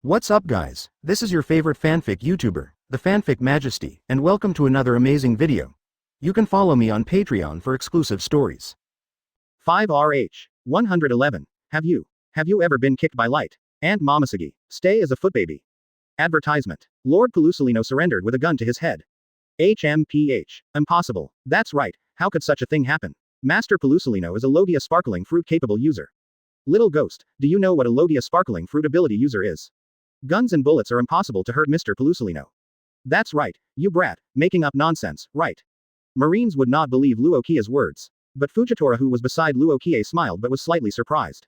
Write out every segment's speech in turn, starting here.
What's up guys, this is your favorite fanfic YouTuber, the Fanfic Majesty, and welcome to another amazing video. You can follow me on Patreon for exclusive stories. 5RH 111. Have you ever been kicked by light? And Momisagi, stay as a footbaby. Advertisement. Lord Pelusolino surrendered with a gun to his head. HMPH. Impossible. That's right, how could such a thing happen? Master Pelusolino is a Logia sparkling fruit capable user. Little ghost, do you know what a Logia sparkling fruit ability user is? Guns and bullets are impossible to hurt Mr. Pelusolino. That's right, you brat, making up nonsense, right? Marines would not believe Luo Qiye's words. But Fujitora, who was beside Luo Qiye, smiled but was slightly surprised.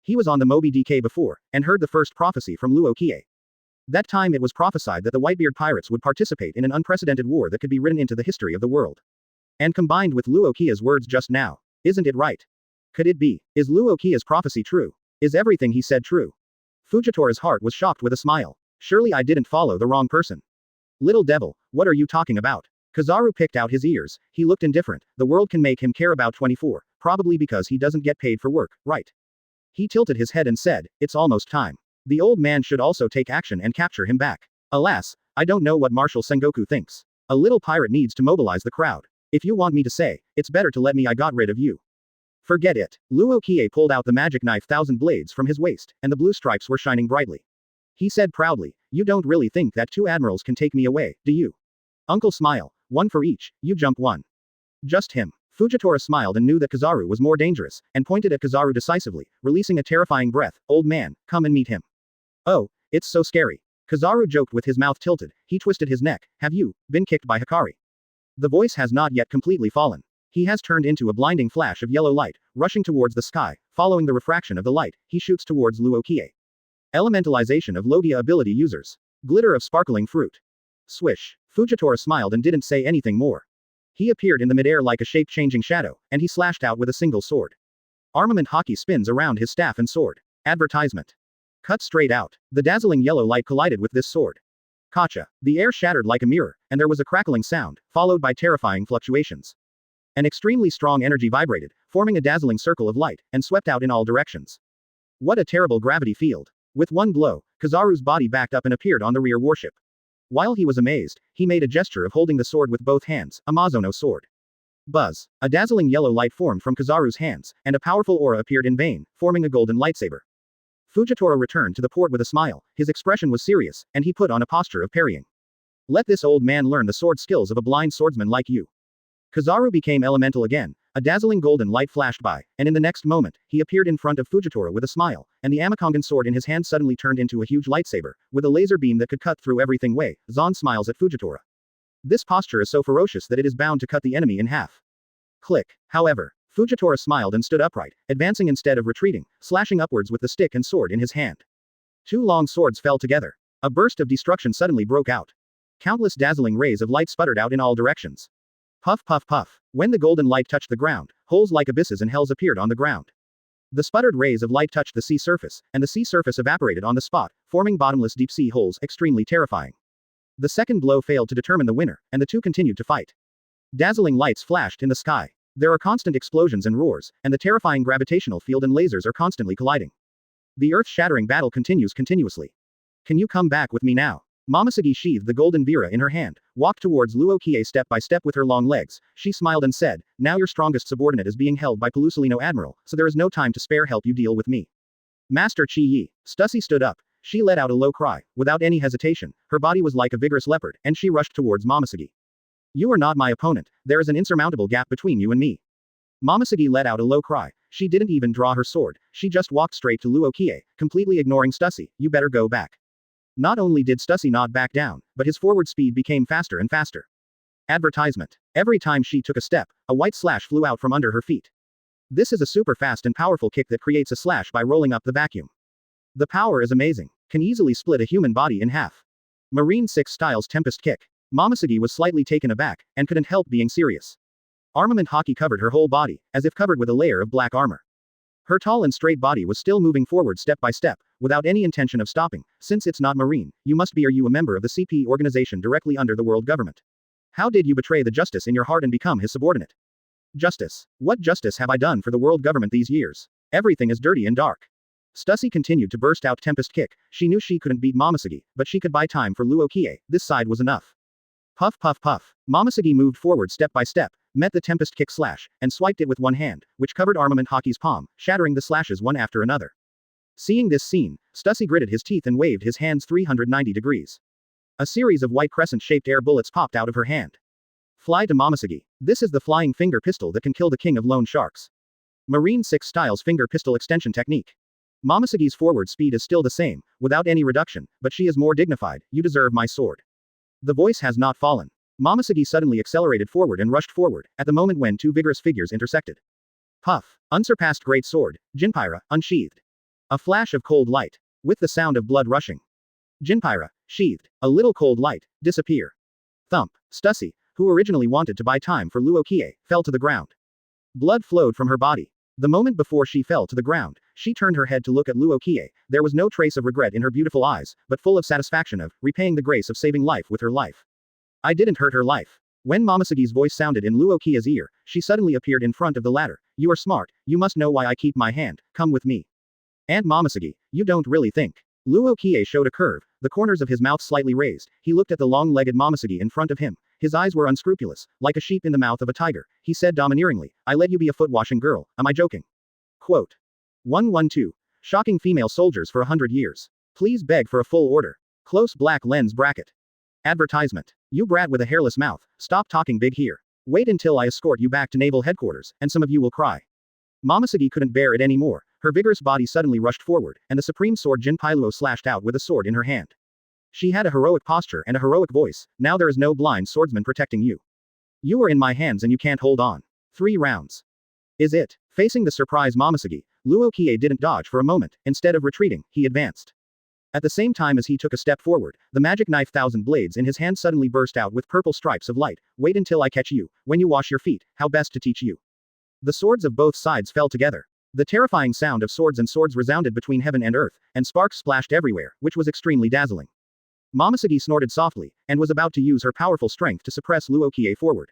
He was on the Moby DK before, and heard the first prophecy from Luo Qiye. That time it was prophesied that the Whitebeard pirates would participate in an unprecedented war that could be written into the history of the world. And combined with Luo Qiye's words just now, isn't it right? Could it be? Is Luo Qiye's prophecy true? Is everything he said true? Fujitora's heart was shocked with a smile. Surely I didn't follow the wrong person. Little devil, what are you talking about? Kizaru picked out his ears. He looked indifferent. The world can make him care about 24, probably because he doesn't get paid for work, right? He tilted his head and said, it's almost time. The old man should also take action and capture him back. Alas, I don't know what Marshal Sengoku thinks. A little pirate needs to mobilize the crowd. If you want me to say, it's better to let me I got rid of you. Forget it. Luo Qiye pulled out the magic knife Thousand Blades from his waist, and the blue stripes were shining brightly. He said proudly, you don't really think that two admirals can take me away, do you? Uncle smile, one for each, you jump one. Just him. Fujitora smiled and knew that Kizaru was more dangerous, and pointed at Kizaru decisively, releasing a terrifying breath, old man, come and meet him. Oh, it's so scary. Kizaru joked with his mouth tilted, he twisted his neck, have you been kicked by Hikari? The voice has not yet completely fallen. He has turned into a blinding flash of yellow light, rushing towards the sky. Following the refraction of the light, he shoots towards Luo Qiye. Elementalization of Logia ability users. Glitter of sparkling fruit. Swish. Fujitora smiled and didn't say anything more. He appeared in the midair like a shape-changing shadow, and he slashed out with a single sword. Armament Haki spins around his staff and sword. Advertisement. Cut straight out. The dazzling yellow light collided with this sword. Kacha. The air shattered like a mirror, and there was a crackling sound, followed by terrifying fluctuations. An extremely strong energy vibrated, forming a dazzling circle of light, and swept out in all directions. What a terrible gravity field. With one blow, Kizaru's body backed up and appeared on the rear warship. While he was amazed, he made a gesture of holding the sword with both hands, a Mazono sword. Buzz. A dazzling yellow light formed from Kizaru's hands, and a powerful aura appeared in vain, forming a golden lightsaber. Fujitora returned to the port with a smile, his expression was serious, and he put on a posture of parrying. Let this old man learn the sword skills of a blind swordsman like you. Kizaru became elemental again, a dazzling golden light flashed by, and in the next moment, he appeared in front of Fujitora with a smile, and the Amakongan sword in his hand suddenly turned into a huge lightsaber, with a laser beam that could cut through everything. Zon smiles at Fujitora. This posture is so ferocious that it is bound to cut the enemy in half. Click. However, Fujitora smiled and stood upright, advancing instead of retreating, slashing upwards with the stick and sword in his hand. Two long swords fell together. A burst of destruction suddenly broke out. Countless dazzling rays of light sputtered out in all directions. Puff puff puff. When the golden light touched the ground, holes like abysses and hells appeared on the ground. The sputtered rays of light touched the sea surface, and the sea surface evaporated on the spot, forming bottomless deep sea holes extremely terrifying. The second blow failed to determine the winner, and the two continued to fight. Dazzling lights flashed in the sky. There are constant explosions and roars, and the terrifying gravitational field and lasers are constantly colliding. The earth-shattering battle continues continuously. Can you come back with me now? Momisagi sheathed the golden vira in her hand, walked towards Luo Qiye step by step with her long legs. She smiled and said, now your strongest subordinate is being held by Pelusolino Admiral, so there is no time to spare. Help you deal with me. Master Qiye. Stussy stood up. She let out a low cry, without any hesitation. Her body was like a vigorous leopard, and she rushed towards Momisagi. You are not my opponent, there is an insurmountable gap between you and me. Momisagi let out a low cry. She didn't even draw her sword, she just walked straight to Luo Qiye, completely ignoring Stussy. You better go back. Not only did Stussy not back down, but his forward speed became faster and faster. Advertisement. Every time she took a step, a white slash flew out from under her feet. This is a super fast and powerful kick that creates a slash by rolling up the vacuum. The power is amazing. Can easily split a human body in half. Marine 6 Styles Tempest Kick. Momisagi was slightly taken aback, and couldn't help being serious. Armament Haki covered her whole body, as if covered with a layer of black armor. Her tall and straight body was still moving forward step by step, without any intention of stopping. Since it's not marine, you must be. Are you a member of the CP organization directly under the world government? How did you betray the justice in your heart and become his subordinate? Justice. What justice have I done for the world government these years? Everything is dirty and dark. Stussy continued to burst out Tempest Kick. She knew she couldn't beat Momosuge, but she could buy time for Luo Qiye. This side was enough. Puff puff puff. Momosuge moved forward step by step, met the Tempest Kick slash, and swiped it with one hand, which covered Armament Haki's palm, shattering the slashes one after another. Seeing this scene, Stussy gritted his teeth and waved his hands 390 degrees. A series of white crescent-shaped air bullets popped out of her hand. Fly to Momosuge. This is the flying finger pistol that can kill the king of loan sharks. Marine 6 Styles finger pistol extension technique. Momosuge's forward speed is still the same, without any reduction, but she is more dignified. You deserve my sword. The voice has not fallen. Momosuge suddenly accelerated forward and rushed forward, at the moment when two vigorous figures intersected. Puff. Unsurpassed great sword, Jinpyra, unsheathed. A flash of cold light. With the sound of blood rushing. Jinpyra, sheathed. A little cold light, disappear. Thump. Stussy, who originally wanted to buy time for Luo Qiye, fell to the ground. Blood flowed from her body. The moment before she fell to the ground, she turned her head to look at Luo Qiye. There was no trace of regret in her beautiful eyes, but full of satisfaction of repaying the grace of saving life with her life. I didn't hurt her life. When Momosuge's voice sounded in Luo Qiye's ear, she suddenly appeared in front of the ladder. You are smart, you must know why I keep my hand, come with me. And Momosuge, you don't really think. Luo Qiye showed a curve, the corners of his mouth slightly raised. He looked at the long-legged Momosuge in front of him. His eyes were unscrupulous, like a sheep in the mouth of a tiger. He said domineeringly, I let you be a foot-washing girl, am I joking? Quote. 112. Shocking female soldiers for 100 years. Please beg for a full order. Close black lens bracket. Advertisement. You brat with a hairless mouth, stop talking big here. Wait until I escort you back to naval headquarters, and some of you will cry. Momosuge couldn't bear it anymore. Her vigorous body suddenly rushed forward, and the supreme sword Jinpyluo slashed out with a sword in her hand. She had a heroic posture and a heroic voice. Now there is no blind swordsman protecting you. You are in my hands and you can't hold on. 3 rounds. Is it? Facing the surprised Momosuge, Luo Qiye didn't dodge for a moment. Instead of retreating, he advanced. At the same time as he took a step forward, the magic knife thousand blades in his hand suddenly burst out with purple stripes of light. Wait until I catch you. When you wash your feet, how best to teach you. The swords of both sides fell together. The terrifying sound of swords and swords resounded between heaven and earth, and sparks splashed everywhere, which was extremely dazzling. Momosuge snorted softly, and was about to use her powerful strength to suppress Luo Qiye forward.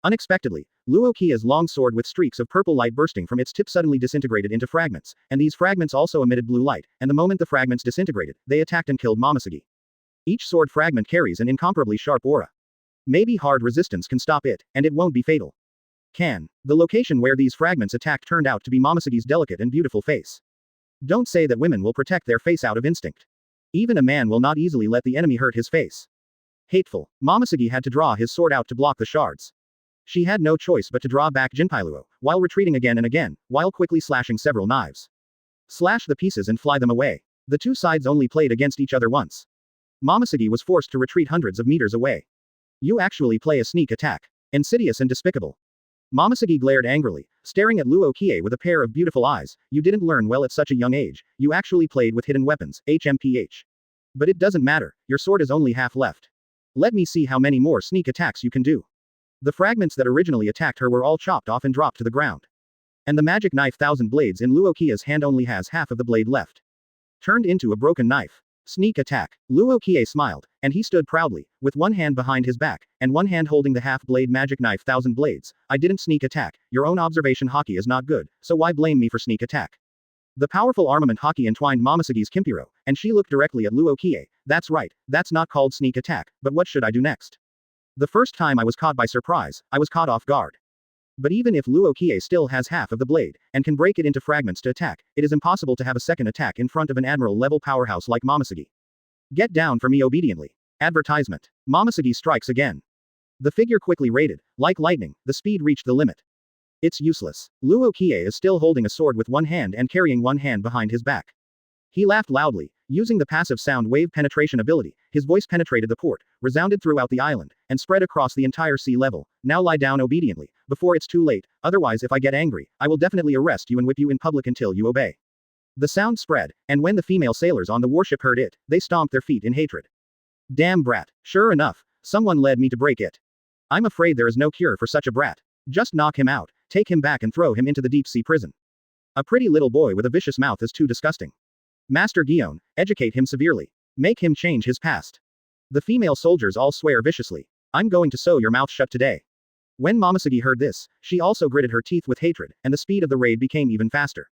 Unexpectedly, Luo Qiye's long sword with streaks of purple light bursting from its tip suddenly disintegrated into fragments, and these fragments also emitted blue light, and the moment the fragments disintegrated, they attacked and killed Momosuge. Each sword fragment carries an incomparably sharp aura. Maybe hard resistance can stop it, and it won't be fatal. Can. The location where these fragments attacked turned out to be Momosuge's delicate and beautiful face. Don't say that women will protect their face out of instinct. Even a man will not easily let the enemy hurt his face. Hateful. Momosuge had to draw his sword out to block the shards. She had no choice but to draw back Jinpyluo, while retreating again and again, while quickly slashing several knives. Slash the pieces and fly them away. The two sides only played against each other once. Momosuge was forced to retreat hundreds of meters away. You actually play a sneak attack. Insidious and despicable. Momosuge glared angrily, staring at Luo Qiye with a pair of beautiful eyes. You didn't learn well at such a young age. You actually played with hidden weapons, HMPH. But it doesn't matter, your sword is only half left. Let me see how many more sneak attacks you can do. The fragments that originally attacked her were all chopped off and dropped to the ground. And the magic knife thousand blades in Luo Qiye's hand only has half of the blade left. Turned into a broken knife. Sneak attack. Luo Qiye smiled, and he stood proudly, with one hand behind his back, and one hand holding the half-blade magic knife thousand blades. I didn't sneak attack, your own observation haki is not good, so why blame me for sneak attack? The powerful armament haki entwined Momosuge's Kimpiro, and she looked directly at Luo Qiye. That's right, that's not called sneak attack, but what should I do next? The first time I was caught by surprise, I was caught off guard. But even if Luo Qiye still has half of the blade, and can break it into fragments to attack, it is impossible to have a second attack in front of an Admiral-level powerhouse like Momosuge. Get down for me obediently. Advertisement. Momosuge strikes again. The figure quickly raided. Like lightning, the speed reached the limit. It's useless. Luo Qiye is still holding a sword with one hand and carrying one hand behind his back. He laughed loudly. Using the passive sound wave penetration ability, his voice penetrated the port, resounded throughout the island, and spread across the entire sea level. Now lie down obediently, before it's too late, otherwise if I get angry, I will definitely arrest you and whip you in public until you obey. The sound spread, and when the female sailors on the warship heard it, they stomped their feet in hatred. Damn brat. Sure enough, someone led me to break it. I'm afraid there is no cure for such a brat. Just knock him out, take him back and throw him into the deep-sea prison. A pretty little boy with a vicious mouth is too disgusting. Master Guillaume, educate him severely. Make him change his past. The female soldiers all swear viciously. I'm going to sew your mouth shut today. When Momosuge heard this, she also gritted her teeth with hatred, and the speed of the raid became even faster.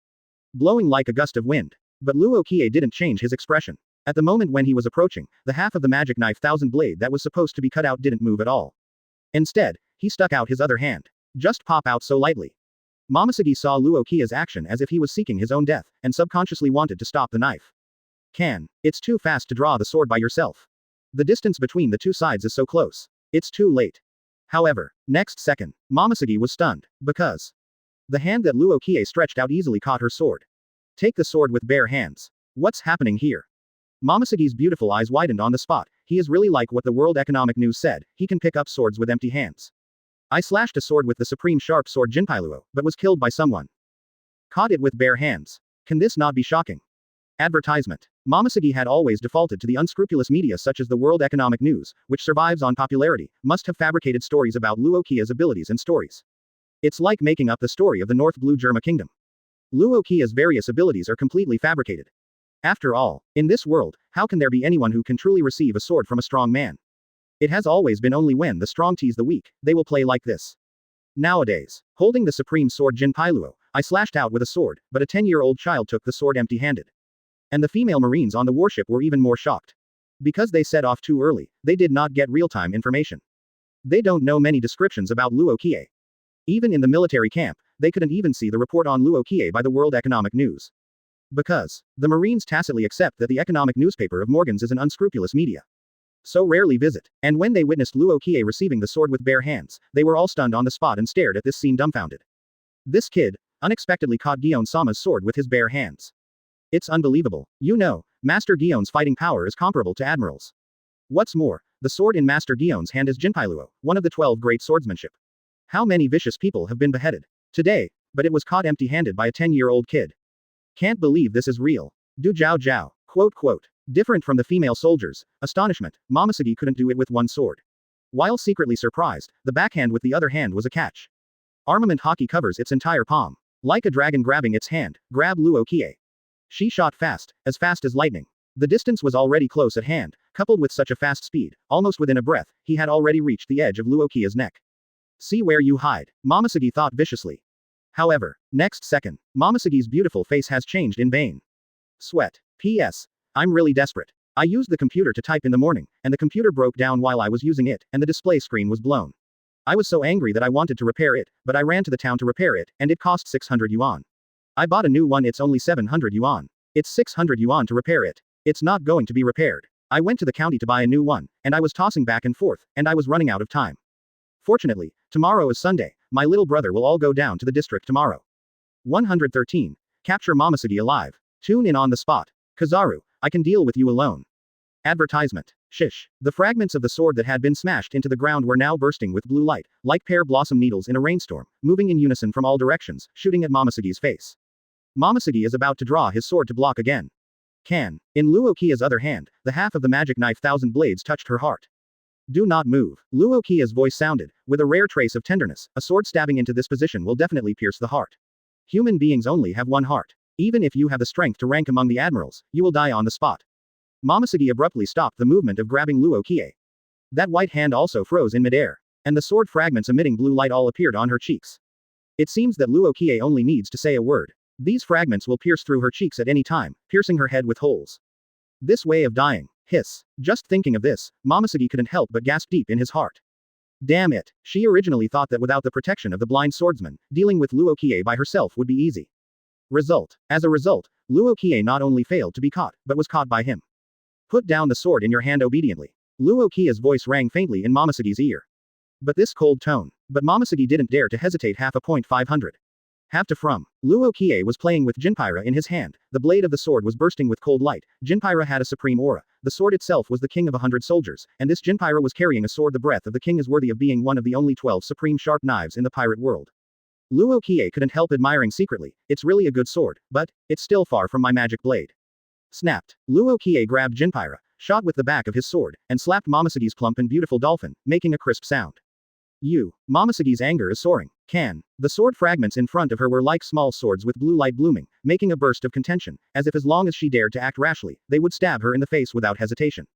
Blowing like a gust of wind. But Luo Qiye didn't change his expression. At the moment when he was approaching, the half of the magic knife thousand blade that was supposed to be cut out didn't move at all. Instead, he stuck out his other hand. Just pop out so lightly. Momosuke saw Luo Qiye's action as if he was seeking his own death, and subconsciously wanted to stop the knife. It's too fast to draw the sword by yourself. The distance between the two sides is so close. It's too late. However, next second, Momosuke was stunned, because the hand that Luo Qiye stretched out easily caught her sword. Take the sword with bare hands. What's happening here? Momosuke's beautiful eyes widened on the spot. He is really like what the World Economic News said, he can pick up swords with empty hands. I slashed a sword with the supreme sharp sword Jinpailuo, but was killed by someone. Caught it with bare hands. Can this not be shocking? Advertisement. Momosuke had always defaulted to the unscrupulous media such as the World Economic News, which survives on popularity, must have fabricated stories about Luo Qiye's abilities and stories. It's like making up the story of the North Blue Germa Kingdom. Luo Qiye's various abilities are completely fabricated. After all, in this world, how can there be anyone who can truly receive a sword from a strong man? It has always been only when the strong tease the weak, they will play like this. Nowadays, holding the supreme sword Jinpailuo, I slashed out with a sword, but a 10-year-old child took the sword empty-handed. And the female marines on the warship were even more shocked. Because they set off too early, they did not get real-time information. They don't know many descriptions about Luo Qiye. Even in the military camp, they couldn't even see the report on Luo Qiye by the World Economic News. Because the marines tacitly accept that the economic newspaper of Morgans is an unscrupulous media. So rarely visit, and when they witnessed Luo Qiye receiving the sword with bare hands, they were all stunned on the spot and stared at this scene dumbfounded. This kid unexpectedly caught Gion-sama's sword with his bare hands. It's unbelievable. You know, Master Gion's fighting power is comparable to Admiral's. What's more, the sword in Master Gion's hand is Jinpailuo, one of the 12 great swordsmanship. How many vicious people have been beheaded today, but it was caught empty-handed by a 10-year-old kid. Can't believe this is real. Du Jiao Jiao. Quote. Different from the female soldiers, astonishment, Momosuke couldn't do it with one sword. While secretly surprised, the backhand with the other hand was a catch. Armament Haki covers its entire palm. Like a dragon grabbing its hand, grab Luo Qiye. She shot fast as lightning. The distance was already close at hand, coupled with such a fast speed, almost within a breath, he had already reached the edge of Luo Qiye's neck. See where you hide, Momosuke thought viciously. However, next second, Momosuke's beautiful face has changed in vain. Sweat. P.S. I'm really desperate. I used the computer to type in the morning, and the computer broke down while I was using it, and the display screen was blown. I was so angry that I wanted to repair it, but I ran to the town to repair it, and it cost 600 yuan. I bought a new one, it's only 700 yuan. It's 600 yuan to repair it. It's not going to be repaired. I went to the county to buy a new one, and I was tossing back and forth, and I was running out of time. Fortunately, tomorrow is Sunday, my little brother will all go down to the district tomorrow. 113. Capture Momosuke alive. Tune in on the spot. Kizaru, I can deal with you alone. Advertisement. Shish. The fragments of the sword that had been smashed into the ground were now bursting with blue light, like pear blossom needles in a rainstorm, moving in unison from all directions, shooting at Momosuke's face. Momosuke is about to draw his sword to block again. In Luo Qiye's other hand, the half of the magic knife thousand blades touched her heart. Do not move. Luo Qiye's voice sounded, with a rare trace of tenderness, a sword stabbing into this position will definitely pierce the heart. Human beings only have one heart. Even if you have the strength to rank among the admirals, you will die on the spot. Momosuke abruptly stopped the movement of grabbing Luo Qiye. That white hand also froze in midair, and the sword fragments emitting blue light all appeared on her cheeks. It seems that Luo Qiye only needs to say a word. These fragments will pierce through her cheeks at any time, piercing her head with holes. This way of dying. Hiss. Just thinking of this, Momosuke couldn't help but gasp deep in his heart. Damn it. She originally thought that without the protection of the blind swordsman, dealing with Luo Qiye by herself would be easy. As a result, Luo Qiye not only failed to be caught, but was caught by him. Put down the sword in your hand obediently. Luo Qiye's voice rang faintly in Momosuke's ear. But this cold tone. But Momosuke didn't dare to hesitate. Half a point 500. Have to from. Luo Qiye was playing with Jinpira in his hand, the blade of the sword was bursting with cold light, Jinpira had a supreme aura, the sword itself was the king of 100 soldiers, and this Jinpira was carrying a sword the breath of the king is worthy of being one of the only 12 supreme sharp knives in the pirate world. Luo Qiye couldn't help admiring secretly, it's really a good sword, but, it's still far from my magic blade. Snapped. Luo Qiye grabbed Jinpira, shot with the back of his sword, and slapped Momosuke's plump and beautiful dolphin, making a crisp sound. Momosuke's anger is soaring. The sword fragments in front of her were like small swords with blue light blooming, making a burst of contention, as if as long as she dared to act rashly, they would stab her in the face without hesitation.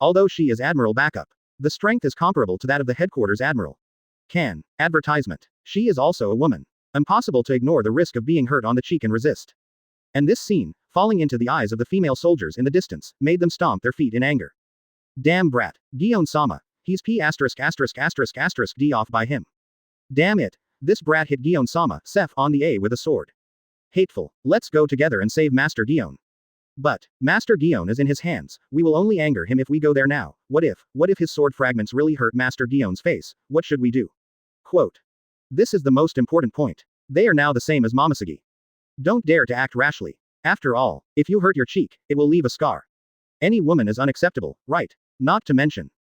Although she is Admiral backup, the strength is comparable to that of the headquarters Admiral. Advertisement. She is also a woman. Impossible to ignore the risk of being hurt on the cheek and resist. And this scene, falling into the eyes of the female soldiers in the distance, made them stomp their feet in anger. Damn brat, Gion-sama. He's p******** d off by him. Damn it. This brat hit Gion-sama, Seth, on the A with a sword. Hateful. Let's go together and save Master Gion. But, Master Gion is in his hands, we will only anger him if we go there now. What if his sword fragments really hurt Master Gion's face? What should we do? Quote. This is the most important point. They are now the same as Momoshiki. Don't dare to act rashly. After all, if you hurt your cheek, it will leave a scar. Any woman is unacceptable, right? Not to mention.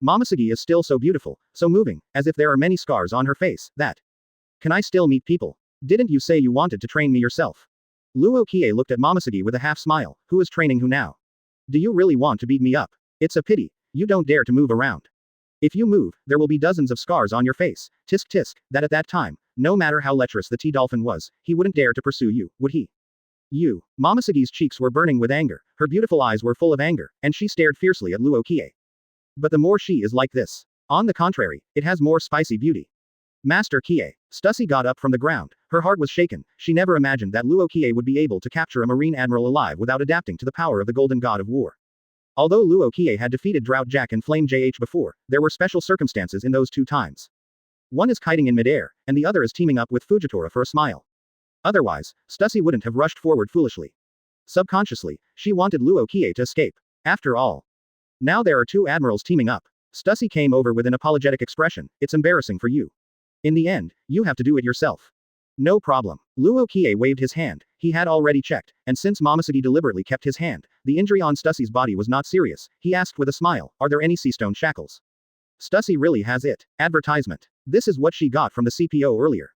Momoshiki is still so beautiful, so moving, as if there are many scars on her face, that. Can I still meet people? Didn't you say you wanted to train me yourself? Luo Qiye looked at Momoshiki with a half smile. Who is training who now? Do you really want to beat me up? It's a pity. You don't dare to move around. If you move, there will be dozens of scars on your face. Tisk tisk, that at that time, no matter how lecherous the T-Dolphin was, he wouldn't dare to pursue you, would he? You. Momoshiki's cheeks were burning with anger, her beautiful eyes were full of anger, and she stared fiercely at Luo Qiye. But the more she is like this. On the contrary, it has more spicy beauty. Master Qiye. Stussy got up from the ground, her heart was shaken, she never imagined that Luo Qiye would be able to capture a marine admiral alive without adapting to the power of the golden god of war. Although Luo Qiye had defeated Drought Jack and Flame JH before, there were special circumstances in those two times. One is kiting in midair, and the other is teaming up with Fujitora for a smile. Otherwise, Stussy wouldn't have rushed forward foolishly. Subconsciously, she wanted Luo Qiye to escape. After all. Now there are two admirals teaming up. Stussy came over with an apologetic expression, it's embarrassing for you. In the end, you have to do it yourself. No problem. Luo Qiye waved his hand, he had already checked, and since Momoshiki deliberately kept his hand, the injury on Stussy's body was not serious, he asked with a smile, are there any seastone shackles? Stussy really has it. Advertisement. This is what she got from the CPO earlier.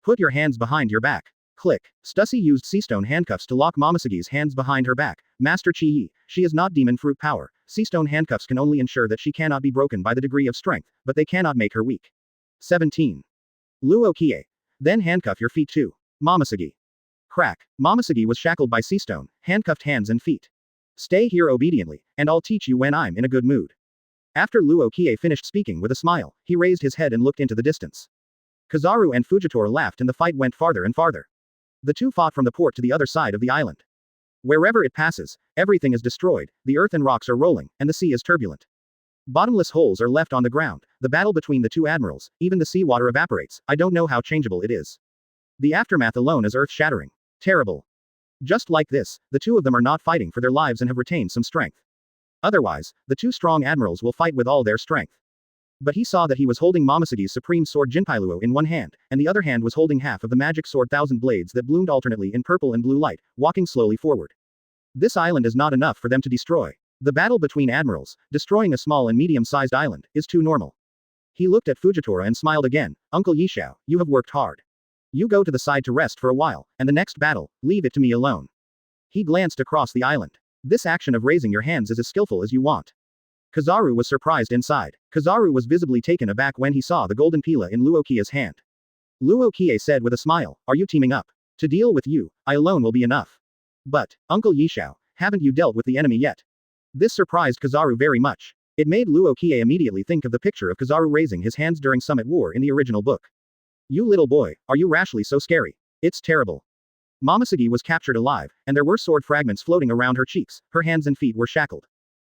Put your hands behind your back. Click. Stussy used seastone handcuffs to lock Momoshiki's hands behind her back. Master Qiye, she is not demon fruit power, seastone handcuffs can only ensure that she cannot be broken by the degree of strength, but they cannot make her weak. 17. Luo Qiye. Then handcuff your feet too. Momoshiki. Crack. Momoshiki was shackled by seastone, handcuffed hands and feet. Stay here obediently, and I'll teach you when I'm in a good mood. After Luo Qiye finished speaking with a smile, he raised his head and looked into the distance. Kizaru and Fujitora laughed and the fight went farther and farther. The two fought from the port to the other side of the island. Wherever it passes, everything is destroyed, the earth and rocks are rolling, and the sea is turbulent. Bottomless holes are left on the ground, the battle between the two admirals, even the seawater evaporates, I don't know how changeable it is. The aftermath alone is earth-shattering. Terrible. Just like this, the two of them are not fighting for their lives and have retained some strength. Otherwise, the two strong admirals will fight with all their strength. But he saw that he was holding Momoshiki's supreme sword Jinpailuo in one hand, and the other hand was holding half of the magic sword Thousand Blades that bloomed alternately in purple and blue light, walking slowly forward. This island is not enough for them to destroy. The battle between admirals, destroying a small and medium-sized island, is too normal. He looked at Fujitora and smiled again, Uncle Yishao, you have worked hard. You go to the side to rest for a while, and the next battle, leave it to me alone. He glanced across the island. This action of raising your hands is as skillful as you want. Kizaru was surprised inside. Kizaru was visibly taken aback when he saw the golden pila in Luo Qiye's hand. Luo Qiye said with a smile, are you teaming up? To deal with you, I alone will be enough. But, Uncle Yishao, haven't you dealt with the enemy yet? This surprised Kizaru very much. It made Luo Qiye immediately think of the picture of Kizaru raising his hands during Summit War in the original book. You little boy, are you rashly so scary? It's terrible. Momoshiki was captured alive, and there were sword fragments floating around her cheeks, her hands and feet were shackled.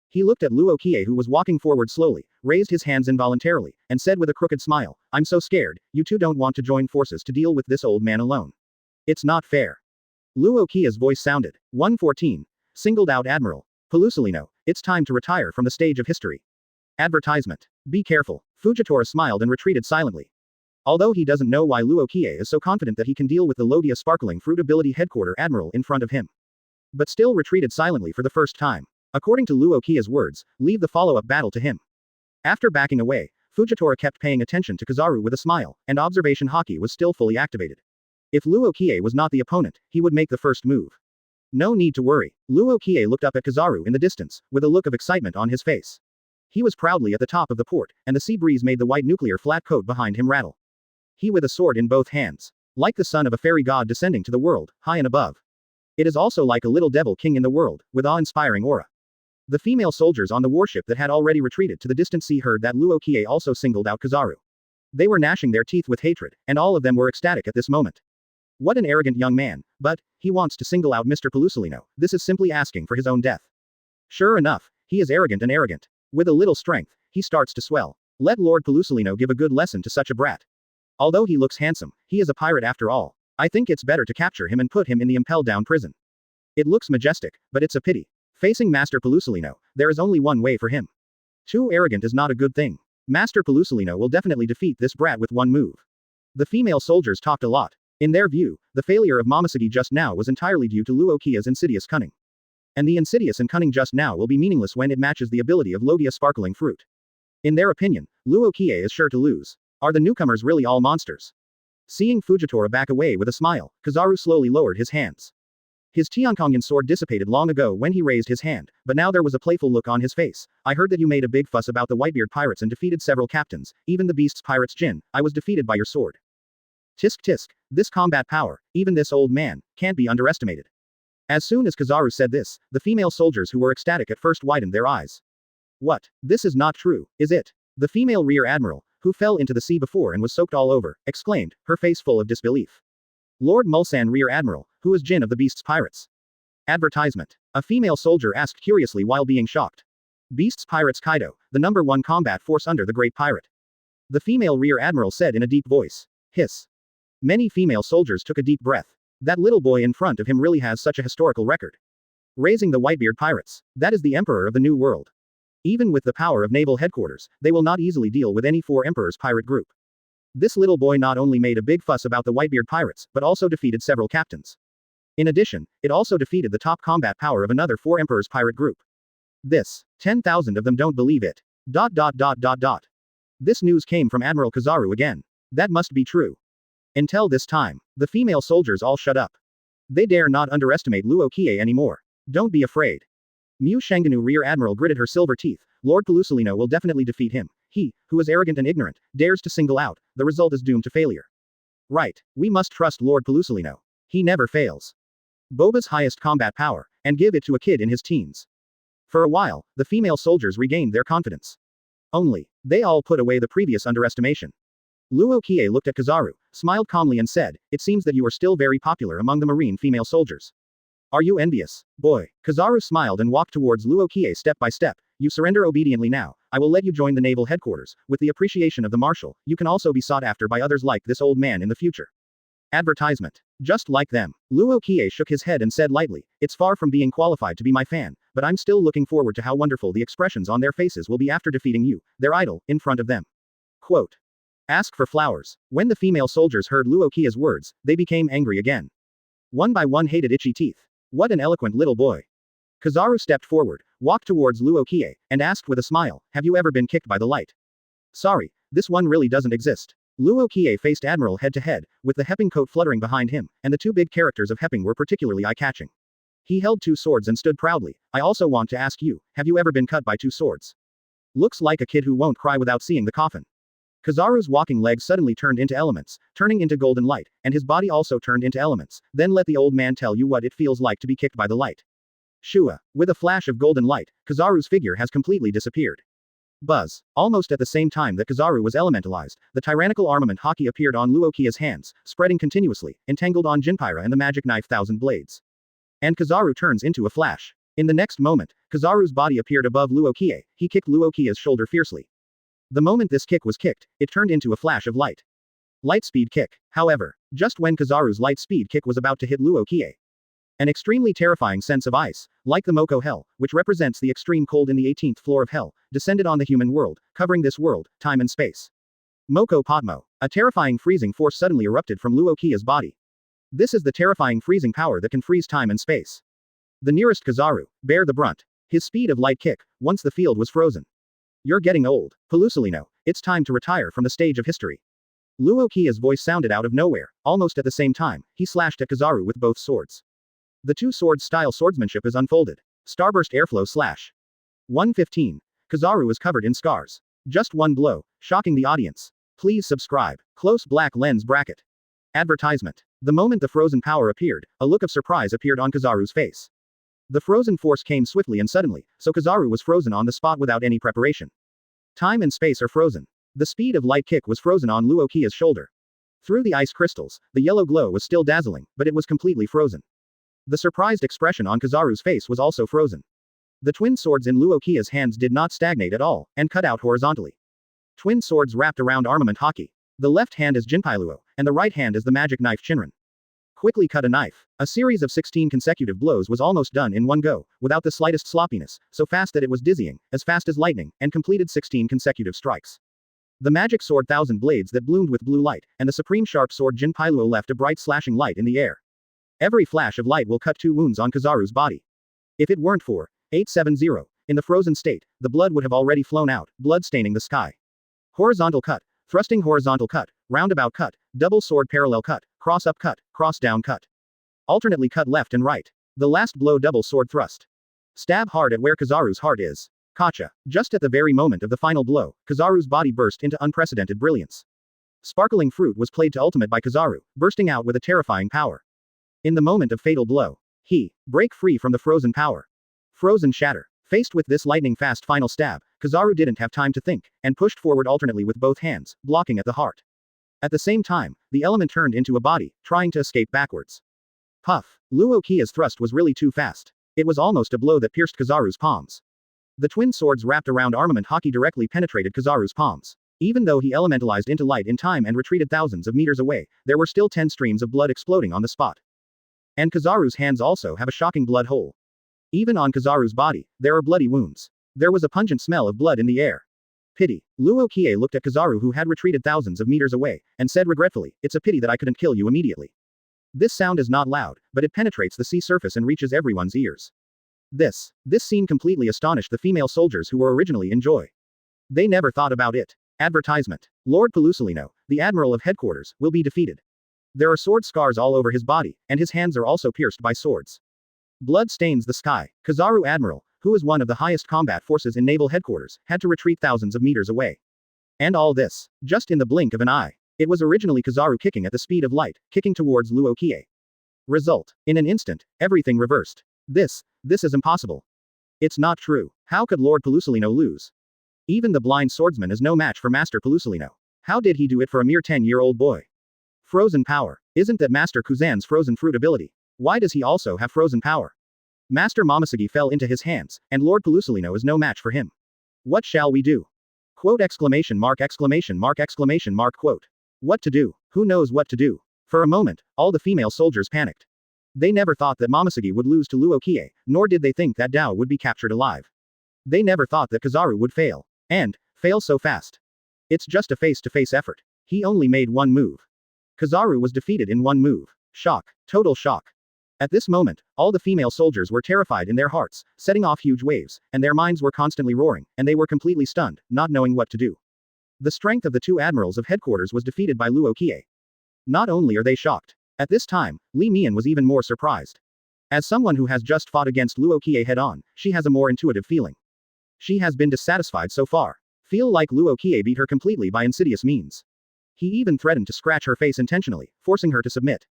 He looked at Luo Qiye who was walking forward slowly, raised his hands involuntarily, and said with a crooked smile, I'm so scared, you two don't want to join forces to deal with this old man alone. It's not fair. Luo Qiye's voice sounded. 114. Singled out Admiral. Pelusolino, it's time to retire from the stage of history. Advertisement. Be careful. Fujitora smiled and retreated silently. Although he doesn't know why Luo Qiye is so confident that he can deal with the Logia Sparkling Fruit Ability Headquarter Admiral in front of him. But still retreated silently for the first time. According to Luo Qiye's words, leave the follow-up battle to him. After backing away, Fujitora kept paying attention to Kizaru with a smile, and Observation Haki was still fully activated. If Luo Qiye was not the opponent, he would make the first move. No need to worry. Luo Qiye looked up at Kizaru in the distance, with a look of excitement on his face. He was proudly at the top of the port, and the sea breeze made the white nuclear flat coat behind him rattle. He with a sword in both hands. Like the son of a fairy god descending to the world, high and above. It is also like a little devil king in the world, with awe-inspiring aura. The female soldiers on the warship that had already retreated to the distant sea heard that Luo Qiye also singled out Kizaru. They were gnashing their teeth with hatred, and all of them were ecstatic at this moment. What an arrogant young man, but, he wants to single out Mr. Pelusolino. This is simply asking for his own death. Sure enough, he is arrogant and arrogant. With a little strength, he starts to swell. Let Lord Pelusolino give a good lesson to such a brat. Although he looks handsome, he is a pirate after all. I think it's better to capture him and put him in the impel-down prison. It looks majestic, but it's a pity. Facing Master Pelusolino, there is only one way for him. Too arrogant is not a good thing. Master Pelusolino will definitely defeat this brat with one move. The female soldiers talked a lot. In their view, the failure of Momoshiki just now was entirely due to Luo Qiye's insidious cunning. And the insidious and cunning just now will be meaningless when it matches the ability of Logia sparkling fruit. In their opinion, Luo Qiye is sure to lose. Are the newcomers really all monsters? Seeing Fujitora back away with a smile, Kizaru slowly lowered his hands. His Tiankongan sword dissipated long ago when he raised his hand, but now there was a playful look on his face. I heard that you made a big fuss about the Whitebeard pirates and defeated several captains, even the beast's pirate's Jin. I was defeated by your sword. Tisk tisk, this combat power, even this old man, can't be underestimated. As soon as Kizaru said this, the female soldiers who were ecstatic at first widened their eyes. What? This is not true, is it? The female rear admiral, who fell into the sea before and was soaked all over, exclaimed, her face full of disbelief. Lord Mulsan rear admiral, who is Jin of the beast's pirates. Advertisement. A female soldier asked curiously while being shocked. Beast's pirates Kaido, the #1 combat force under the great pirate. The female rear admiral said in a deep voice. Hiss. Many female soldiers took a deep breath. That little boy in front of him really has such a historical record. Raising the Whitebeard pirates. That is the emperor of the new world. Even with the power of naval headquarters, they will not easily deal with any 4 emperors pirate group. This little boy not only made a big fuss about the Whitebeard pirates, but also defeated several captains. In addition, it also defeated the top combat power of another 4 emperors pirate group. This. 10,000 of them don't believe it. ... This news came from Admiral Kizaru again. That must be true. Until this time, the female soldiers all shut up. They dare not underestimate Luo Qiye anymore. Don't be afraid. Mu Shenganu rear admiral gritted her silver teeth. Lord Pelusolino will definitely defeat him. He, who is arrogant and ignorant, dares to single out. The result is doomed to failure. Right, we must trust Lord Pelusolino. He never fails. Boba's highest combat power, and give it to a kid in his teens. For a while, the female soldiers regained their confidence. Only, they all put away the previous underestimation. Luo Qiye looked at Kizaru, smiled calmly and said, it seems that you are still very popular among the marine female soldiers. Are you envious, boy? Kizaru smiled and walked towards Luo Qiye step by step. You surrender obediently now, I will let you join the naval headquarters. With the appreciation of the marshal, you can also be sought after by others like this old man in the future. Advertisement. Just like them. Luo Qiye shook his head and said lightly, it's far from being qualified to be my fan, but I'm still looking forward to how wonderful the expressions on their faces will be after defeating you, their idol, in front of them. Quote. Ask for flowers. When the female soldiers heard Luo Qiye's words, they became angry again. One by one hated itchy teeth. What an eloquent little boy. Kizaru stepped forward, walked towards Luo Qiye, and asked with a smile, have you ever been kicked by the light? Sorry, this one really doesn't exist. Luo Qiye faced Admiral head to head, with the Hepping coat fluttering behind him, and the 2 big characters of Hepping were particularly eye-catching. He held 2 swords and stood proudly. I also want to ask you, have you ever been cut by 2 swords? Looks like a kid who won't cry without seeing the coffin. Kizaru's walking legs suddenly turned into elements, turning into golden light, and his body also turned into elements. Then let the old man tell you what it feels like to be kicked by the light. Shua. With a flash of golden light, Kizaru's figure has completely disappeared. Buzz. Almost at the same time that Kizaru was elementalized, the tyrannical armament Haki appeared on Luo Qiye's hands, spreading continuously, entangled on Jinpyra and the magic knife Thousand Blades. And Kizaru turns into a flash. In the next moment, Kizaru's body appeared above Luo Qiye. He kicked Luo Qiye's shoulder fiercely. The moment this kick was kicked, it turned into a flash of light. Light speed kick. However, just when Kizaru's light speed kick was about to hit Luo Qiye, an extremely terrifying sense of ice, like the Moko Hell, which represents the extreme cold in the 18th floor of Hell, descended on the human world, covering this world, time and space. Moko Potmo. A terrifying freezing force suddenly erupted from Luo Qiye's body. This is the terrifying freezing power that can freeze time and space. The nearest Kizaru, bear the brunt. His speed of light kick, once the field was frozen. You're getting old, Pelusolino. It's time to retire from the stage of history. Luo Qiye's voice sounded out of nowhere. Almost at the same time, he slashed at Kizaru with both swords. The 2 swords style swordsmanship is unfolded. Starburst airflow slash. 115. Kizaru is covered in scars. Just one blow, shocking the audience. Please subscribe. Close black lens bracket. Advertisement. The moment the frozen power appeared, a look of surprise appeared on Kizaru's face. The frozen force came swiftly and suddenly, so Kizaru was frozen on the spot without any preparation. Time and space are frozen. The speed of light kick was frozen on Luo Qiye's shoulder. Through the ice crystals, the yellow glow was still dazzling, but it was completely frozen. The surprised expression on Kizaru's face was also frozen. The twin swords in Luo Qiye's hands did not stagnate at all, and cut out horizontally. Twin swords wrapped around armament Haki. The left hand is Jinpai Luo, and the right hand is the magic knife Shinran. Quickly cut a knife. A series of 16 consecutive blows was almost done in one go, without the slightest sloppiness, so fast that it was dizzying, as fast as lightning, and completed 16 consecutive strikes. The magic sword thousand blades that bloomed with blue light, and the supreme sharp sword Jinpai Luo left a bright slashing light in the air. Every flash of light will cut 2 wounds on Kizaru's body. If it weren't for 870, in the frozen state, the blood would have already flown out, blood staining the sky. Horizontal cut, thrusting horizontal cut, roundabout cut, double sword parallel cut, cross up cut, cross down cut. Alternately cut left and right. The last blow double sword thrust. Stab hard at where Kizaru's heart is. Kacha. Just at the very moment of the final blow, Kizaru's body burst into unprecedented brilliance. Sparkling fruit was played to ultimate by Kizaru, bursting out with a terrifying power. In the moment of fatal blow, he break free from the frozen power. Frozen shatter. Faced with this lightning-fast final stab, Kizaru didn't have time to think, and pushed forward alternately with both hands, blocking at the heart. At the same time, the element turned into a body, trying to escape backwards. Puff. Luo Qiye's thrust was really too fast. It was almost a blow that pierced Kizaru's palms. The twin swords wrapped around armament Haki directly penetrated Kizaru's palms. Even though he elementalized into light in time and retreated thousands of meters away, there were still 10 streams of blood exploding on the spot. And Kizaru's hands also have a shocking blood hole. Even on Kizaru's body, there are bloody wounds. There was a pungent smell of blood in the air. Pity. Luo Qiye looked at Kizaru who had retreated thousands of meters away, and said regretfully, "It's a pity that I couldn't kill you immediately." This sound is not loud, but it penetrates the sea surface and reaches everyone's ears. This scene completely astonished the female soldiers who were originally in joy. They never thought about it. Advertisement. Lord Pelusolino, the Admiral of Headquarters, will be defeated. There are sword scars all over his body, and his hands are also pierced by swords. Blood stains the sky. Kizaru Admiral, who is one of the highest combat forces in Naval Headquarters, had to retreat thousands of meters away. And all this, just in the blink of an eye. It was originally Kizaru kicking at the speed of light, kicking towards Luo Qiye. Result. In an instant, everything reversed. This is impossible. It's not true. How could Lord Pelusolino lose? Even the blind swordsman is no match for Master Pelusolino. How did he do it for a mere 10-year-old boy? Frozen power. Isn't that Master Kuzan's frozen fruit ability? Why does he also have frozen power? Master Momoshiki fell into his hands, and Lord Pelusolino is no match for him. What shall we do? Quote exclamation mark exclamation mark exclamation mark quote. What to do? Who knows what to do? For a moment, all the female soldiers panicked. They never thought that Momoshiki would lose to Luo Qiye, nor did they think that Dao would be captured alive. They never thought that Kizaru would fail. And fail so fast. It's just a face-to-face effort. He only made one move. Kizaru was defeated in one move. Shock. Total shock. At this moment, all the female soldiers were terrified in their hearts, setting off huge waves, and their minds were constantly roaring, and they were completely stunned, not knowing what to do. The strength of the two admirals of headquarters was defeated by Luo Qiye. Not only are they shocked. At this time, Li Mian was even more surprised. As someone who has just fought against Luo Qiye head-on, she has a more intuitive feeling. She has been dissatisfied so far. Feel like Luo Qiye beat her completely by insidious means. He even threatened to scratch her face intentionally, forcing her to submit.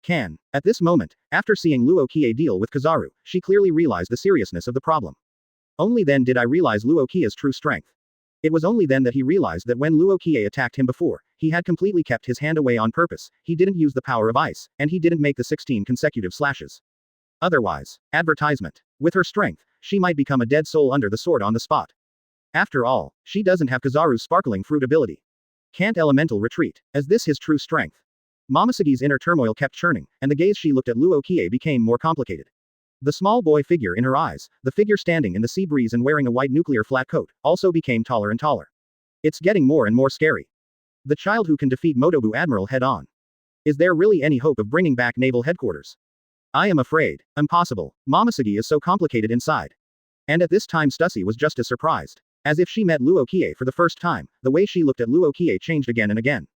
At this moment, after seeing Luo Qiye deal with Kizaru, she clearly realized the seriousness of the problem. Only then did I realize Luo Qiye's true strength. It was only then that he realized that when Luo Qiye attacked him before, he had completely kept his hand away on purpose, he didn't use the power of ice, and he didn't make the 16 consecutive slashes. Otherwise, advertisement. With her strength, she might become a dead soul under the sword on the spot. After all, she doesn't have Kizaru's sparkling fruit ability. Can't elemental retreat, as this his true strength. Momosigi's inner turmoil kept churning, and the gaze she looked at Luo Qiye became more complicated. The small boy figure in her eyes, the figure standing in the sea breeze and wearing a white nuclear flat coat, also became taller and taller. It's getting more and more scary. The child who can defeat Motobu Admiral head-on. Is there really any hope of bringing back naval headquarters? I am afraid. Impossible. Momosigi is so complicated inside. And at this time Stussy was just as surprised. As if she met Luo Qiye for the first time, the way she looked at Luo Qiye changed again and again.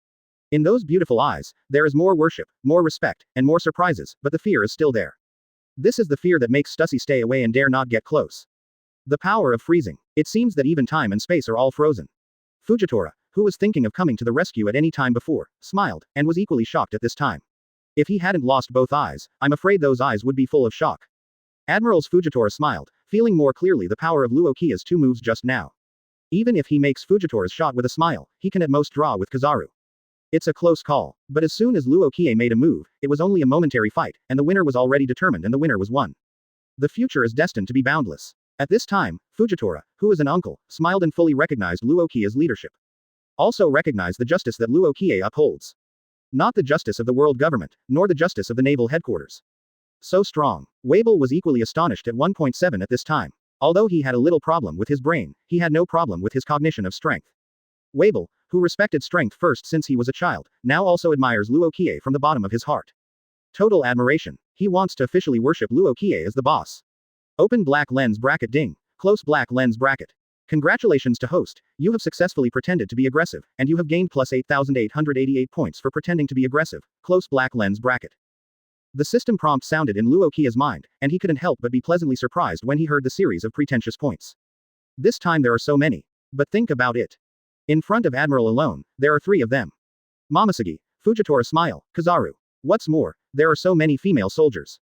In those beautiful eyes, there is more worship, more respect, and more surprises, but the fear is still there. This is the fear that makes Stussy stay away and dare not get close. The power of freezing. It seems that even time and space are all frozen. Fujitora, who was thinking of coming to the rescue at any time before, smiled, and was equally shocked at this time. If he hadn't lost both eyes, I'm afraid those eyes would be full of shock. Admiral's Fujitora smiled, feeling more clearly the power of Luo Qiye's two moves just now. Even if he makes Fujitora's shot with a smile, he can at most draw with Kizaru. It's a close call. But as soon as Luo Qiye made a move, it was only a momentary fight, and the winner was already determined and the winner was won. The future is destined to be boundless. At this time, Fujitora, who was an uncle, smiled and fully recognized Luo Qiye's leadership. Also recognized the justice that Luo Qiye upholds. Not the justice of the world government, nor the justice of the naval headquarters. So strong. Weibo was equally astonished at 1.7 at this time. Although he had a little problem with his brain, he had no problem with his cognition of strength. Weibo, who respected strength first since he was a child, now also admires Luo Qiye from the bottom of his heart. Total admiration. He wants to officially worship Luo Qiye as the boss. Open black lens bracket ding. Close black lens bracket. Congratulations to host, you have successfully pretended to be aggressive, and you have gained plus 8,888 points for pretending to be aggressive. Close black lens bracket. The system prompt sounded in Luo Qiye's mind, and he couldn't help but be pleasantly surprised when he heard the series of pretentious points. This time there are so many. But think about it. In front of Admiral alone, there are 3 of them. Momosuke, Fujitora smile, Kizaru. What's more, there are so many female soldiers.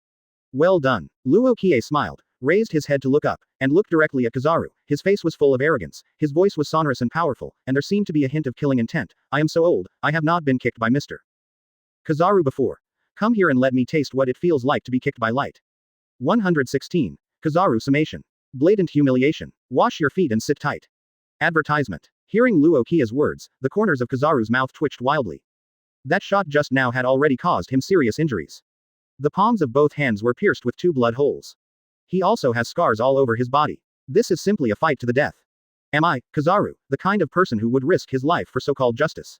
Well done. Luo Qiye smiled, raised his head to look up, and looked directly at Kizaru. His face was full of arrogance, his voice was sonorous and powerful, and there seemed to be a hint of killing intent. I am so old, I have not been kicked by Mr. Kizaru before. Come here and let me taste what it feels like to be kicked by light. 116. Kizaru summation. Blatant humiliation. Wash your feet and sit tight. Advertisement. Hearing Luo Qiye's words, the corners of Kizaru's mouth twitched wildly. That shot just now had already caused him serious injuries. The palms of both hands were pierced with 2 blood holes. He also has scars all over his body. This is simply a fight to the death. Am I, Kizaru, the kind of person who would risk his life for so-called justice?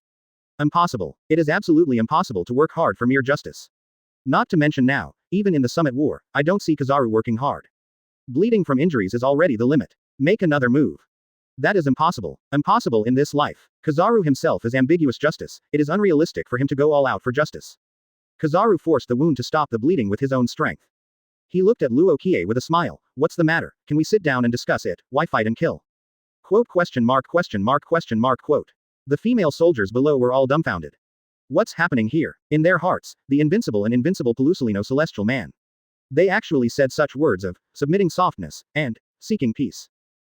Impossible. It is absolutely impossible to work hard for mere justice. Not to mention now, even in the Summit War, I don't see Kizaru working hard. Bleeding from injuries is already the limit. Make another move. That is impossible. Impossible in this life. Kizaru himself is ambiguous justice, it is unrealistic for him to go all out for justice. Kizaru forced the wound to stop the bleeding with his own strength. He looked at Luo Qiye with a smile. What's the matter? Can we sit down and discuss it? Why fight and kill? Quote question mark question mark question mark quote. The female soldiers below were all dumbfounded. What's happening here? In their hearts, the invincible and invincible Pelusolino celestial man. They actually said such words of submitting softness and seeking peace.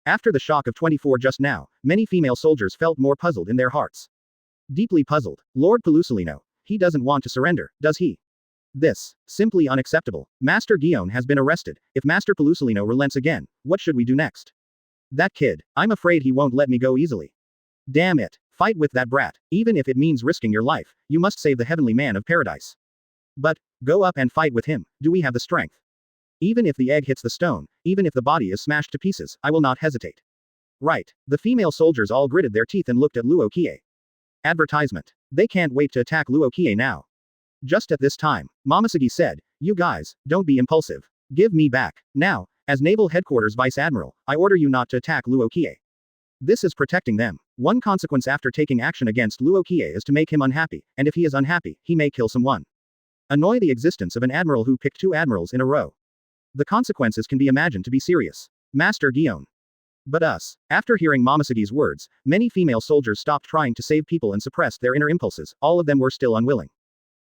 After the shock of 24 just now, many female soldiers felt more puzzled in their hearts. Deeply puzzled. Lord Pelusolino. He doesn't want to surrender, does he? This. Simply unacceptable. Master Guion has been arrested. If Master Pelusolino relents again, what should we do next? That kid. I'm afraid he won't let me go easily. Damn it. Fight with that brat. Even if it means risking your life, you must save the heavenly man of paradise. But, go up and fight with him. Do we have the strength? Even if the egg hits the stone, even if the body is smashed to pieces, I will not hesitate. Right. The female soldiers all gritted their teeth and looked at Luo Qiye. Advertisement. They can't wait to attack Luo Qiye now. Just at this time, Momosuke said, you guys, don't be impulsive. Give me back. Now, as Naval Headquarters Vice Admiral, I order you not to attack Luo Qiye. This is protecting them. One consequence after taking action against Luo Qiye is to make him unhappy, and if he is unhappy, he may kill someone. Annoy the existence of an admiral who picked 2 admirals in a row. The consequences can be imagined to be serious. Master Guion. But us. After hearing Momosuke's words, many female soldiers stopped trying to save people and suppressed their inner impulses, all of them were still unwilling.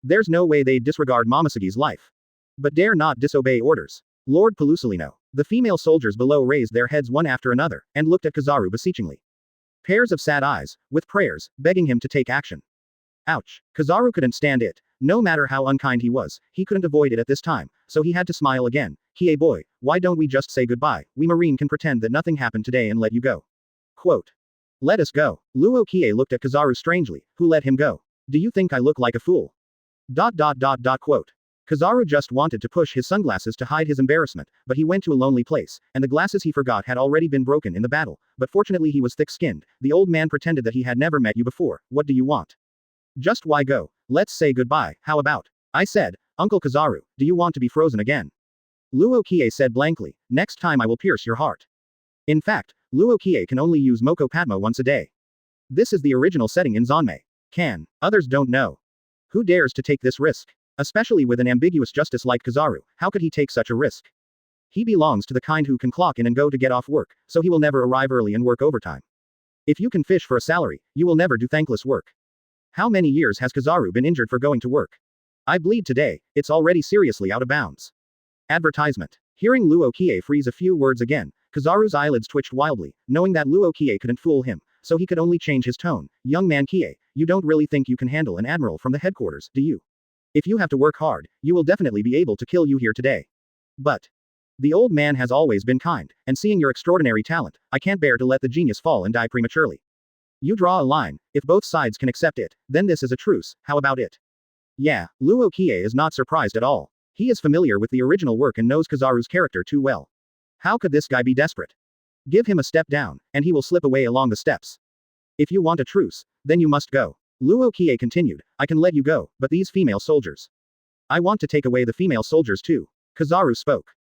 There's no way they'd disregard Momosuke's life. But dare not disobey orders. Lord Pelusolino. The female soldiers below raised their heads one after another, and looked at Kizaru beseechingly. Pairs of sad eyes, with prayers, begging him to take action. Ouch. Kizaru couldn't stand it. No matter how unkind he was, he couldn't avoid it at this time, so he had to smile again. Qiye boy, why don't we just say goodbye? We Marine can pretend that nothing happened today and let you go. Quote. Let us go. Luo Qiye looked at Kizaru strangely. Who let him go? Do you think I look like a fool? Quote. Kizaru just wanted to push his sunglasses to hide his embarrassment, but he went to a lonely place, and the glasses he forgot had already been broken in the battle, but fortunately he was thick-skinned. The old man pretended that he had never met you before. What do you want? Just why go? Let's say goodbye, how about? I said, Uncle Kizaru, do you want to be frozen again? Luo Qiye said blankly, next time I will pierce your heart. In fact, Luo Qiye can only use Moko Padma once a day. This is the original setting in Zanmei. Can. Others don't know. Who dares to take this risk? Especially with an ambiguous justice like Kizaru, how could he take such a risk? He belongs to the kind who can clock in and go to get off work, so he will never arrive early and work overtime. If you can fish for a salary, you will never do thankless work. How many years has Kizaru been injured for going to work? I bleed today, it's already seriously out of bounds. Advertisement. Hearing Luo Qiye freeze a few words again, Kizaru's eyelids twitched wildly, knowing that Luo Qiye couldn't fool him, so he could only change his tone. Young man Qiye, you don't really think you can handle an admiral from the headquarters, do you? If you have to work hard, you will definitely be able to kill you here today. But the old man has always been kind, and seeing your extraordinary talent, I can't bear to let the genius fall and die prematurely. You draw a line, if both sides can accept it, then this is a truce, how about it? Yeah, Luo Qiye is not surprised at all. He is familiar with the original work and knows Kizaru's character too well. How could this guy be desperate? Give him a step down, and he will slip away along the steps. If you want a truce, then you must go. Luo Qiye continued, I can let you go, but these female soldiers. I want to take away the female soldiers too. Kizaru spoke.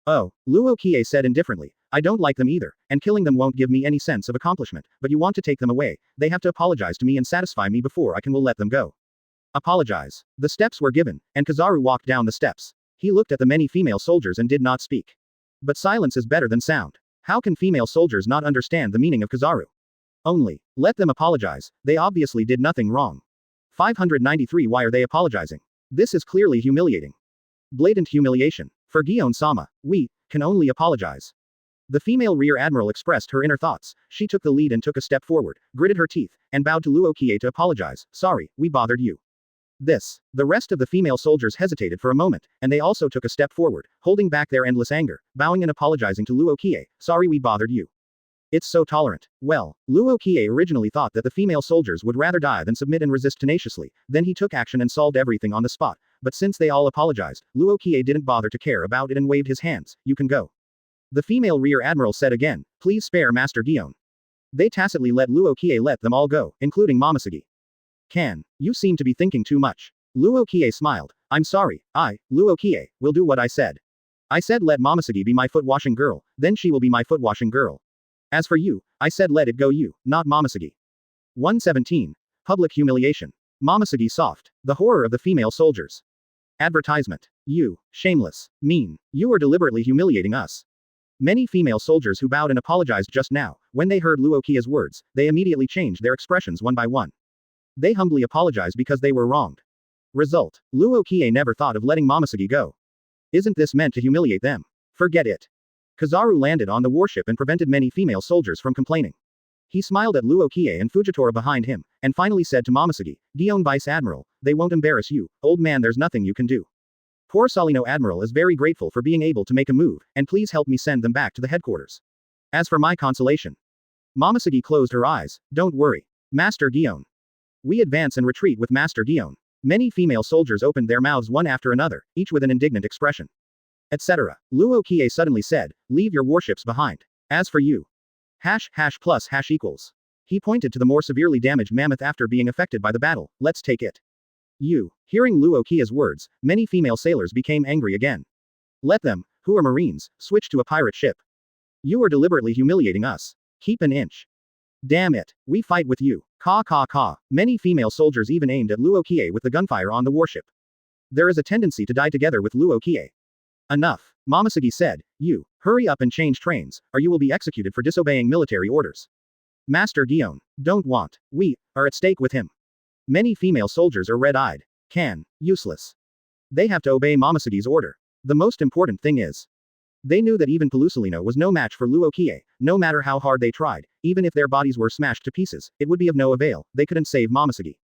Oh, Luo Qiye said indifferently, I don't like them either, and killing them won't give me any sense of accomplishment, but you want to take them away, they have to apologize to me and satisfy me before I will let them go. Apologize. The steps were given, and Kizaru walked down the steps. He looked at the many female soldiers and did not speak. But silence is better than sound. How can female soldiers not understand the meaning of Kizaru? Only, let them apologize, they obviously did nothing wrong. 593 Why are they apologizing? This is clearly humiliating. Blatant humiliation. For Gion-sama, we can only apologize. The female rear admiral expressed her inner thoughts. She took the lead and took a step forward, gritted her teeth, and bowed to Luo Qiye to apologize. Sorry, we bothered you. The rest of the female soldiers hesitated for a moment, and they also took a step forward, holding back their endless anger, bowing and apologizing to Luo Qiye. Sorry we bothered you. It's so tolerant. Well, Luo Qiye originally thought that the female soldiers would rather die than submit and resist tenaciously, then he took action and solved everything on the spot, but since they all apologized, Luo Qiye didn't bother to care about it and waved his hands. You can go. The female rear admiral said again, please spare Master Gion. They tacitly let Luo Qiye let them all go, including Momosuke. You seem to be thinking too much. Luo Qiye smiled. I'm sorry, Luo Qiye, will do what I said. I said let Momosuke be my foot-washing girl, then she will be my foot-washing girl. As for you, I said let it go you, not Momosuke. 117. Public humiliation. Momosuke soft. The horror of the female soldiers. Advertisement. You, shameless, mean, you are deliberately humiliating us. Many female soldiers who bowed and apologized just now, when they heard Luo Qiye's words, they immediately changed their expressions one by one. They humbly apologized because they were wronged. Result, Luo Qiye never thought of letting Momosuke go. Isn't this meant to humiliate them? Forget it. Kizaru landed on the warship and prevented many female soldiers from complaining. He smiled at Luo Qiye and Fujitora behind him, and finally said to Momosuke, Gion Vice Admiral, they won't embarrass you, old man there's nothing you can do. Poor Salino Admiral is very grateful for being able to make a move, and please help me send them back to the headquarters. As for my consolation. Momosuke closed her eyes, don't worry. Master Gion. We advance and retreat with Master Gion. Many female soldiers opened their mouths one after another, each with an indignant expression. Etc. Luo Qiye suddenly said, leave your warships behind. As for you. #+# equals. He pointed to the more severely damaged mammoth after being affected by the battle, let's take it. You. Hearing Luo Qiye's words, many female sailors became angry again. Let them, who are marines, switch to a pirate ship. You are deliberately humiliating us. Keep an inch. Damn it, we fight with you. Caw. Many female soldiers even aimed at Luo Qiye with the gunfire on the warship. There is a tendency to die together with Luo Qiye. Enough, Momosuke said, you, hurry up and change trains, or you will be executed for disobeying military orders. Master Gion, don't want, we, are at stake with him. Many female soldiers are red-eyed. Useless. They have to obey Momosuke's order. The most important thing is, they knew that even Pelusolino was no match for Luo Qiye, no matter how hard they tried, even if their bodies were smashed to pieces, it would be of no avail, they couldn't save Momosuke.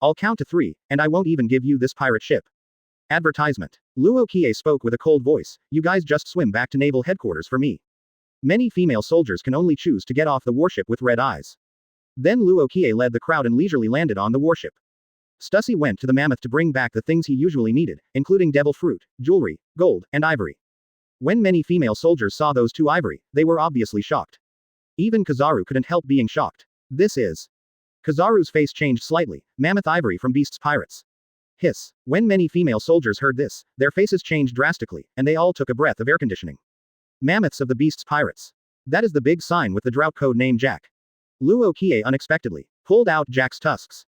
I'll count to 3, and I won't even give you this pirate ship. Advertisement. Luo Qiye spoke with a cold voice, you guys just swim back to naval headquarters for me. Many female soldiers can only choose to get off the warship with red eyes. Then Luo Qiye led the crowd and leisurely landed on the warship. Stussy went to the mammoth to bring back the things he usually needed, including devil fruit, jewelry, gold, and ivory. When many female soldiers saw those two ivory, they were obviously shocked. Even Kizaru couldn't help being shocked. This is. Kizaru's face changed slightly, mammoth ivory from beasts pirates. Hiss. When many female soldiers heard this, their faces changed drastically, and they all took a breath of air conditioning. Mammoths of the beasts pirates. That is the big sign with the drought code name Jack. Luo Qiye unexpectedly pulled out Jack's tusks.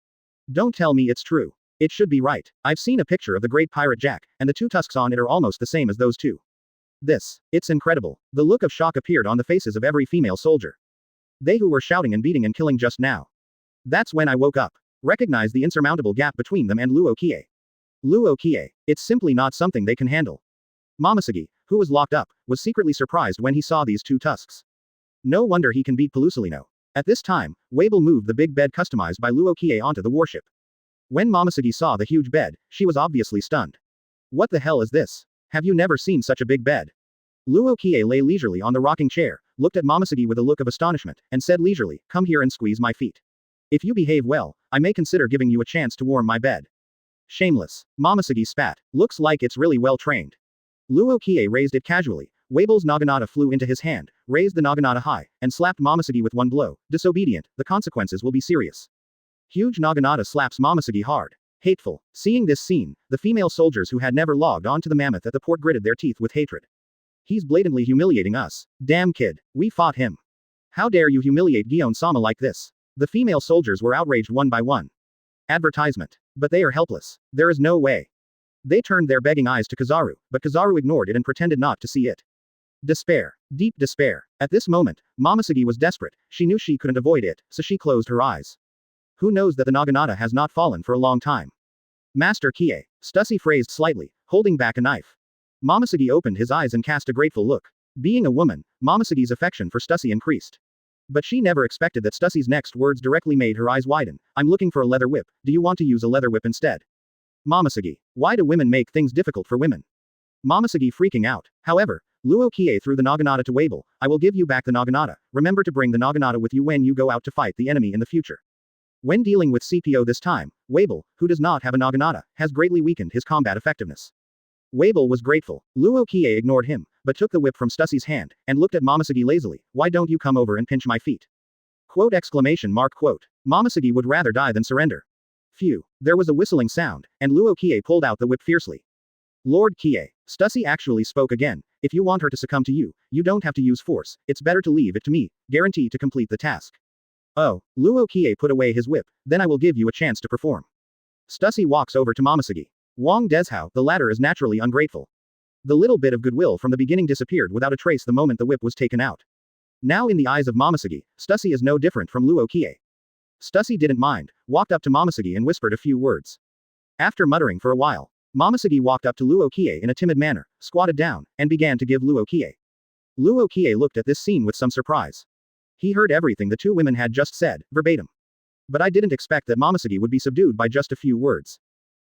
Don't tell me it's true. It should be right. I've seen a picture of the great pirate Jack, and the two tusks on it are almost the same as those two. It's incredible. The look of shock appeared on the faces of every female soldier. They who were shouting and beating and killing just now. That's when I woke up. Recognized the insurmountable gap between them and Luo Qiye. Luo Qiye, it's simply not something they can handle. Momosuke, who was locked up, was secretly surprised when he saw these two tusks. No wonder he can beat Pelusolino. At this time, Weibo moved the big bed customized by Luo Qiye onto the warship. When Momosuke saw the huge bed, she was obviously stunned. What the hell is this? Have you never seen such a big bed? Luo Qiye lay leisurely on the rocking chair, looked at Momosuke with a look of astonishment, and said leisurely, "Come here and squeeze my feet. If you behave well, I may consider giving you a chance to warm my bed." Shameless. Momosuke spat. Looks like it's really well trained. Luo Qiye raised it casually. Weibo's naginata flew into his hand, raised the naginata high, and slapped Momosuke with one blow. Disobedient, the consequences will be serious. Huge naginata slaps Momosuke hard. Hateful. Seeing this scene, the female soldiers who had never logged on to the mammoth at the port gritted their teeth with hatred. He's blatantly humiliating us. Damn kid. We fought him. How dare you humiliate Gion-sama like this? The female soldiers were outraged one by one. Advertisement. But they are helpless. There is no way. They turned their begging eyes to Kizaru, but Kizaru ignored it and pretended not to see it. Despair. Deep despair. At this moment, Momosuke was desperate. She knew she couldn't avoid it, so she closed her eyes. Who knows that the naginata has not fallen for a long time? Master Qiye. Stussy phrased slightly, holding back a knife. Momosuke opened his eyes and cast a grateful look. Being a woman, Momosuke's affection for Stussy increased. But she never expected that Stussy's next words directly made her eyes widen. "I'm looking for a leather whip. Do you want to use a leather whip instead?" Momosuke. Why do women make things difficult for women? Momosuke freaking out. However, Luo Qiye threw the naginata to Weibo. "I will give you back the naginata. Remember to bring the naginata with you when you go out to fight the enemy in the future." When dealing with CPO this time, Weibo, who does not have a naginata, has greatly weakened his combat effectiveness. Weibo was grateful. Luo Qiye ignored him, but took the whip from Stussy's hand, and looked at Momosuke lazily. "Why don't you come over and pinch my feet?" Quote exclamation mark quote. Momosuke would rather die than surrender. Phew. There was a whistling sound, and Luo Qiye pulled out the whip fiercely. "Lord Qiye." Stussy actually spoke again. "If you want her to succumb to you, you don't have to use force. It's better to leave it to me. Guarantee to complete the task." "Oh." Luo Qiye put away his whip. "Then I will give you a chance to perform." Stussy walks over to Momosuke. Wang Deshao, the latter is naturally ungrateful. The little bit of goodwill from the beginning disappeared without a trace the moment the whip was taken out. Now in the eyes of Momosuke, Stussy is no different from Luo Qiye. Stussy didn't mind, walked up to Momosuke and whispered a few words. After muttering for a while, Momosuke walked up to Luo Qiye in a timid manner, squatted down, and began to give Luo Qiye. Luo Qiye looked at this scene with some surprise. He heard everything the two women had just said, verbatim. But I didn't expect that Momosuke would be subdued by just a few words.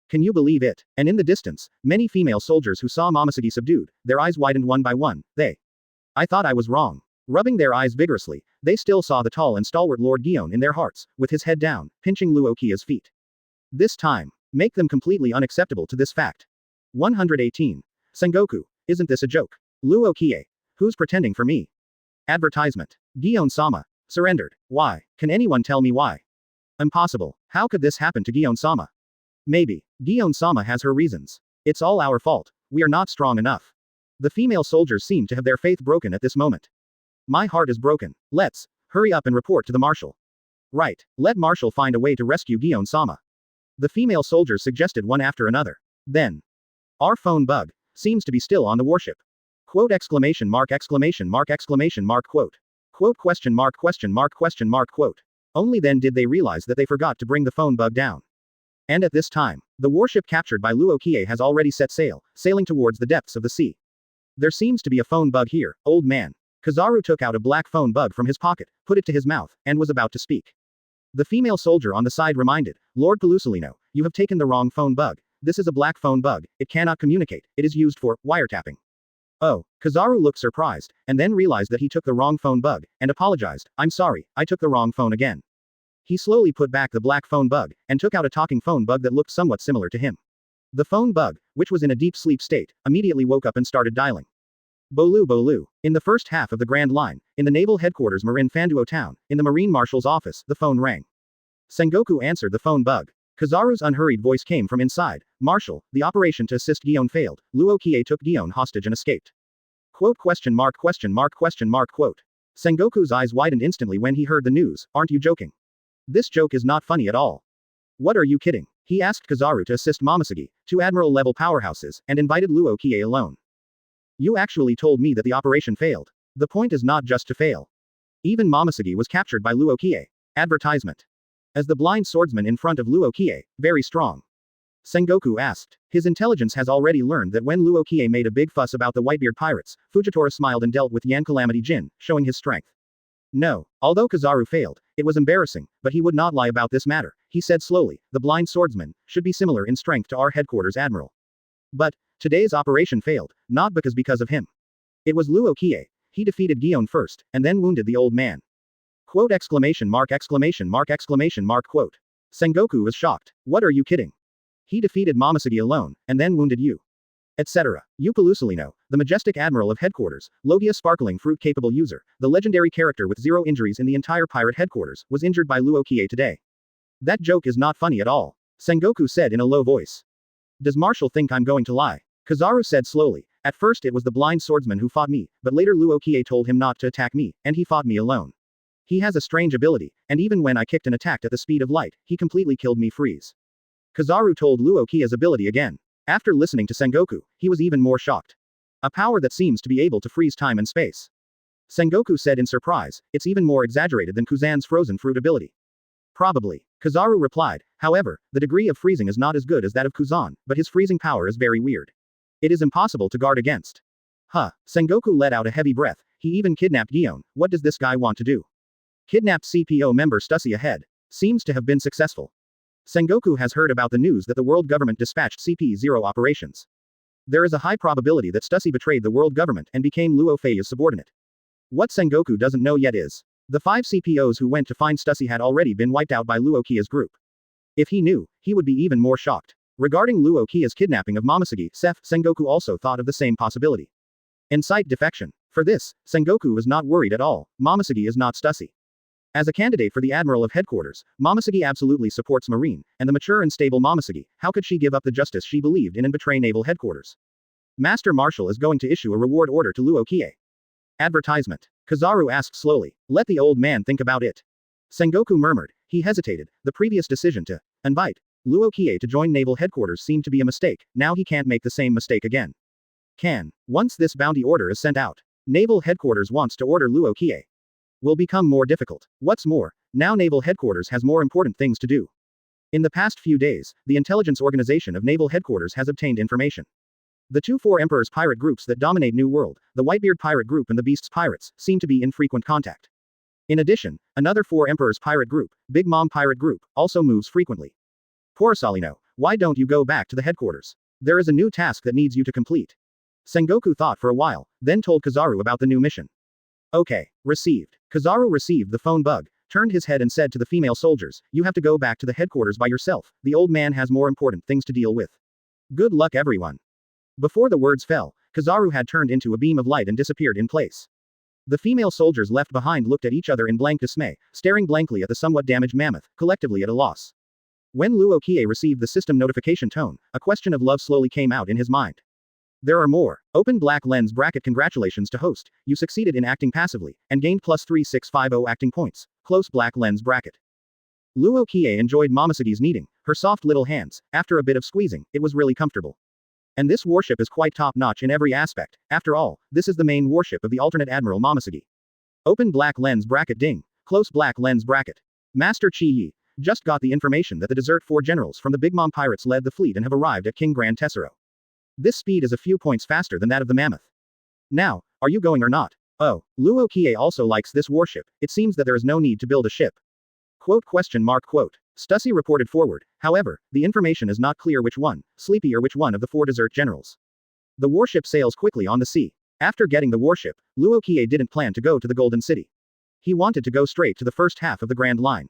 Can you believe it? And in the distance, many female soldiers who saw Momosuke subdued, their eyes widened one by one. I thought I was wrong. Rubbing their eyes vigorously, they still saw the tall and stalwart Lord Gion in their hearts, with his head down, pinching Luo Qiye's feet. This time, make them completely unacceptable to this fact. 118. Sengoku, isn't this a joke? Luo Qiye. Who's pretending for me? Advertisement. Gion-sama. Surrendered. Why? Can anyone tell me why? Impossible. How could this happen to Gion-sama? Maybe. Gion-sama has her reasons. It's all our fault. We are not strong enough. The female soldiers seem to have their faith broken at this moment. My heart is broken. Let's hurry up and report to the marshal. Right. Let Marshal find a way to rescue Gion-sama. The female soldiers suggested one after another. Then. Our phone bug seems to be still on the warship. Quote exclamation mark exclamation mark exclamation mark quote. Quote question mark quote. Only then did they realize that they forgot to bring the phone bug down. And at this time, the warship captured by Luo Qiye has already set sail, sailing towards the depths of the sea. There seems to be a phone bug here, old man. Kizaru took out a black phone bug from his pocket, put it to his mouth, and was about to speak. The female soldier on the side reminded, Lord Pelusolino, you have taken the wrong phone bug. This is a black phone bug, it cannot communicate, it is used for wiretapping. Oh, Kizaru looked surprised, and then realized that he took the wrong phone bug, and apologized, I'm sorry, I took the wrong phone again. He slowly put back the black phone bug, and took out a talking phone bug that looked somewhat similar to him. The phone bug, which was in a deep sleep state, immediately woke up and started dialing. Bolu Bolu. In the first half of the Grand Line, in the naval headquarters Marin Fanduo town, in the Marine Marshal's office, the phone rang. Sengoku answered the phone bug. Kizaru's unhurried voice came from inside. Marshal, the operation to assist Gion failed. Luo Qiye took Gion hostage and escaped. Quote question mark quote. Sengoku's eyes widened instantly when he heard the news. Aren't you joking? This joke is not funny at all. What are you kidding? He asked Kizaru to assist Momosuke, two Admiral level powerhouses, and invited Luo Qiye alone. You actually told me that the operation failed. The point is not just to fail. Even Momosuke was captured by Luo Qiye. Advertisement. As the blind swordsman in front of Luo Qiye, very strong. Sengoku asked. His intelligence has already learned that when Luo Qiye made a big fuss about the Whitebeard pirates, Fujitora smiled and dealt with Yan Calamity Jin, showing his strength. No. Although Kizaru failed, it was embarrassing, but he would not lie about this matter. He said slowly, the blind swordsman should be similar in strength to our headquarters admiral. But today's operation failed, not because of him. It was Luo Qiye. He defeated Gion first, and then wounded the old man. Quote exclamation mark exclamation mark exclamation mark quote. Sengoku was shocked. What are you kidding? He defeated Momoshiki alone, and then wounded you. Etc. Upolusalino, the majestic admiral of headquarters, Logia sparkling fruit-capable user, the legendary character with 0 injuries in the entire pirate headquarters, was injured by Luo Qiye today. That joke is not funny at all. Sengoku said in a low voice. Does Marshall think I'm going to lie? Kizaru said slowly. At first it was the blind swordsman who fought me, but later Luo Qiye told him not to attack me, and he fought me alone. He has a strange ability, and even when I kicked and attacked at the speed of light, he completely killed me freeze. Kizaru told Luo Qiye's ability again. After listening to Sengoku, he was even more shocked. A power that seems to be able to freeze time and space. Sengoku said in surprise, it's even more exaggerated than Kuzan's frozen fruit ability. Probably. Kizaru replied, however, the degree of freezing is not as good as that of Kuzan, but his freezing power is very weird. It is impossible to guard against. Huh. Sengoku let out a heavy breath. He even kidnapped Gion. What does this guy want to do? Kidnapped CPO member Stussy ahead. Seems to have been successful. Sengoku has heard about the news that the world government dispatched CP0 operations. There is a high probability that Stussy betrayed the world government and became Luo Fei's subordinate. What Sengoku doesn't know yet is, the 5 CPOs who went to find Stussy had already been wiped out by Luo Qiye's group. If he knew, he would be even more shocked. Regarding Luo Qiye's kidnapping of Momoshiki, Sengoku also thought of the same possibility. Incite defection. For this, Sengoku was not worried at all. Momoshiki is not Stussy. As a candidate for the Admiral of Headquarters, Momoshiki absolutely supports Marine, and the mature and stable Momoshiki, how could she give up the justice she believed in and betray Naval Headquarters? Master Marshal is going to issue a reward order to Luo Qiye. Advertisement. Kizaru asked slowly. Let the old man think about it. Sengoku murmured. He hesitated. The previous decision to invite Luo Qiye to join Naval Headquarters seemed to be a mistake. Now he can't make the same mistake again. Once this bounty order is sent out, Naval Headquarters wants to order Luo Qiye. Will become more difficult. What's more, now Naval Headquarters has more important things to do. In the past few days, the intelligence organization of Naval Headquarters has obtained information. The 2 Four Emperors pirate groups that dominate New World, the Whitebeard pirate group and the Beasts pirates, seem to be in frequent contact. In addition, another 4 Emperors pirate group, Big Mom pirate group, also moves frequently. Porosalino, why don't you go back to the headquarters? There is a new task that needs you to complete. Sengoku thought for a while, then told Kizaru about the new mission. Okay. Received. Kizaru received the phone bug, turned his head and said to the female soldiers, you have to go back to the headquarters by yourself, the old man has more important things to deal with. Good luck everyone. Before the words fell, Kizaru had turned into a beam of light and disappeared in place. The female soldiers left behind looked at each other in blank dismay, staring blankly at the somewhat damaged mammoth, collectively at a loss. When Luo Qiye received the system notification tone, a question of love slowly came out in his mind. There are more. Open black lens bracket. Congratulations to host, you succeeded in acting passively, and gained plus 3650 acting points. Close black lens bracket. Luo Qiye enjoyed Momoshiki's kneading, her soft little hands. After a bit of squeezing, it was really comfortable. And this warship is quite top-notch in every aspect. After all, this is the main warship of the alternate Admiral Momoshiki. Open black lens bracket. Ding. Close black lens bracket. Master Qiye just got the information that the Desert 4 generals from the Big Mom pirates led the fleet and have arrived at King Grand Tessero. This speed is a few points faster than that of the Mammoth. Now, are you going or not? Oh, Luo Qiye also likes this warship. It seems that there is no need to build a ship. Quote. Stussy reported forward. However, the information is not clear which one, Sleepy or which one of the 4 desert generals. The warship sails quickly on the sea. After getting the warship, Luo Qiye didn't plan to go to the Golden City. He wanted to go straight to the first half of the Grand Line.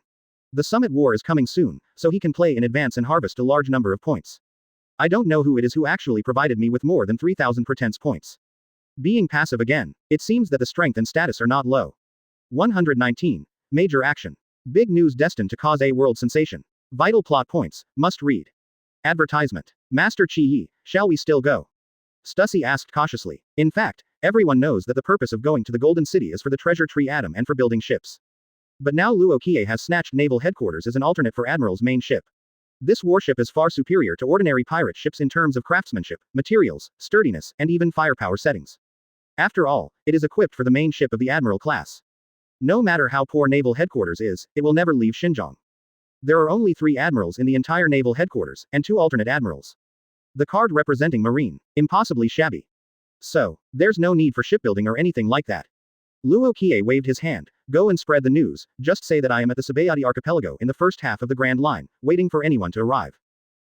The Summit War is coming soon, so he can play in advance and harvest a large number of points. I don't know who it is who actually provided me with more than 3,000 pretense points. Being passive again, it seems that the strength and status are not low. 119. Major action. Big news destined to cause a world sensation. Vital plot points, must read. Advertisement. Master Qiye, shall we still go? Stussy asked cautiously. In fact, everyone knows that the purpose of going to the Golden City is for the treasure tree atom and for building ships. But now Luo Qiye has snatched Naval Headquarters as an alternate for Admiral's main ship. This warship is far superior to ordinary pirate ships in terms of craftsmanship, materials, sturdiness, and even firepower settings. After all, it is equipped for the main ship of the Admiral class. No matter how poor Naval Headquarters is, it will never leave Xinjiang. There are only 3 admirals in the entire Naval Headquarters, and 2 alternate admirals. The card representing Marine. Impossibly shabby. So, there's no need for shipbuilding or anything like that. Luo Qiye waved his hand. Go and spread the news, just say that I am at the Sabaody archipelago in the first half of the Grand Line, waiting for anyone to arrive.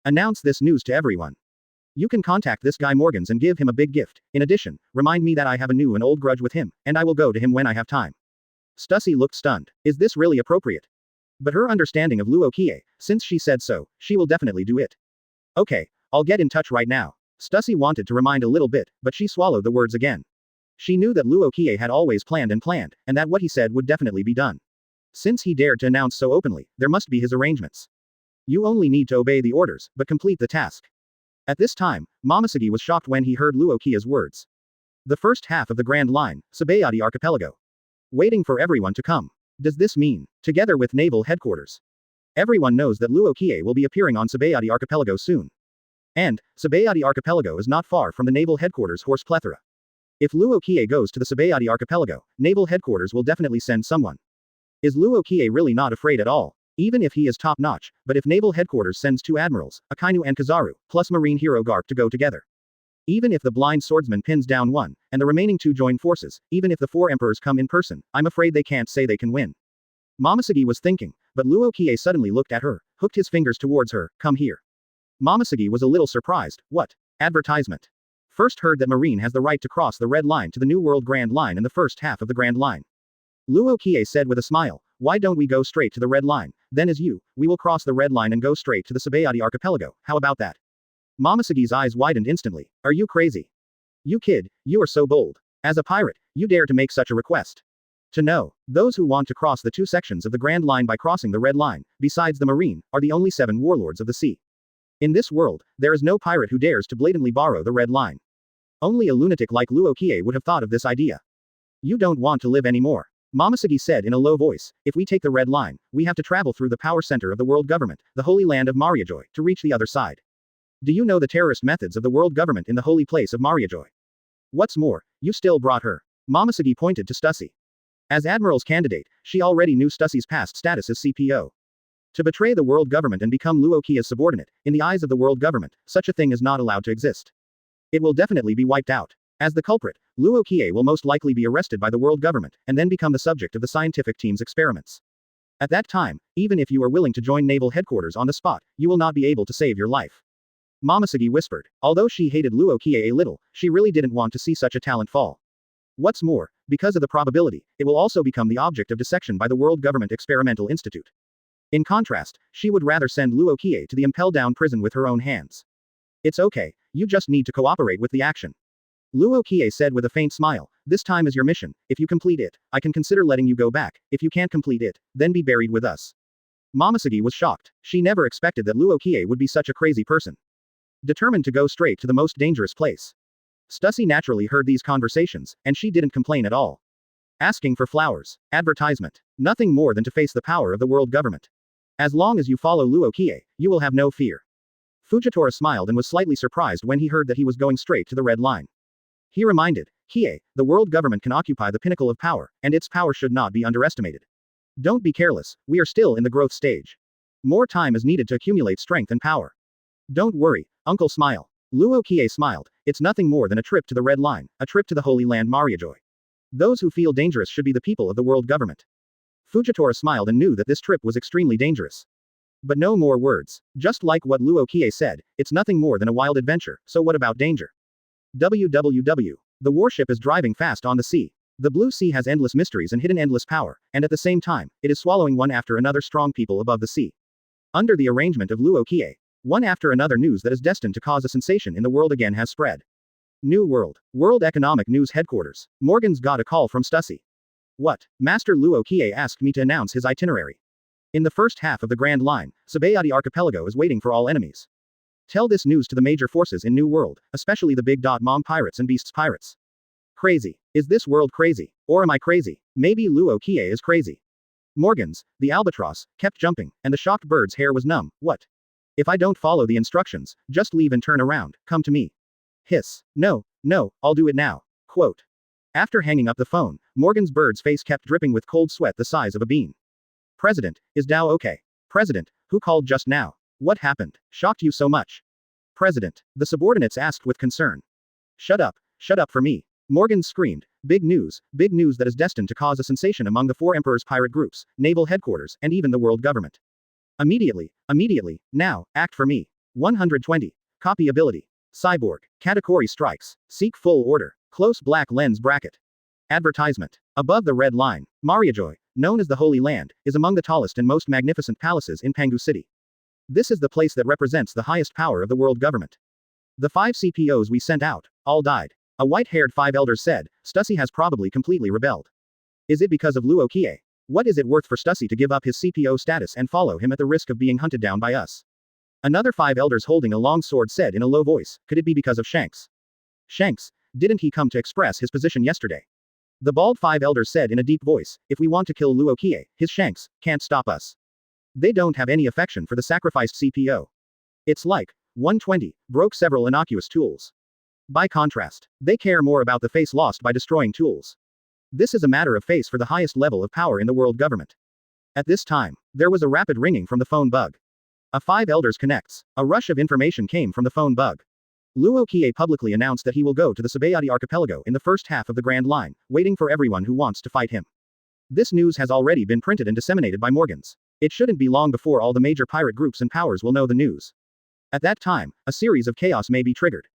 Announce this news to everyone. You can contact this guy Morgans and give him a big gift. In addition, remind me that I have a new and old grudge with him, and I will go to him when I have time. Stussy looked stunned. Is this really appropriate? But her understanding of Luo Qiye, since she said so, she will definitely do it. Okay, I'll get in touch right now. Stussy wanted to remind a little bit, but she swallowed the words again. She knew that Luo Qiye had always planned, and that what he said would definitely be done. Since he dared to announce so openly, there must be his arrangements. You only need to obey the orders, but complete the task. At this time, Momosuke was shocked when he heard Luo Qiye's words. The first half of the Grand Line, Sabaody Archipelago. Waiting for everyone to come. Does this mean, together with naval headquarters? Everyone knows that Luo Qiye will be appearing on Sabaody Archipelago soon. And, Sabaody Archipelago is not far from the naval headquarters horse plethora. If Luo Qiye goes to the Sabaody Archipelago, naval headquarters will definitely send someone. Is Luo Qiye really not afraid at all? Even if he is top-notch, but if naval headquarters sends 2 admirals, Akainu and Kizaru, plus marine hero Garp to go together. Even if the blind swordsman pins down 1, and the remaining 2 join forces, even if the 4 emperors come in person, I'm afraid they can't say they can win. Momosuke was thinking, but Luo Qiye suddenly looked at her, hooked his fingers towards her, come here. Momosuke was a little surprised. What? Advertisement. First heard that Marine has the right to cross the Red Line to the New World Grand Line in the first half of the Grand Line. Luo Qiye said with a smile, why don't we go straight to the Red Line, then as you, we will cross the Red Line and go straight to the Sabaody Archipelago, how about that? Momosuke's eyes widened instantly. Are you crazy? You kid, you are so bold. As a pirate, you dare to make such a request. To know, those who want to cross the 2 sections of the Grand Line by crossing the Red Line, besides the Marine, are the only 7 warlords of the sea. In this world, there is no pirate who dares to blatantly borrow the Red Line. Only a lunatic like Luo Qiye would have thought of this idea. You don't want to live anymore. Momosuke said in a low voice, if we take the Red Line, we have to travel through the power center of the world government, the holy land of Mariajoy, to reach the other side. Do you know the terrorist methods of the world government in the holy place of Mariajoy? What's more, you still brought her. Momosuke pointed to Stussy. As Admiral's candidate, she already knew Stussy's past status as CPO. To betray the world government and become Luo Qiye's subordinate, in the eyes of the world government, such a thing is not allowed to exist. It will definitely be wiped out. As the culprit, Luo Qiye will most likely be arrested by the world government, and then become the subject of the scientific team's experiments. At that time, even if you are willing to join naval headquarters on the spot, you will not be able to save your life. Momosuke whispered. Although she hated Luo Qiye a little, she really didn't want to see such a talent fall. What's more, because of the probability, it will also become the object of dissection by the World Government Experimental Institute. In contrast, she would rather send Luo Qiye to the impel-down prison with her own hands. It's okay, you just need to cooperate with the action. Luo Qiye said with a faint smile, this time is your mission, if you complete it, I can consider letting you go back, if you can't complete it, then be buried with us. Momosuke was shocked. She never expected that Luo Qiye would be such a crazy person. Determined to go straight to the most dangerous place. Stussy naturally heard these conversations, and she didn't complain at all. Asking for flowers. Advertisement. Nothing more than to face the power of the world government. As long as you follow Luo Qiye, you will have no fear. Fujitora smiled and was slightly surprised when he heard that he was going straight to the Red Line. He reminded, Qiye, the world government can occupy the pinnacle of power, and its power should not be underestimated. Don't be careless, we are still in the growth stage. More time is needed to accumulate strength and power. Don't worry, Uncle Smile. Luo Qiye smiled, it's nothing more than a trip to the Red Line, a trip to the Holy Land Mariajoy. Those who feel dangerous should be the people of the world government. Fujitora smiled and knew that this trip was extremely dangerous. But no more words. Just like what Luo Qiye said, it's nothing more than a wild adventure, so what about danger? WWW. The warship is driving fast on the sea. The blue sea has endless mysteries and hidden endless power, and at the same time, it is swallowing one after another strong people above the sea. Under the arrangement of Luo Qiye, one after another news that is destined to cause a sensation in the world again has spread. New World. World Economic News Headquarters. Morgans got a call from Stussy. What? Master Luo Qiye asked me to announce his itinerary. In the first half of the Grand Line, Sabaody Archipelago is waiting for all enemies. Tell this news to the major forces in New World, especially the Big Mom pirates and Beasts pirates. Crazy. Is this world crazy? Or am I crazy? Maybe Luo Qiye is crazy. Morgans, the albatross, kept jumping, and the shocked bird's hair was numb. What? If I don't follow the instructions, just leave and turn around, come to me. Hiss. No, I'll do it now. Quote. After hanging up the phone, Morgan's bird's face kept dripping with cold sweat the size of a bean. President, is Dao okay? President, who called just now? What happened? Shocked you so much? President, the subordinates asked with concern. Shut up for me. Morgan screamed, Big news that is destined to cause a sensation among the four emperors' pirate groups, naval headquarters, and even the world government. Immediately, now, act for me. 120. Copy ability. Cyborg. Category strikes. Seek full order. Close black lens bracket. Advertisement. Above the red line, Mariajoy, known as the Holy Land, is among the tallest and most magnificent palaces in Pangu City. This is the place that represents the highest power of the world government. The 5 CPOs we sent out, all died. A white-haired 5 elders said, Stussy has probably completely rebelled. Is it because of Luo Qiye? What is it worth for Stussy to give up his CPO status and follow him at the risk of being hunted down by us? Another 5 elders holding a long sword said in a low voice, could it be because of Shanks? Shanks, didn't he come to express his position yesterday? The bald 5 elders said in a deep voice, if we want to kill Luo Qiye, his Shanks can't stop us. They don't have any affection for the sacrificed CPO. It's like, 120, broke several innocuous tools. By contrast, they care more about the face lost by destroying tools. This is a matter of face for the highest level of power in the world government. At this time, there was a rapid ringing from the phone bug. A 5 elders connects. A rush of information came from the phone bug. Luo Qiye publicly announced that he will go to the Sabaody archipelago in the first half of the Grand Line, waiting for everyone who wants to fight him. This news has already been printed and disseminated by Morgans. It shouldn't be long before all the major pirate groups and powers will know the news. At that time, a series of chaos may be triggered.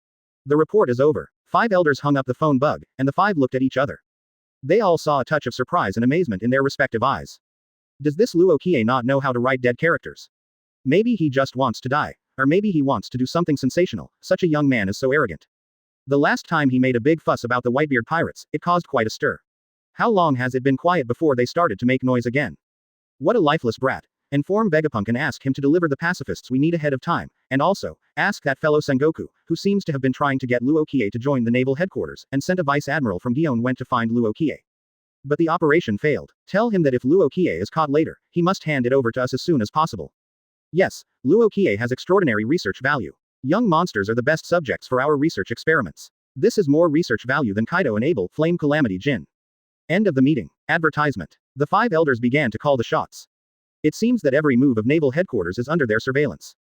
The report is over. 5 elders hung up the phone bug, and the 5 looked at each other. They all saw a touch of surprise and amazement in their respective eyes. Does this Luo Qiye not know how to write dead characters? Maybe he just wants to die. Or maybe he wants to do something sensational, such a young man is so arrogant. The last time he made a big fuss about the Whitebeard pirates, it caused quite a stir. How long has it been quiet before they started to make noise again? What a lifeless brat. Inform Vegapunk and ask him to deliver the pacifists we need ahead of time, and also, ask that fellow Sengoku, who seems to have been trying to get Luo Qiye to join the naval headquarters, and sent a vice admiral from Dion went to find Luo Qiye. But the operation failed. Tell him that if Luo Qiye is caught later, he must hand it over to us as soon as possible. Yes, Luo Qiye has extraordinary research value. Young monsters are the best subjects for our research experiments. This is more research value than Kaido and Abel, Flame Calamity Jin. End of the meeting. Advertisement. The 5 elders began to call the shots. It seems that every move of naval headquarters is under their surveillance.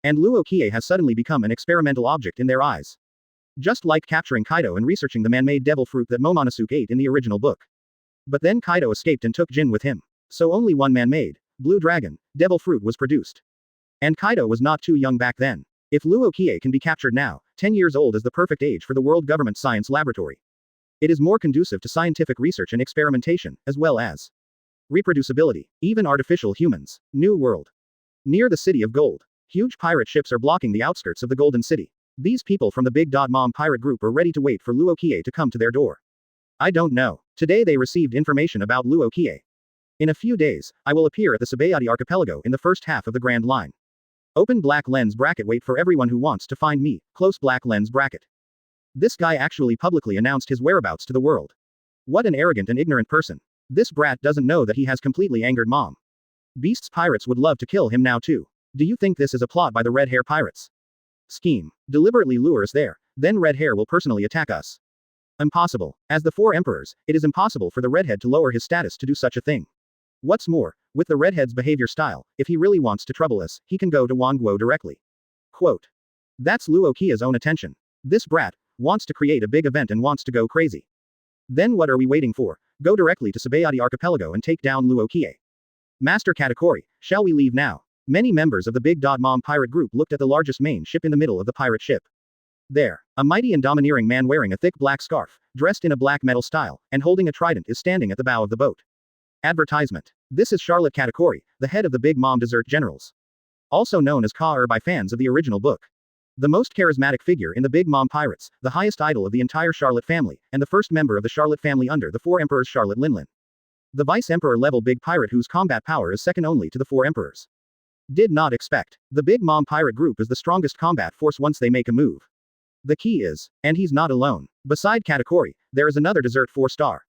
And Luo Qiye has suddenly become an experimental object in their eyes. Just like capturing Kaido and researching the man-made devil fruit that Momonosuke ate in the original book. But then Kaido escaped and took Jin with him. So only one man-made, blue dragon, devil fruit was produced. And Kaido was not too young back then. If Luo Qiye can be captured now, 10 years old is the perfect age for the World Government Science Laboratory. It is more conducive to scientific research and experimentation, as well as reproducibility. Even artificial humans. New World. Near the City of Gold. Huge pirate ships are blocking the outskirts of the Golden City. These people from the Big Mom pirate group are ready to wait for Luo Qiye to come to their door. I don't know. Today they received information about Luo Qiye. In a few days, I will appear at the Sabaody archipelago in the first half of the Grand Line. Open black lens bracket. Wait for everyone who wants to find me. Close black lens bracket. This guy actually publicly announced his whereabouts to the world. What an arrogant and ignorant person. This brat doesn't know that he has completely angered Mom. Beast's pirates would love to kill him now too. Do you think this is a plot by the red hair pirates? Scheme. Deliberately lure us there, then red hair will personally attack us. Impossible. As the 4 emperors, it is impossible for the redhead to lower his status to do such a thing. What's more, with the redhead's behavior style, if he really wants to trouble us, he can go to Wangguo directly. Quote. That's Luo Qiye's own attention. This brat wants to create a big event and wants to go crazy. Then what are we waiting for? Go directly to Sabaody archipelago and take down Luo Qiye. Master Katakuri, shall we leave now? Many members of the Big Mom pirate group looked at the largest main ship in the middle of the pirate ship. There, a mighty and domineering man wearing a thick black scarf, dressed in a black metal style, and holding a trident is standing at the bow of the boat. Advertisement. This is Charlotte Katakuri, the head of the Big Mom Desert Generals. Also known as Ka by fans of the original book. The most charismatic figure in the Big Mom Pirates, the highest idol of the entire Charlotte family, and the first member of the Charlotte family under the 4 emperors Charlotte Linlin. The Vice Emperor level big pirate whose combat power is second only to the 4 emperors. Did not expect. The Big Mom pirate group is the strongest combat force once they make a move. The key is, and he's not alone. Beside Katakuri, there is another desert 4-star.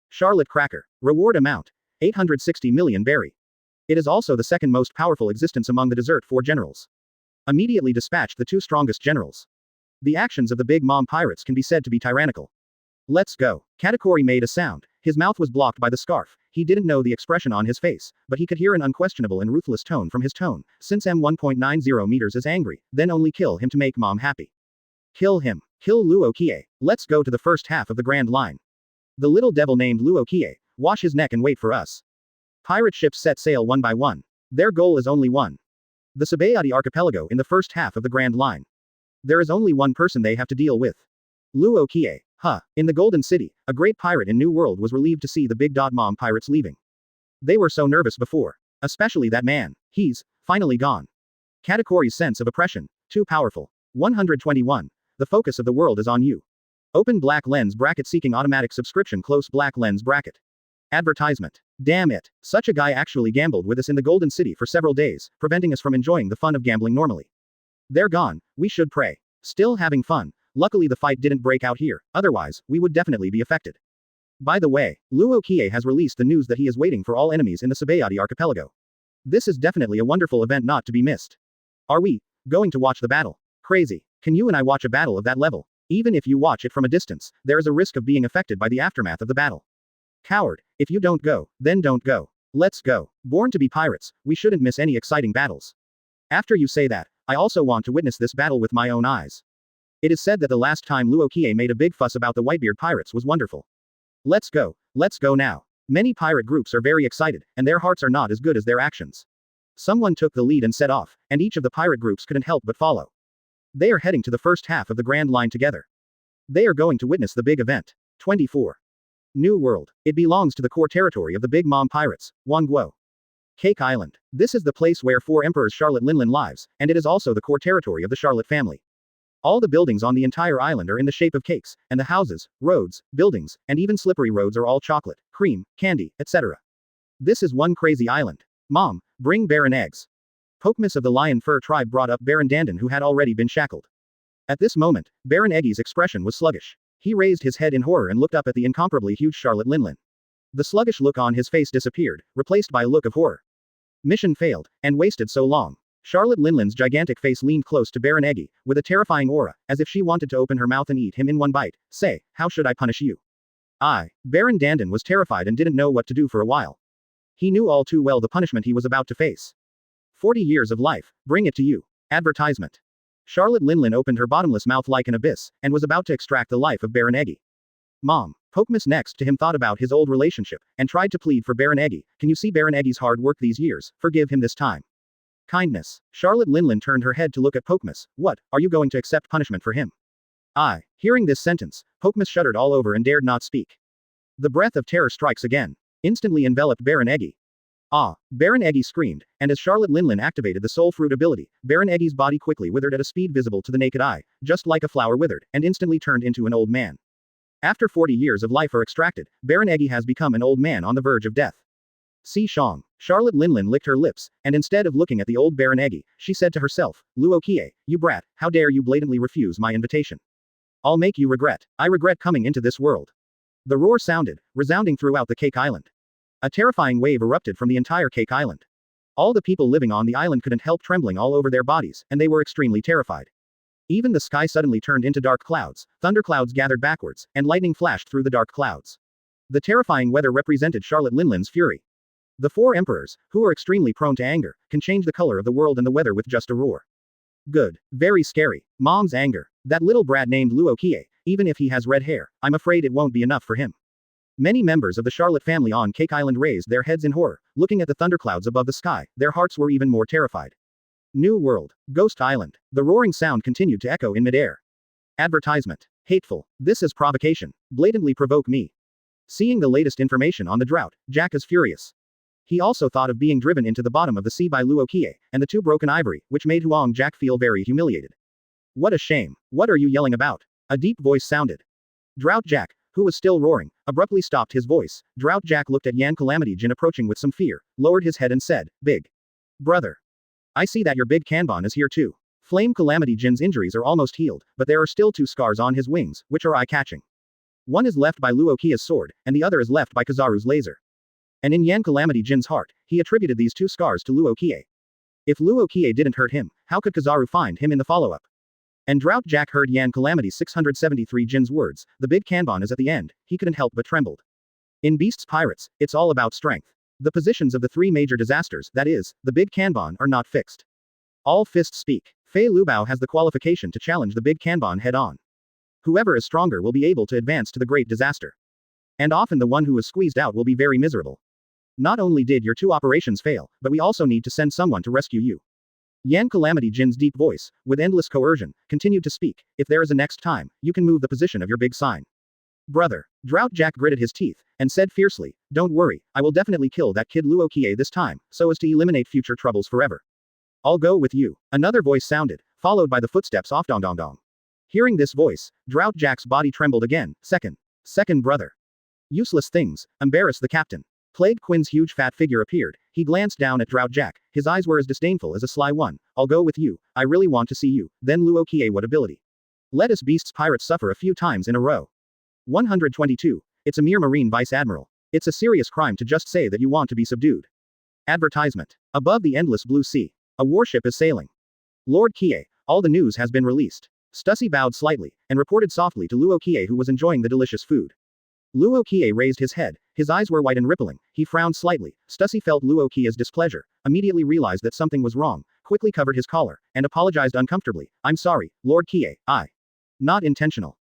Charlotte Cracker. Reward amount. 860 million berry. It is also the second most powerful existence among the desert 4 generals. Immediately dispatched the 2 strongest generals. The actions of the Big Mom pirates can be said to be tyrannical. Let's go. Katakuri made a sound. His mouth was blocked by the scarf. He didn't know the expression on his face, but he could hear an unquestionable and ruthless tone from his tone. Since M1.90 meters is angry, then only kill him to make Mom happy. Kill him. Kill Luo Qiye. Let's go to the first half of the Grand Line. The little devil named Luo Qiye, wash his neck and wait for us. Pirate ships set sail one by one. Their goal is only one. The Sabaody archipelago in the first half of the Grand Line. There is only one person they have to deal with. Luo Qiye. In the Golden City, a great pirate in New World was relieved to see the big mom pirates leaving. They were so nervous before. Especially that man. He's finally gone. Katakori's sense of oppression, too powerful. 121. The focus of the world is on you. Open black lens bracket seeking automatic subscription close black lens bracket. Advertisement. Damn it. Such a guy actually gambled with us in the Golden City for several days, preventing us from enjoying the fun of gambling normally. They're gone. We should pray. Still having fun. Luckily the fight didn't break out here, otherwise, we would definitely be affected. By the way, Luo Qiye has released the news that he is waiting for all enemies in the Sabaody archipelago. This is definitely a wonderful event not to be missed. Are we going to watch the battle? Crazy. Can you and I watch a battle of that level? Even if you watch it from a distance, there is a risk of being affected by the aftermath of the battle. Coward, if you don't go, then don't go. Let's go. Born to be pirates, we shouldn't miss any exciting battles. After you say that, I also want to witness this battle with my own eyes. It is said that the last time Luo Qiye made a big fuss about the Whitebeard pirates was wonderful. Let's go now. Many pirate groups are very excited, and their hearts are not as good as their actions. Someone took the lead and set off, and each of the pirate groups couldn't help but follow. They are heading to the first half of the Grand Line together. They are going to witness the big event. 24. New World. It belongs to the core territory of the Big Mom Pirates, Wangguo. Cake Island. This is the place where 4 Emperors Charlotte Linlin lives, and it is also the core territory of the Charlotte family. All the buildings on the entire island are in the shape of cakes, and the houses, roads, buildings, and even slippery roads are all chocolate, cream, candy, etc. This is one crazy island. Mom, bring Baron eggs. Pokemon of the Lion Fur tribe brought up Baron Dandan who had already been shackled. At this moment, Baron Eggy's expression was sluggish. He raised his head in horror and looked up at the incomparably huge Charlotte Linlin. The sluggish look on his face disappeared, replaced by a look of horror. Mission failed, and wasted so long. Charlotte Linlin's gigantic face leaned close to Baron Eggy, with a terrifying aura, as if she wanted to open her mouth and eat him in one bite. Say, how should I punish you? Baron Dandan was terrified and didn't know what to do for a while. He knew all too well the punishment he was about to face. 40 years of life, bring it to you. Advertisement. Charlotte Linlin opened her bottomless mouth like an abyss, and was about to extract the life of Baron Eggy. Mom. Pokemon next to him thought about his old relationship, and tried to plead for Baron Eggy. Can you see Baron Eggy's hard work these years? Forgive him this time. Kindness. Charlotte Linlin turned her head to look at Pokemon. What, are you going to accept punishment for him? Hearing this sentence, Pokemon shuddered all over and dared not speak. The breath of terror strikes again. Instantly enveloped Baron Eggy. Baron Eggy screamed, and as Charlotte Linlin activated the Soul Fruit ability, Baron Eggy's body quickly withered at a speed visible to the naked eye, just like a flower withered, and instantly turned into an old man. After 40 years of life are extracted, Baron Eggy has become an old man on the verge of death. Si Shang. Charlotte Linlin licked her lips, and instead of looking at the old Baron Eggy, she said to herself, Luo Qiye, you brat, how dare you blatantly refuse my invitation. I'll make you regret. I regret coming into this world. The roar sounded, resounding throughout the Cake Island. A terrifying wave erupted from the entire Cake Island. All the people living on the island couldn't help trembling all over their bodies, and they were extremely terrified. Even the sky suddenly turned into dark clouds, thunderclouds gathered backwards, and lightning flashed through the dark clouds. The terrifying weather represented Charlotte Linlin's fury. The 4 emperors, who are extremely prone to anger, can change the color of the world and the weather with just a roar. Good. Very scary. Mom's anger. That little brat named Luo Qiye, even if he has red hair, I'm afraid it won't be enough for him. Many members of the Charlotte family on Cake Island raised their heads in horror, looking at the thunderclouds above the sky, their hearts were even more terrified. New World. Ghost Island. The roaring sound continued to echo in midair. Advertisement. Hateful. This is provocation. Blatantly provoke me. Seeing the latest information on the drought, Jack is furious. He also thought of being driven into the bottom of the sea by Luo Qiye, and the 2 broken ivory, which made Huang Jack feel very humiliated. What a shame. What are you yelling about? A deep voice sounded. Drought Jack, who was still roaring, abruptly stopped his voice. Drought Jack looked at Yan Calamity Jin approaching with some fear, lowered his head and said, Big brother. I see that your big Kanban is here too. Flame Calamity Jin's injuries are almost healed, but there are still 2 scars on his wings, which are eye-catching. One is left by Luo Qiye's sword, and the other is left by Kizaru's laser. And in Yan Calamity Jin's heart, he attributed these 2 scars to Luo Qiye. If Luo Qiye didn't hurt him, how could Kizaru find him in the follow-up? And Drought Jack heard Yan Calamity 673 Jin's words, the big Kanban is at the end, he couldn't help but trembled. In Beast's Pirates, it's all about strength. The positions of the 3 major disasters, that is, the big Kanban, are not fixed. All fists speak. Fei Lubao has the qualification to challenge the big Kanban head-on. Whoever is stronger will be able to advance to the great disaster. And often the one who is squeezed out will be very miserable. Not only did your 2 operations fail, but we also need to send someone to rescue you. Yan Calamity Jin's deep voice, with endless coercion, continued to speak. If there is a next time, you can move the position of your big sign. Brother. Drought Jack gritted his teeth, and said fiercely, don't worry, I will definitely kill that kid Luo Qiye this time, so as to eliminate future troubles forever. I'll go with you. Another voice sounded, followed by the footsteps off dong dong dong. Hearing this voice, Drought Jack's body trembled again. Second brother. Useless things, embarrass the captain. Plague Quinn's huge fat figure appeared. He glanced down at Drought Jack. His eyes were as disdainful as a sly one. I'll go with you. I really want to see you. Then Luo Qiye, what ability? Let us beasts pirates suffer a few times in a row. 122. It's a mere Marine Vice Admiral. It's a serious crime to just say that you want to be subdued. Advertisement. Above the endless blue sea. A warship is sailing. Lord Qiye, all the news has been released. Stussy bowed slightly, and reported softly to Luo Qiye, who was enjoying the delicious food. Luo Qiye raised his head. His eyes were white and rippling. He frowned slightly. Stussy felt Luo Qiye's displeasure, immediately realized that something was wrong, quickly covered his collar, and apologized uncomfortably. I'm sorry, Lord Qiye, Not intentional.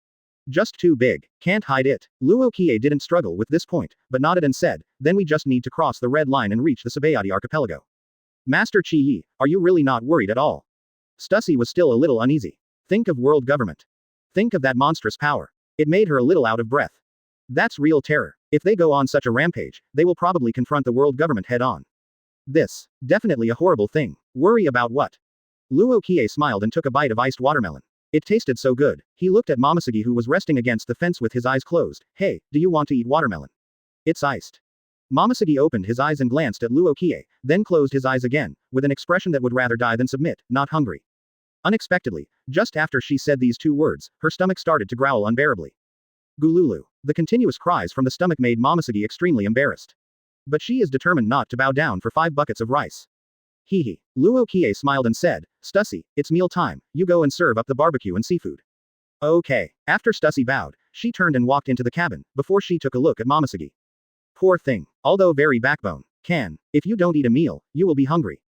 Just too big. Can't hide it. Luo Qiye didn't struggle with this point, but nodded and said, then we just need to cross the red line and reach the Sabaody archipelago. Master Qiye, are you really not worried at all? Stussy was still a little uneasy. Think of world government. Think of that monstrous power. It made her a little out of breath. That's real terror. If they go on such a rampage, they will probably confront the world government head on. This. Definitely a horrible thing. Worry about what? Luo Qiye smiled and took a bite of iced watermelon. It tasted so good. He looked at Momosuke, who was resting against the fence with his eyes closed. Hey, do you want to eat watermelon? It's iced. Momosuke opened his eyes and glanced at Luo Qiye, then closed his eyes again, with an expression that would rather die than submit, not hungry. Unexpectedly, just after she said these 2 words, her stomach started to growl unbearably. Gululu. The continuous cries from the stomach made Momosuke extremely embarrassed. But she is determined not to bow down for 5 buckets of rice. Hee. Luo Qiye smiled and said, Stussy, it's meal time, you go and serve up the barbecue and seafood. Okay. After Stussy bowed, she turned and walked into the cabin, before she took a look at Momosuke. Poor thing. Although very backbone. If you don't eat a meal, you will be hungry.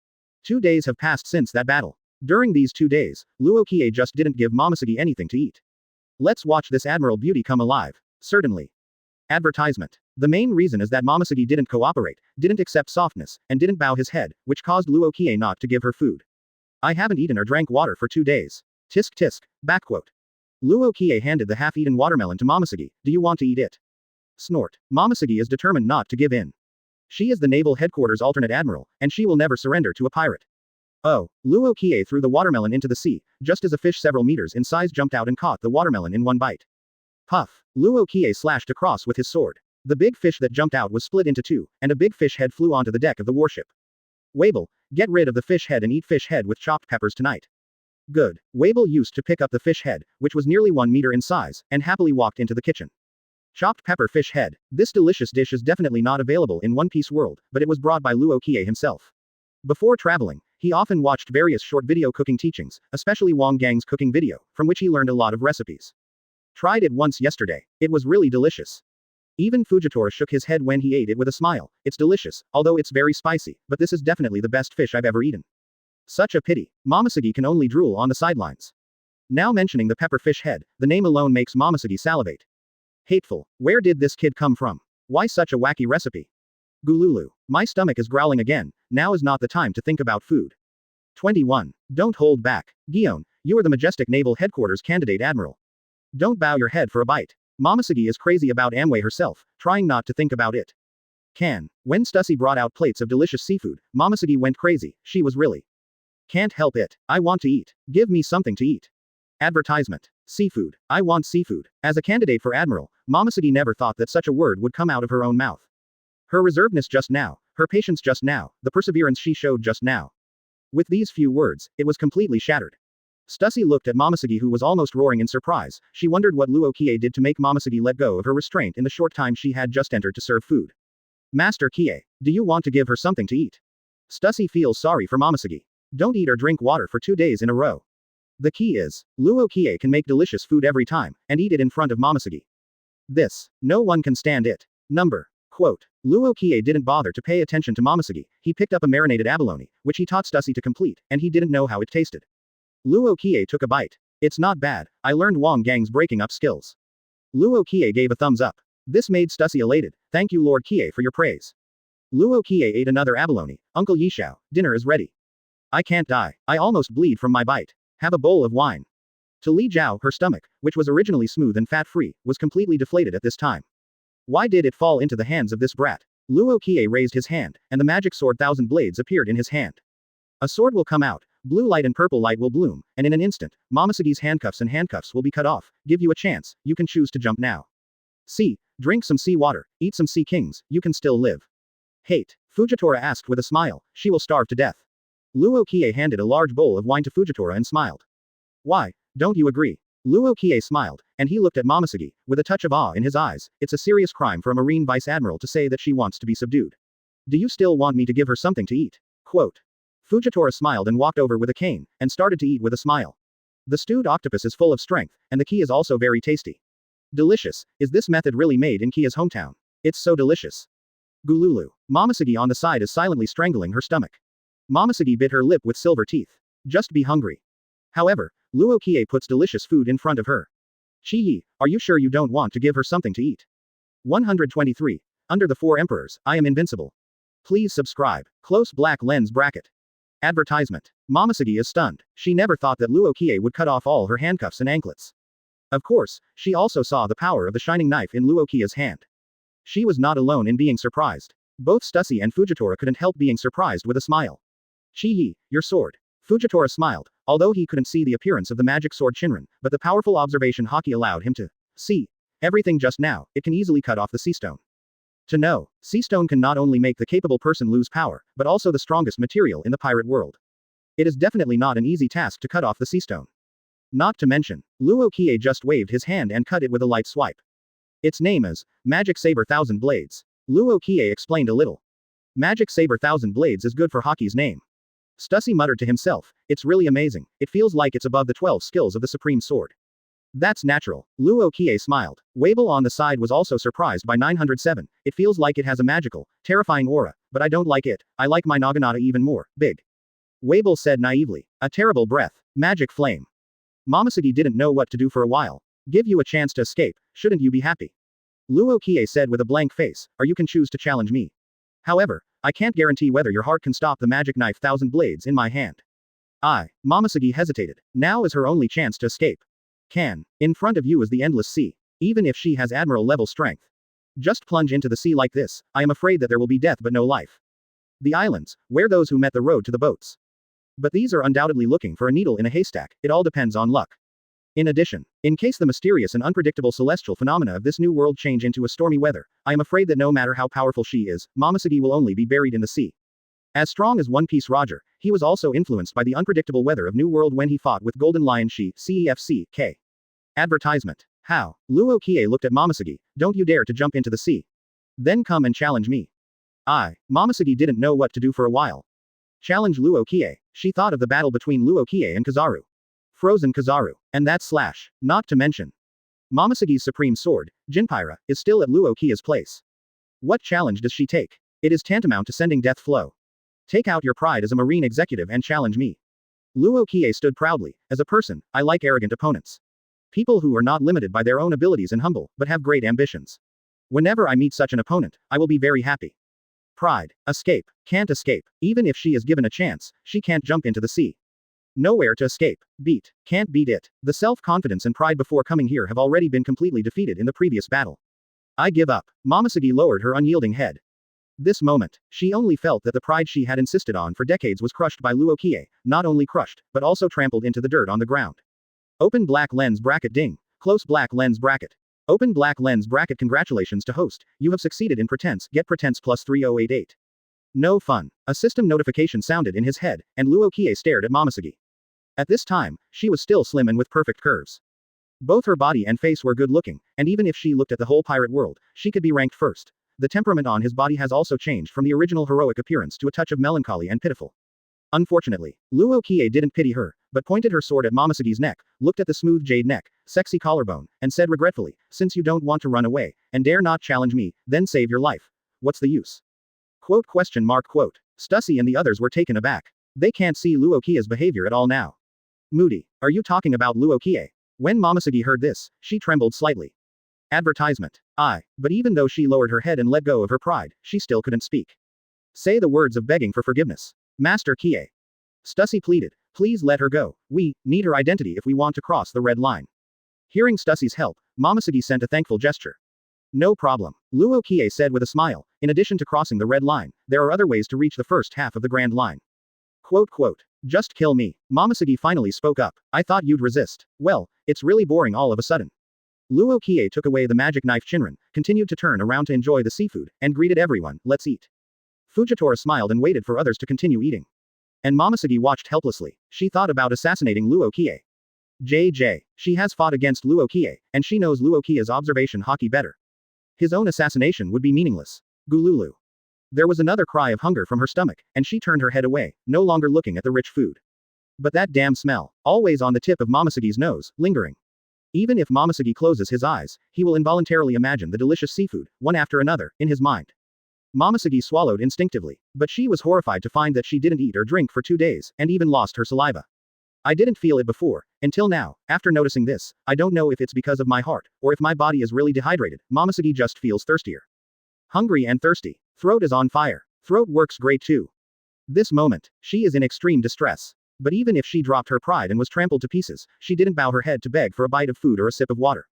2 days have passed since that battle. During these 2 days, Luo Qiye just didn't give Momosuke anything to eat. Let's watch this Admiral beauty come alive. Certainly. Advertisement. The main reason is that Momosuke didn't cooperate, didn't accept softness, and didn't bow his head, which caused Luo Qiye not to give her food. I haven't eaten or drank water for 2 days. Tisk tisk. Backquote. Luo Qiye handed the half-eaten watermelon to Momosuke. Do you want to eat it? Snort. Momosuke is determined not to give in. She is the naval headquarters alternate admiral, and she will never surrender to a pirate. Oh. Luo Qiye threw the watermelon into the sea, just as a fish several meters in size jumped out and caught the watermelon in one bite. Puff. Luo Qiye slashed across with his sword. The big fish that jumped out was split into 2, and a big fish head flew onto the deck of the warship. Wable, get rid of the fish head and eat fish head with chopped peppers tonight. Good. Wable used to pick up the fish head, which was nearly 1 meter in size, and happily walked into the kitchen. Chopped pepper fish head. This delicious dish is definitely not available in One Piece world, but it was brought by Luo Qiye himself. Before traveling, he often watched various short video cooking teachings, especially Wang Gang's cooking video, from which he learned a lot of recipes. Tried it once yesterday. It was really delicious. Even Fujitora shook his head when he ate it with a smile. It's delicious, although it's very spicy, but this is definitely the best fish I've ever eaten. Such a pity. Momosuke can only drool on the sidelines. Now mentioning the pepper fish head, the name alone makes Momosuke salivate. Hateful. Where did this kid come from? Why such a wacky recipe? Gululu. My stomach is growling again. Now is not the time to think about food. 21. Don't hold back. Gion, you are the majestic naval headquarters candidate admiral. Don't bow your head for a bite. Momosuke is crazy about Amway herself, trying not to think about it. When Stussy brought out plates of delicious seafood, Momosuke went crazy. She was really. Can't help it. I want to eat. Give me something to eat. Advertisement. Seafood. I want seafood. As a candidate for admiral, Momosuke never thought that such a word would come out of her own mouth. Her reservedness just now, her patience just now, the perseverance she showed just now. With these few words, it was completely shattered. Stussy looked at Momosuke, who was almost roaring in surprise. She wondered what Luo Qiye did to make Momosuke let go of her restraint in the short time she had just entered to serve food. Master Qiye, do you want to give her something to eat? Stussy feels sorry for Momosuke. Don't eat or drink water for 2 days in a row. The key is, Luo Qiye can make delicious food every time, and eat it in front of Momosuke. This. No one can stand it. Quote. Luo Qiye didn't bother to pay attention to Momosuke. He picked up a marinated abalone, which he taught Stussy to complete, and he didn't know how it tasted. Luo Qiye took a bite. It's not bad. I learned Wang Gang's breaking up skills. Luo Qiye gave a thumbs up. This made Stussy elated. Thank you Lord Qiye for your praise. Luo Qiye ate another abalone. Uncle Yishao, dinner is ready. I can't die. I almost bleed from my bite. Have a bowl of wine. To Li Jiao, her stomach, which was originally smooth and fat-free, was completely deflated at this time. Why did it fall into the hands of this brat? Luo Qiye raised his hand, and the magic sword Thousand Blades appeared in his hand. A sword will come out, blue light and purple light will bloom, and in an instant, Momosegi's handcuffs will be cut off. Give you a chance, you can choose to jump now. See, drink some sea water, eat some sea kings, you can still live. Hate. Fujitora asked with a smile, she will starve to death. Luo Qiye handed a large bowl of wine to Fujitora and smiled. Why, don't you agree? Luo Qiye smiled, and he looked at Momosegi, with a touch of awe in his eyes. It's a serious crime for a Marine Vice Admiral to say that she wants to be subdued. Do you still want me to give her something to eat? Quote. Fujitora smiled and walked over with a cane, and started to eat with a smile. The stewed octopus is full of strength, and the key is also very tasty. Delicious. Is this method really made in Kia's hometown? It's so delicious. Gululu. Momosegi on the side is silently strangling her stomach. Momosegi bit her lip with silver teeth. Just be hungry. However, Luo Qiye puts delicious food in front of her. Chi-yi, are you sure you don't want to give her something to eat? 123. Under the Four Emperors, I am invincible. Please subscribe. Close black lens bracket. Advertisement. Momosegi is stunned. She never thought that Luo Qiye would cut off all her handcuffs and anklets. Of course, she also saw the power of the shining knife in Luo Qiye's hand. She was not alone in being surprised. Both Stussy and Fujitora couldn't help being surprised with a smile. Chi-yi, your sword. Fujitora smiled, although he couldn't see the appearance of the magic sword Shinran, but the powerful observation Haki allowed him to see everything just now. It can easily cut off the sea stone. To know, sea stone can not only make the capable person lose power, but also the strongest material in the pirate world. It is definitely not an easy task to cut off the sea stone. Not to mention, Luo Qiye just waved his hand and cut it with a light swipe. Its name is Magic Saber Thousand Blades. Luo Qiye explained a little. Magic Saber Thousand Blades is good for Haki's name. Stussy muttered to himself, it's really amazing, it feels like it's above the 12 skills of the Supreme Sword. That's natural. Luo Qiye smiled. Weibo on the side was also surprised by 907, it feels like it has a magical, terrifying aura, but I don't like it, I like my Naginata even more, big. Weibo said naively, a terrible breath, magic flame. Momosegi didn't know what to do for a while. Give you a chance to escape, shouldn't you be happy? Luo Qiye said with a blank face, or you can choose to challenge me. However, I can't guarantee whether your heart can stop the magic knife Thousand Blades in my hand. Momosegi hesitated. Now is her only chance to escape. In front of you is the endless sea. Even if she has Admiral level strength. Just plunge into the sea like this, I am afraid that there will be death but no life. The islands, where those who met the road to the boats. But these are undoubtedly looking for a needle in a haystack, it all depends on luck. In addition, in case the mysterious and unpredictable celestial phenomena of this new world change into a stormy weather, I am afraid that no matter how powerful she is, Momosegi will only be buried in the sea. As strong as One Piece Roger, he was also influenced by the unpredictable weather of New World when he fought with Golden Lion Shi, CEFC, K. Advertisement. How? Luo Qiye looked at Momosegi, don't you dare to jump into the sea. Then come and challenge me. Momosegi didn't know what to do for a while. Challenge Luo Qiye. She thought of the battle between Luo Qiye and Kizaru. Frozen Kizaru. And that slash. Not to mention. Momosegi's supreme sword, Jinpyra, is still at Luo Qiye's place. What challenge does she take? It is tantamount to sending death flow. Take out your pride as a marine executive and challenge me. Luo Qiye stood proudly. As a person, I like arrogant opponents. People who are not limited by their own abilities and humble, but have great ambitions. Whenever I meet such an opponent, I will be very happy. Pride. Escape. Can't escape. Even if she is given a chance, she can't jump into the sea. Nowhere to escape. Beat. Can't beat it. The self-confidence and pride before coming here have already been completely defeated in the previous battle. I give up. Momosegi lowered her unyielding head. This moment, she only felt that the pride she had insisted on for decades was crushed by Luo Qiye, not only crushed, but also trampled into the dirt on the ground. Open black lens bracket ding. Close black lens bracket. Open black lens bracket. Congratulations to host, you have succeeded in pretense, get pretense plus 3088. No fun. A system notification sounded in his head, and Luo Qiye stared at Momosegi. At this time, she was still slim and with perfect curves. Both her body and face were good looking, and even if she looked at the whole pirate world, she could be ranked first. The temperament on his body has also changed from the original heroic appearance to a touch of melancholy and pitiful. Unfortunately, Luo Qiye didn't pity her, but pointed her sword at Momosegi's neck, looked at the smooth jade neck, sexy collarbone, and said regretfully, since you don't want to run away, and dare not challenge me, then save your life. What's the use? Quote. Stussy and the others were taken aback. They can't see Luo Qiye's behavior at all now. Moody, are you talking about Luo Qiye? When Momosegi heard this, she trembled slightly. Advertisement. But even though she lowered her head and let go of her pride, she still couldn't speak. Say the words of begging for forgiveness. Master Qiye. Stussy pleaded, please let her go. We need her identity if we want to cross the red line. Hearing Stussy's help, Momosuke sent a thankful gesture. No problem. Luo Qiye said with a smile, in addition to crossing the red line, there are other ways to reach the first half of the grand line. Quote, just kill me. Momosuke finally spoke up. I thought you'd resist. Well, it's really boring all of a sudden. Luo Qiye took away the magic knife Shinran, continued to turn around to enjoy the seafood, and greeted everyone, let's eat. Fujitora smiled and waited for others to continue eating. And Momosuke watched helplessly. She thought about assassinating Luo Qiye. She has fought against Luo Qiye, and she knows Luo Qiye's observation haki better. His own assassination would be meaningless. Gululu. There was another cry of hunger from her stomach, and she turned her head away, no longer looking at the rich food. But that damn smell, always on the tip of Momosuke's nose, lingering. Even if Momosuke closes his eyes, he will involuntarily imagine the delicious seafood, one after another, in his mind. Momosuke swallowed instinctively, but she was horrified to find that she didn't eat or drink for 2 days, and even lost her saliva. I didn't feel it before, until now. After noticing this, I don't know if it's because of my heart, or if my body is really dehydrated. Momosuke just feels thirstier. Hungry and thirsty. Throat is on fire. Throat works great too. This moment, she is in extreme distress. But even if she dropped her pride and was trampled to pieces, she didn't bow her head to beg for a bite of food or a sip of water.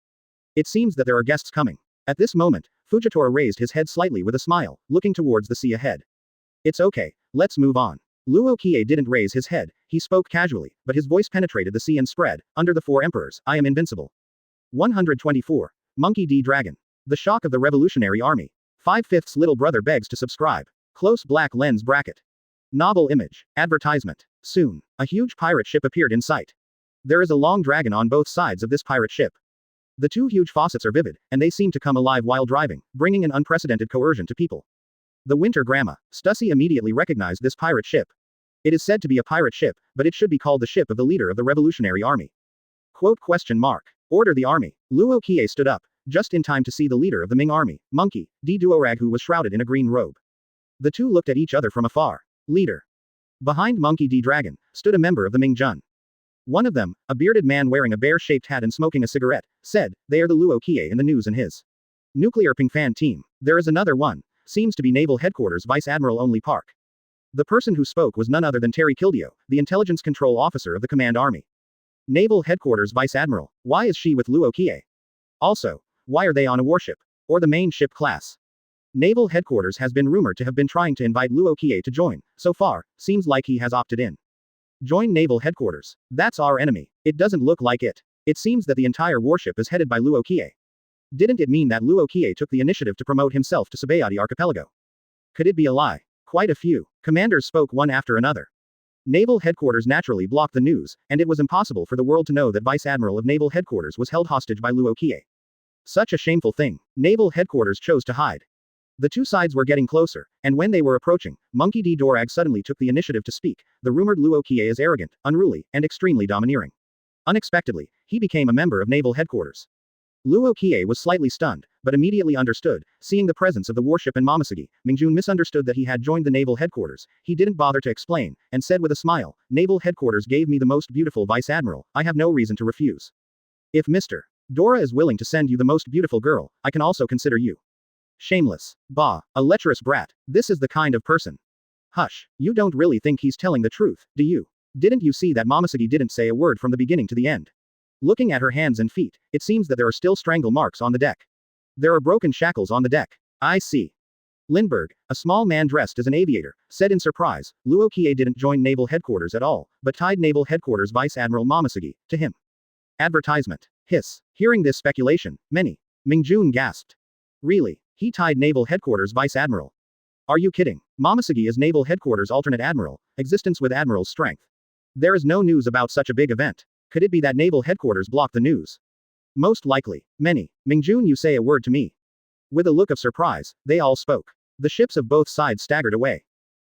It seems that there are guests coming. At this moment, Fujitora raised his head slightly with a smile, looking towards the sea ahead. It's okay, let's move on. Luo Qiye didn't raise his head, he spoke casually, but his voice penetrated the sea and spread, under the 4 emperors, I am invincible. 124. Monkey D. Dragon. The shock of the Revolutionary Army. 5/5 little brother begs to subscribe. Close black lens bracket. Novel image. Advertisement. Soon, a huge pirate ship appeared in sight. There is a long dragon on both sides of this pirate ship. The 2 huge faucets are vivid, and they seem to come alive while driving, bringing an unprecedented coercion to people. The Winter Grandma. Stussy immediately recognized this pirate ship. It is said to be a pirate ship, but it should be called the ship of the leader of the Revolutionary Army. Question mark. Order the army. Luo Qiye stood up, just in time to see the leader of the Ming army, Monkey D. Duorag, who was shrouded in a green robe. The two looked at each other from afar. Leader. Behind Monkey D. Dragon, stood a member of the Ming Jun. One of them, a bearded man wearing a bear-shaped hat and smoking a cigarette, said, they are the Luo Qiye in the news and his nuclear ping-fan team. There is another one. Seems to be Naval Headquarters Vice Admiral Only Park. The person who spoke was none other than Terry Kildeo, the intelligence control officer of the command army. Naval Headquarters Vice Admiral. Why is she with Luo Qiye? Also, why are they on a warship? Or the main ship class? Naval Headquarters has been rumored to have been trying to invite Luo Qiye to join. So far, seems like he has opted in. Join Naval Headquarters. That's our enemy. It doesn't look like it. It seems that the entire warship is headed by Luo Qiye. Didn't it mean that Luo Qiye took the initiative to promote himself to Sabaody Archipelago? Could it be a lie? Quite a few commanders spoke one after another. Naval Headquarters naturally blocked the news, and it was impossible for the world to know that Vice Admiral of Naval Headquarters was held hostage by Luo Qiye. Such a shameful thing. Naval Headquarters chose to hide. The two sides were getting closer, and when they were approaching, Monkey D. Dorag suddenly took the initiative to speak. The rumored Luo Qiye is arrogant, unruly, and extremely domineering. Unexpectedly, he became a member of Naval Headquarters. Luo Qiye was slightly stunned, but immediately understood, seeing the presence of the warship and Momosuke. Mingjun misunderstood that he had joined the Naval Headquarters. He didn't bother to explain, and said with a smile, Naval Headquarters gave me the most beautiful Vice Admiral, I have no reason to refuse. If Mr. Dora is willing to send you the most beautiful girl, I can also consider you. Shameless. Bah, a lecherous brat. This is the kind of person. Hush, you don't really think he's telling the truth, do you? Didn't you see that Momosuke didn't say a word from the beginning to the end? Looking at her hands and feet, it seems that there are still strangle marks on the deck. There are broken shackles on the deck. I see. Lindbergh, a small man dressed as an aviator, said in surprise, Luo Qiye didn't join Naval Headquarters at all, but tied Naval Headquarters Vice Admiral Momosuke to him. Advertisement. Hiss. Hearing this speculation, many. Mingjun gasped. Really? He tied Naval Headquarters Vice Admiral. Are you kidding? Momosuke is Naval Headquarters alternate admiral, existence with admiral's strength. There is no news about such a big event. Could it be that Naval Headquarters blocked the news? Most likely. Many. Mingjun, you say a word to me. With a look of surprise, they all spoke. The ships of both sides staggered away.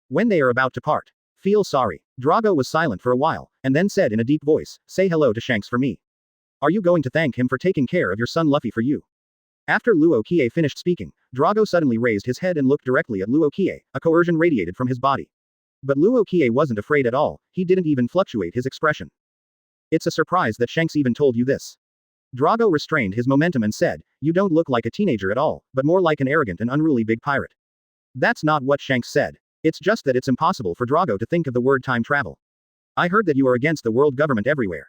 When they are about to part. Feel sorry. Drago was silent for a while, and then said in a deep voice, say hello to Shanks for me. Are you going to thank him for taking care of your son Luffy for you? After Luo Qiye finished speaking, Drago suddenly raised his head and looked directly at Luo Qiye, a coercion radiated from his body. But Luo Qiye wasn't afraid at all, he didn't even fluctuate his expression. It's a surprise that Shanks even told you this. Drago restrained his momentum and said, "You don't look like a teenager at all, but more like an arrogant and unruly big pirate." That's not what Shanks said. It's just that it's impossible for Drago to think of the word time travel. I heard that you are against the world government everywhere.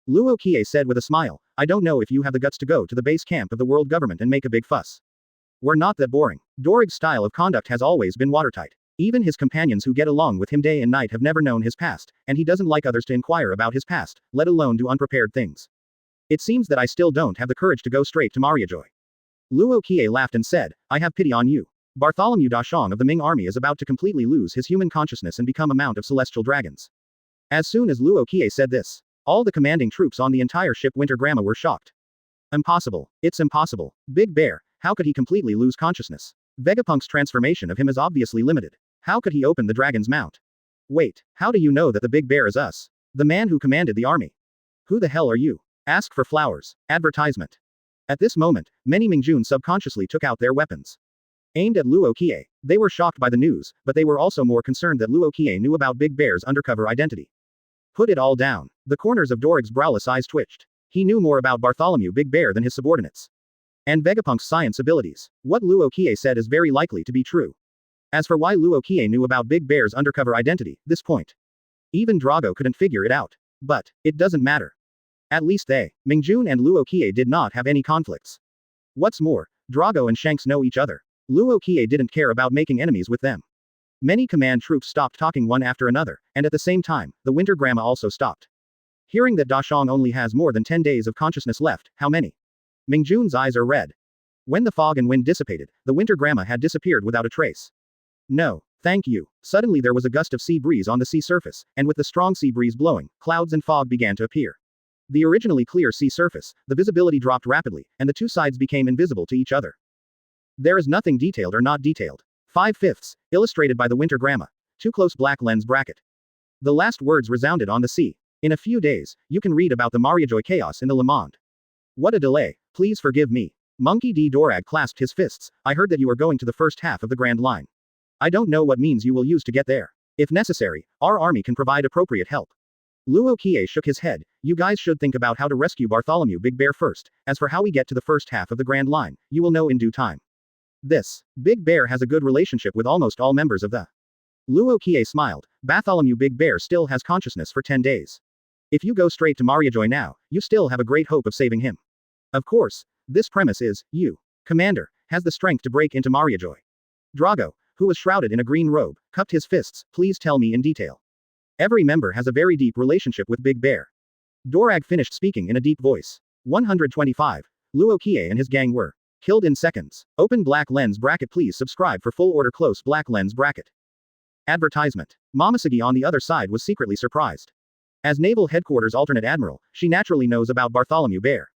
Luo Qiye said with a smile, "I don't know if you have the guts to go to the base camp of the world government and make a big fuss. We're not that boring." Dorig's style of conduct has always been watertight. Even his companions who get along with him day and night have never known his past, and he doesn't like others to inquire about his past, let alone do unprepared things. It seems that I still don't have the courage to go straight to Mariajoy. Luo Qiye laughed and said, "I have pity on you. Bartholomew Dashong of the Ming army is about to completely lose his human consciousness and become a mount of celestial dragons." As soon as Luo Qiye said this, all the commanding troops on the entire ship Winter Gramma were shocked. Impossible. It's impossible. Big Bear, how could he completely lose consciousness? Vegapunk's transformation of him is obviously limited. How could he open the dragon's mount? Wait, how do you know that the Big Bear is us? The man who commanded the army. Who the hell are you? Ask for flowers. Advertisement. At this moment, many Mingjun subconsciously took out their weapons. Aimed at Luo Qiye. They were shocked by the news, but they were also more concerned that Luo Qiye knew about Big Bear's undercover identity. Put it all down. The corners of Dorig's browless eyes twitched. He knew more about Bartholomew Big Bear than his subordinates. And Vegapunk's science abilities. What Luo Qiye said is very likely to be true. As for why Luo Qiye knew about Big Bear's undercover identity, this point. Even Drago couldn't figure it out. But, it doesn't matter. At least they, Mingjun and Luo Qiye did not have any conflicts. What's more, Drago and Shanks know each other. Luo Qiye didn't care about making enemies with them. Many command troops stopped talking one after another, and at the same time, the Winter Gramma also stopped. Hearing that Dashong only has more than 10 days of consciousness left, how many? Mingjun's eyes are red. When the fog and wind dissipated, the Winter Gramma had disappeared without a trace. No, thank you. Suddenly there was a gust of sea breeze on the sea surface, and with the strong sea breeze blowing, clouds and fog began to appear. The originally clear sea surface, the visibility dropped rapidly, and the two sides became invisible to each other. There is nothing detailed or not detailed. 5/5, illustrated by the Winter Gramma. Too close black lens bracket. The last words resounded on the sea. In a few days, you can read about the Mariajoy chaos in the Le Monde. What a delay, please forgive me. Monkey D. Dorag clasped his fists. I heard that you are going to the first half of the Grand Line. I don't know what means you will use to get there. If necessary, our army can provide appropriate help. Luo Qiye shook his head. You guys should think about how to rescue Bartholomew Big Bear first. As for how we get to the first half of the Grand Line, you will know in due time. This Big Bear has a good relationship with almost all members of the. Luo Qiye smiled. Bartholomew Big Bear still has consciousness for 10 days. If you go straight to Mariajoy now, you still have a great hope of saving him. Of course, this premise is, you, Commander, has the strength to break into Mariajoy. Drago, who was shrouded in a green robe, cupped his fists. Please tell me in detail. Every member has a very deep relationship with Big Bear. Dorag finished speaking in a deep voice. 125. Luo Qiye and his gang were killed in seconds. Open black lens bracket. Please subscribe for full order. Close black lens bracket. Advertisement. Momosugi on the other side was secretly surprised. As Naval Headquarters Alternate Admiral, she naturally knows about Bartholomew Bear.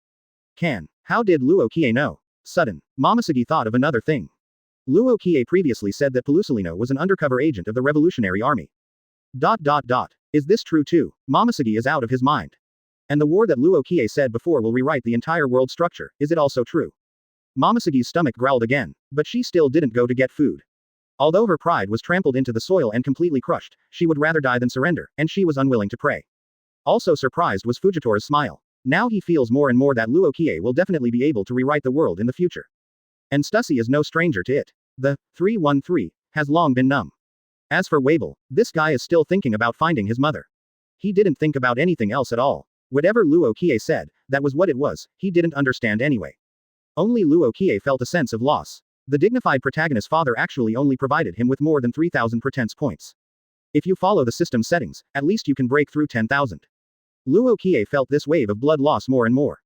How did Luo Qiye know? Sudden. Momosugi thought of another thing. Luo Qiye previously said that Pelusolino was an undercover agent of the Revolutionary Army. Is this true too? Momosugi is out of his mind. And the war that Luo Qiye said before will rewrite the entire world structure, is it also true? Momosugi's stomach growled again, but she still didn't go to get food. Although her pride was trampled into the soil and completely crushed, she would rather die than surrender, and she was unwilling to pray. Also surprised was Fujitora's smile. Now he feels more and more that Luo Qiye will definitely be able to rewrite the world in the future. And Stussy is no stranger to it. The 313 has long been numb. As for Wabel, this guy is still thinking about finding his mother. He didn't think about anything else at all. Whatever Luo Qiye said, that was what it was, he didn't understand anyway. Only Luo Qiye felt a sense of loss. The dignified protagonist's father actually only provided him with more than 3,000 pretense points. If you follow the system settings, at least you can break through 10,000. Luo Qiye felt this wave of blood loss more and more.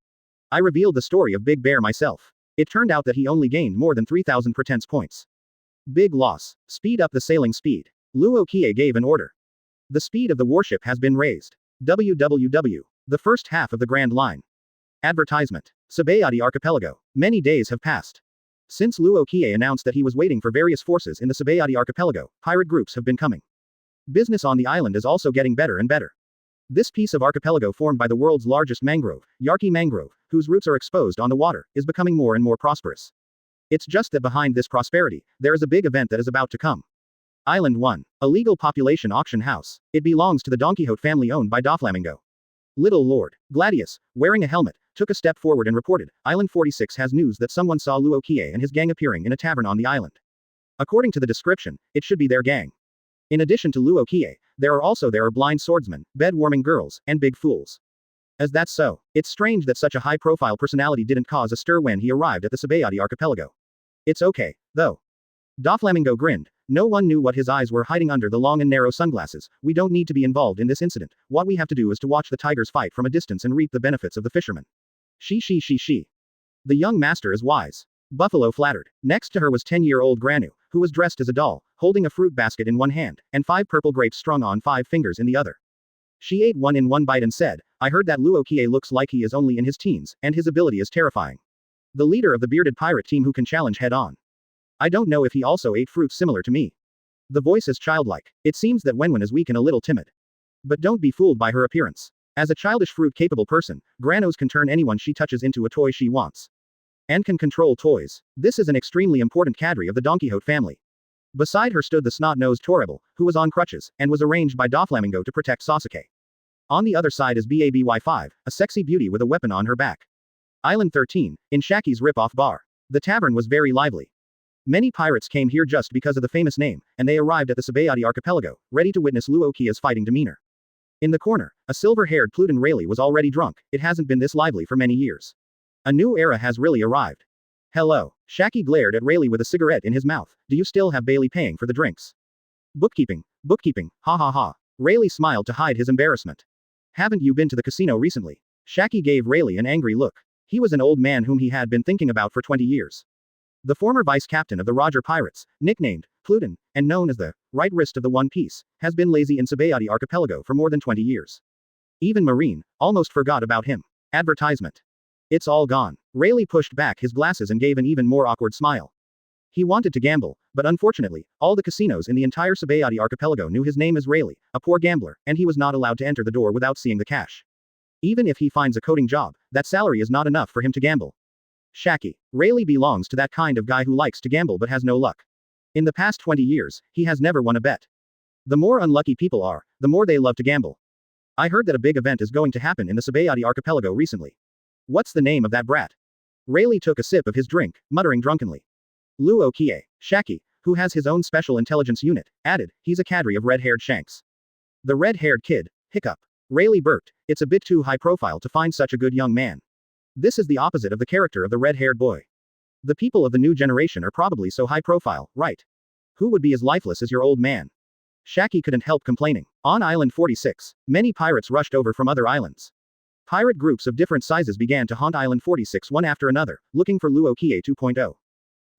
I revealed the story of Big Bear myself. It turned out that he only gained more than 3,000 pretense points. Big loss. Speed up the sailing speed. Luo Qiye gave an order. The speed of the warship has been raised. www. The first half of the Grand Line. Advertisement. Sabaody Archipelago. Many days have passed. Since Luo Qiye announced that he was waiting for various forces in the Sabaody Archipelago, pirate groups have been coming. Business on the island is also getting better and better. This piece of archipelago formed by the world's largest mangrove, Yarki Mangrove, whose roots are exposed on the water, is becoming more and more prosperous. It's just that behind this prosperity, there is a big event that is about to come. Island 1. A legal population auction house. It belongs to the Don Quixote family owned by Doflamingo. Little Lord Gladius, wearing a helmet, took a step forward and reported, Island 46 has news that someone saw Luo Qiye and his gang appearing in a tavern on the island. According to the description, it should be their gang. In addition to Luo Qiye, there are blind swordsmen, bed-warming girls, and big fools. As that's so, it's strange that such a high-profile personality didn't cause a stir when he arrived at the Sabaody archipelago. It's okay, though. Doflamingo grinned. No one knew what his eyes were hiding under the long and narrow sunglasses. We don't need to be involved in this incident. What we have to do is to watch the tigers fight from a distance and reap the benefits of the fishermen. She. The young master is wise. Buffalo flattered. Next to her was 10-year-old Granu, who was dressed as a doll, holding a fruit basket in one hand, and 5 purple grapes strung on 5 fingers in the other. She ate one in one bite and said, I heard that Luo Qiye looks like he is only in his teens, and his ability is terrifying. The leader of the bearded pirate team who can challenge head-on. I don't know if he also ate fruits similar to me. The voice is childlike. It seems that Wenwen is weak and a little timid. But don't be fooled by her appearance. As a childish fruit-capable person, Granos can turn anyone she touches into a toy she wants. And can control toys. This is an extremely important cadre of the Don Quixote family. Beside her stood the snot-nosed Toribel, who was on crutches, and was arranged by Doflamingo to protect Sasuke. On the other side is BABY5, a sexy beauty with a weapon on her back. Island 13, in Shaki's rip-off bar. The tavern was very lively. Many pirates came here just because of the famous name, and they arrived at the Sabaody archipelago, ready to witness Luo Qiye's fighting demeanor. In the corner, a silver-haired Pluton Rayleigh was already drunk. It hasn't been this lively for many years. A new era has really arrived. Hello. Shaki glared at Rayleigh with a cigarette in his mouth. Do you still have Bailey paying for the drinks? Bookkeeping, ha ha ha. Rayleigh smiled to hide his embarrassment. Haven't you been to the casino recently? Shaki gave Rayleigh an angry look. He was an old man whom he had been thinking about for 20 years. The former vice captain of the Roger Pirates, nicknamed Pluton, and known as the right wrist of the One Piece, has been lazy in Sabaody archipelago for more than 20 years. Even Marine almost forgot about him. Advertisement. It's all gone. Rayleigh pushed back his glasses and gave an even more awkward smile. He wanted to gamble, but unfortunately, all the casinos in the entire Sabaody archipelago knew his name as Rayleigh, a poor gambler, and he was not allowed to enter the door without seeing the cash. Even if he finds a coding job, that salary is not enough for him to gamble. Shaki. Rayleigh belongs to that kind of guy who likes to gamble but has no luck. In the past 20 years, he has never won a bet. The more unlucky people are, the more they love to gamble. I heard that a big event is going to happen in the Sabaody archipelago recently. What's the name of that brat? Rayleigh took a sip of his drink, muttering drunkenly. Luo Qiye. Shaki, who has his own special intelligence unit, added, he's a cadre of red-haired shanks. The red-haired kid, hiccup. Rayleigh burped, it's a bit too high profile to find such a good young man. This is the opposite of the character of the red-haired boy. The people of the new generation are probably so high profile, right? Who would be as lifeless as your old man? Shaki couldn't help complaining. On Island 46, many pirates rushed over from other islands. Pirate groups of different sizes began to haunt Island 46 one after another, looking for Luo Qiye 2.0.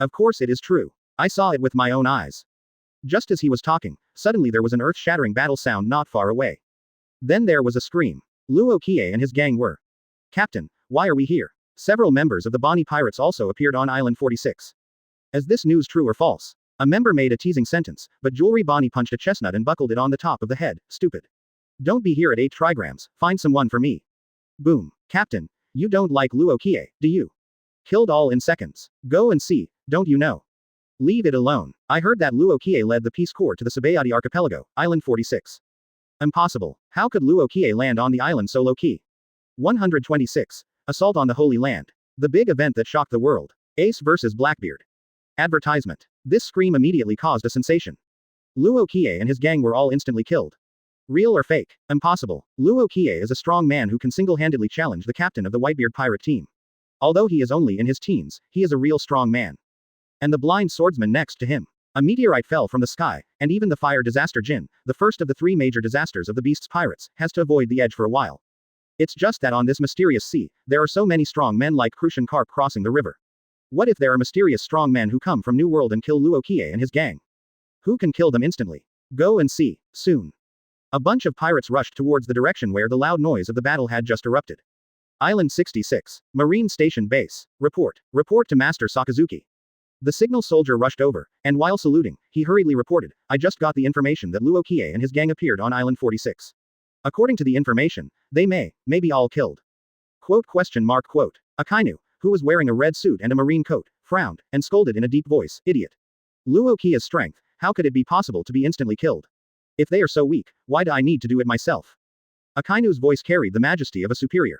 Of course it is true. I saw it with my own eyes. Just as he was talking, suddenly there was an earth-shattering battle sound not far away. Then there was a scream. Luo Qiye and his gang were. Captain, why are we here? Several members of the Bonnie Pirates also appeared on Island 46. Is this news true or false? A member made a teasing sentence, but Jewelry Bonnie punched a chestnut and buckled it on the top of the head. Stupid. Don't be here at 8 trigrams, find someone for me. Boom. Captain, you don't like Luo Qiye, do you? Killed all in seconds. Go and see, don't you know? Leave it alone. I heard that Luo Qiye led the Peace Corps to the Sabaody archipelago, Island 46. Impossible. How could Luo Qiye land on the island so low-key? 126. Assault on the Holy Land. The big event that shocked the world. Ace vs. Blackbeard. Advertisement. This scream immediately caused a sensation. Luo Qiye and his gang were all instantly killed. Real or fake? Impossible. Luo Qiye is a strong man who can single-handedly challenge the captain of the Whitebeard pirate team. Although he is only in his teens, he is a real strong man. And the blind swordsman next to him. A meteorite fell from the sky, and even the fire disaster Jin, the first of the 3 major disasters of the Beast's pirates, has to avoid the edge for a while. It's just that on this mysterious sea, there are so many strong men like Crucian Carp crossing the river. What if there are mysterious strong men who come from New World and kill Luo Qiye and his gang? Who can kill them instantly? Go and see, soon. A bunch of pirates rushed towards the direction where the loud noise of the battle had just erupted. Island 66. Marine Station Base. Report. Report to Master Sakazuki. The signal soldier rushed over, and while saluting, he hurriedly reported, I just got the information that Luo Qiye and his gang appeared on Island 46. According to the information, they may be all killed. Quote. Akainu, who was wearing a red suit and a marine coat, frowned, and scolded in a deep voice, idiot. Luo Qiye's strength, how could it be possible to be instantly killed? If they are so weak, why do I need to do it myself? Akainu's voice carried the majesty of a superior.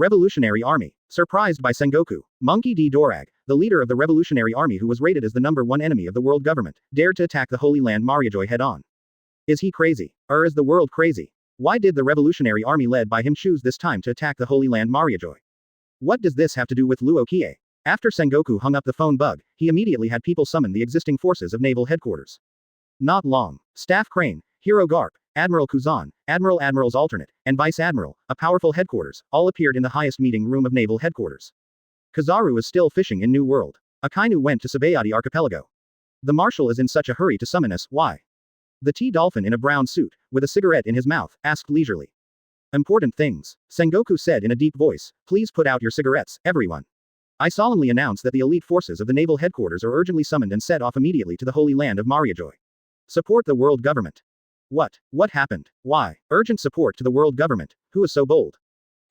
Revolutionary Army. Surprised by Sengoku, Monkey D. Dorag, the leader of the Revolutionary Army who was rated as the #1 enemy of the world government, dared to attack the Holy Land Mariajoy head-on. Is he crazy? Or is the world crazy? Why did the Revolutionary Army led by him choose this time to attack the Holy Land Mariajoy? What does this have to do with Luo Qiye? After Sengoku hung up the phone bug, he immediately had people summon the existing forces of naval headquarters. Not long. Staff Crane, Hero Garp, Admiral Kuzan, Admiral's alternate, and Vice Admiral, a powerful headquarters, all appeared in the highest meeting room of naval headquarters. Kizaru is still fishing in New World. Akainu went to Sabaody archipelago. The marshal is in such a hurry to summon us, why? The T-Dolphin in a brown suit, with a cigarette in his mouth, asked leisurely. Important things. Sengoku said in a deep voice, please put out your cigarettes, everyone. I solemnly announce that the elite forces of the naval headquarters are urgently summoned and set off immediately to the Holy Land of Mariajoy. Support the world government. What happened? Why? Urgent support to the world government. Who is so bold?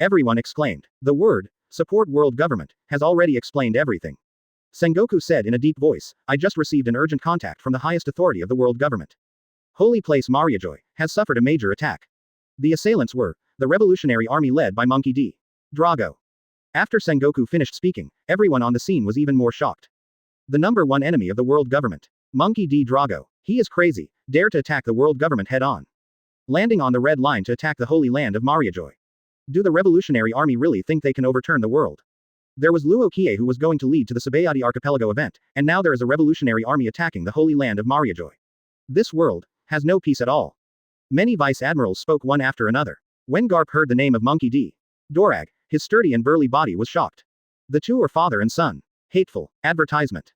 Everyone exclaimed. The word, support world government, has already explained everything. Sengoku said in a deep voice, I just received an urgent contact from the highest authority of the world government. Holy place Mariajoy has suffered a major attack. The assailants were the Revolutionary Army led by Monkey D. Drago. After Sengoku finished speaking, everyone on the scene was even more shocked. The #1 enemy of the world government. Monkey D. Drago. He is crazy, dare to attack the world government head-on. Landing on the red line to attack the Holy Land of Mariajoy. Do the Revolutionary Army really think they can overturn the world? There was Luo Qiye who was going to lead to the Sabaody archipelago event, and now there is a Revolutionary Army attacking the Holy Land of Mariajoy. This world has no peace at all. Many vice admirals spoke one after another. When Garp heard the name of Monkey D. Dorag, his sturdy and burly body was shocked. The two are father and son. Hateful. Advertisement.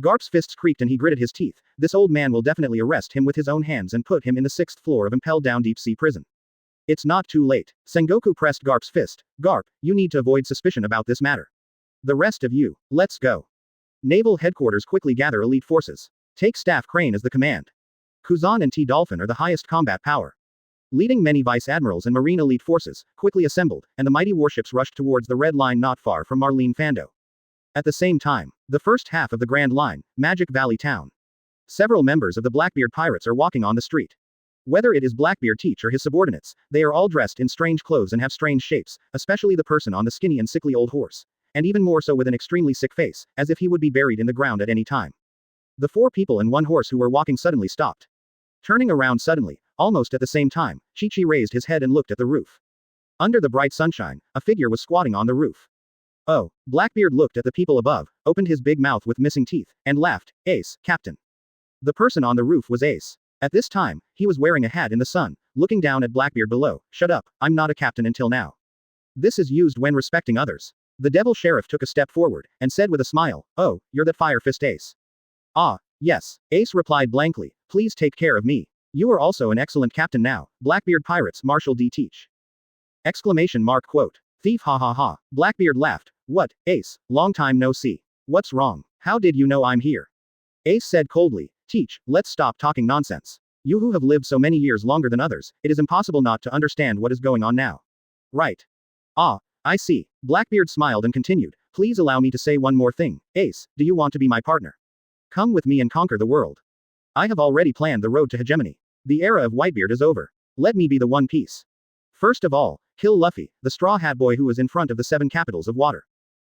Garp's fists creaked and he gritted his teeth. This old man will definitely arrest him with his own hands and put him in the 6th floor of impelled down deep sea prison. It's not too late. Sengoku pressed Garp's fist. Garp, you need to avoid suspicion about this matter. The rest of you, let's go. Naval headquarters quickly gather elite forces. Take Staff Crane as the command. Kuzan and T-Dolphin are the highest combat power. Leading many vice admirals and marine elite forces, quickly assembled, and the mighty warships rushed towards the red line not far from Marlene Fando. At the same time, the first half of the Grand Line, Magic Valley Town. Several members of the Blackbeard Pirates are walking on the street. Whether it is Blackbeard Teach or his subordinates, they are all dressed in strange clothes and have strange shapes, especially the person on the skinny and sickly old horse. And even more so with an extremely sick face, as if he would be buried in the ground at any time. The 4 people and 1 horse who were walking suddenly stopped. Turning around suddenly, almost at the same time, Chi-Chi raised his head and looked at the roof. Under the bright sunshine, a figure was squatting on the roof. Oh, Blackbeard looked at the people above, opened his big mouth with missing teeth, and laughed, Ace, Captain. The person on the roof was Ace. At this time, he was wearing a hat in the sun, looking down at Blackbeard below. Shut up, I'm not a captain until now. This is used when respecting others. The Devil Sheriff took a step forward, and said with a smile, oh, you're that Fire Fist Ace. Ah, yes, Ace replied blankly, please take care of me. You are also an excellent captain now, Blackbeard Pirates Marshal D. Teach. Exclamation mark quote. Thief ha ha ha. Blackbeard laughed. What, Ace, long time no see. What's wrong? How did you know I'm here? Ace said coldly, Teach, let's stop talking nonsense. You who have lived so many years longer than others, it is impossible not to understand what is going on now. Right. Ah, I see. Blackbeard smiled and continued, please allow me to say one more thing. Ace, do you want to be my partner? Come with me and conquer the world. I have already planned the road to hegemony. The era of Whitebeard is over. Let me be the One Piece. First of all, kill Luffy, the Straw Hat Boy who is in front of the 7 capitals of water.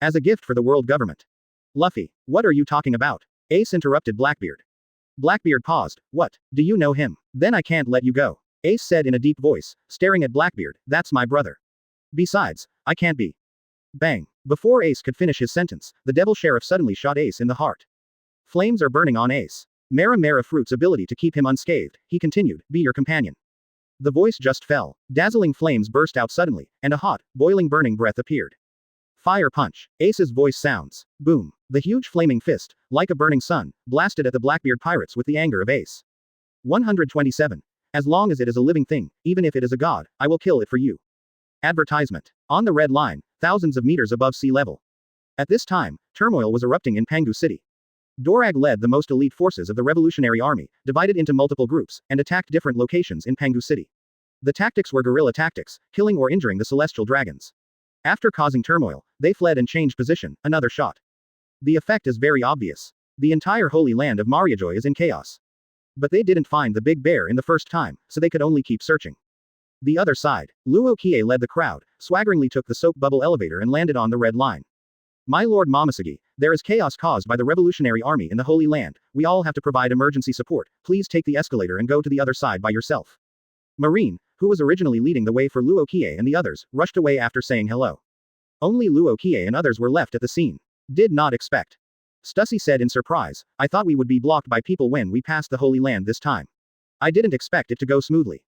As a gift for the world government. Luffy, what are you talking about? Ace interrupted Blackbeard. Blackbeard paused. What, do you know him? Then I can't let you go. Ace said in a deep voice, staring at Blackbeard, that's my brother. Besides, I can't be. Bang. Before Ace could finish his sentence, the Devil Sheriff suddenly shot Ace in the heart. Flames are burning on Ace. Mera Fruit's ability to keep him unscathed, he continued, be your companion. The voice just fell. Dazzling flames burst out suddenly, and a hot, boiling burning breath appeared. Fire punch. Ace's voice sounds. Boom. The huge flaming fist, like a burning sun, blasted at the Blackbeard pirates with the anger of Ace. 127. As long as it is a living thing, even if it is a god, I will kill it for you. Advertisement. On the red line, thousands of meters above sea level. At this time, turmoil was erupting in Pangu City. Dorag led the most elite forces of the Revolutionary Army, divided into multiple groups, and attacked different locations in Pangu City. The tactics were guerrilla tactics, killing or injuring the celestial dragons. After causing turmoil, they fled and changed position, another shot. The effect is very obvious. The entire holy land of Mariajoy is in chaos. But they didn't find the big bear in the first time, so they could only keep searching. The other side, Luo Qiye led the crowd, swaggeringly took the soap bubble elevator and landed on the red line. My lord Momoshiki, there is chaos caused by the Revolutionary Army in the Holy Land, we all have to provide emergency support, please take the escalator and go to the other side by yourself. Marine, who was originally leading the way for Luo Qiye and the others, rushed away after saying hello. Only Luo Qiye and others were left at the scene. Did not expect. Stussy said in surprise, I thought we would be blocked by people when we passed the Holy Land this time. I didn't expect it to go smoothly.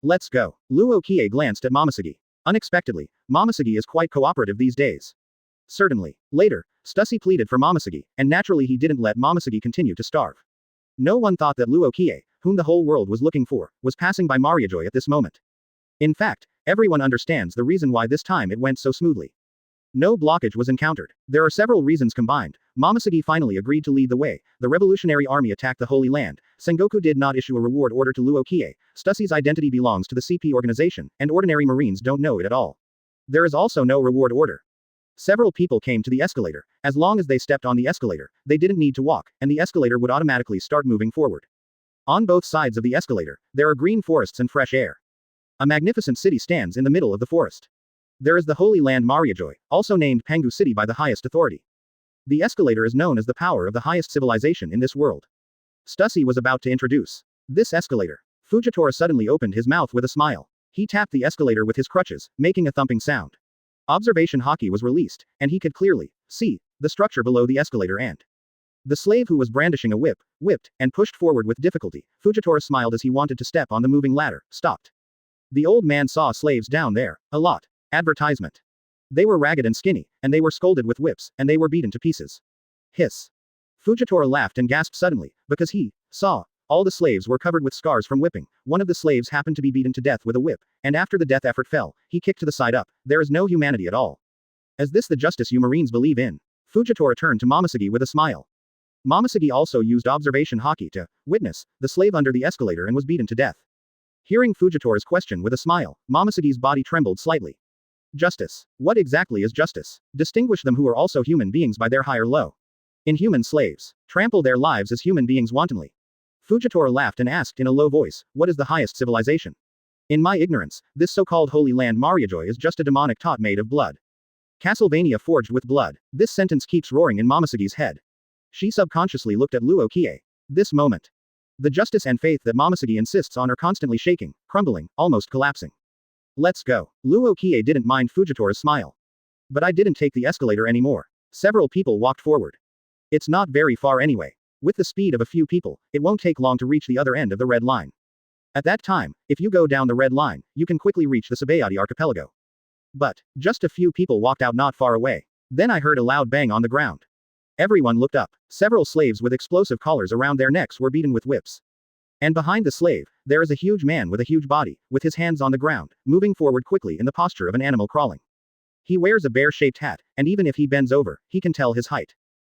Let's go. Luo Qiye glanced at Momoshiki. Unexpectedly, Momoshiki is quite cooperative these days. Certainly. Later, Stussy pleaded for Momoshiki, and naturally he didn't let Momoshiki continue to starve. No one thought that Luo Qiye, whom the whole world was looking for, was passing by Mariajoy at this moment. In fact, everyone understands the reason why this time it went so smoothly. No blockage was encountered. There are several reasons combined. Momoshiki finally agreed to lead the way, the Revolutionary Army attacked the Holy Land, Sengoku did not issue a reward order to Luo Qiye, Stussy's identity belongs to the CP organization, and ordinary Marines don't know it at all. There is also no reward order. Several people came to the escalator. As long as they stepped on the escalator, they didn't need to walk, and the escalator would automatically start moving forward. On both sides of the escalator, there are green forests and fresh air. A magnificent city stands in the middle of the forest. There is the Holy Land Mariajoy, also named Pangu City by the highest authority. The escalator is known as the power of the highest civilization in this world. Stussy was about to introduce this escalator. Fujitora suddenly opened his mouth with a smile. He tapped the escalator with his crutches, making a thumping sound. Observation Haki was released, and he could clearly see the structure below the escalator and the slave who was brandishing a whip, whipped, and pushed forward with difficulty. Fujitora smiled as he wanted to step on the moving ladder, stopped. The old man saw slaves down there, a lot. Advertisement. They were ragged and skinny, and they were scolded with whips, and they were beaten to pieces. Hiss. Fujitora laughed and gasped suddenly, because he saw all the slaves were covered with scars from whipping. One of the slaves happened to be beaten to death with a whip, and after the death effort fell, he kicked to the side up. There is no humanity at all. Is this the justice you Marines believe in? Fujitora turned to Momoshiki with a smile. Momoshiki also used observation Haki to witness the slave under the escalator and was beaten to death. Hearing Fujitora's question with a smile, Momoshiki's body trembled slightly. Justice. What exactly is justice? Distinguish them who are also human beings by their high or low. Inhuman slaves. Trample their lives as human beings wantonly. Fujitora laughed and asked in a low voice, what is the highest civilization? In my ignorance, this so-called Holy Land Mariajoy is just a demonic tot made of blood. Castlevania forged with blood. This sentence keeps roaring in Momoshiki's head. She subconsciously looked at Luo Qiye. This moment. The justice and faith that Momoshiki insists on are constantly shaking, crumbling, almost collapsing. Let's go. Luo Qiye didn't mind Fujitora's smile. But I didn't take the escalator anymore. Several people walked forward. It's not very far anyway. With the speed of a few people, it won't take long to reach the other end of the red line. At that time, if you go down the red line, you can quickly reach the Sabaody archipelago. But just a few people walked out not far away. Then I heard a loud bang on the ground. Everyone looked up. Several slaves with explosive collars around their necks were beaten with whips. And behind the slave, there is a huge man with a huge body, with his hands on the ground, moving forward quickly in the posture of an animal crawling. He wears a bear-shaped hat, and even if he bends over, he can tell his height.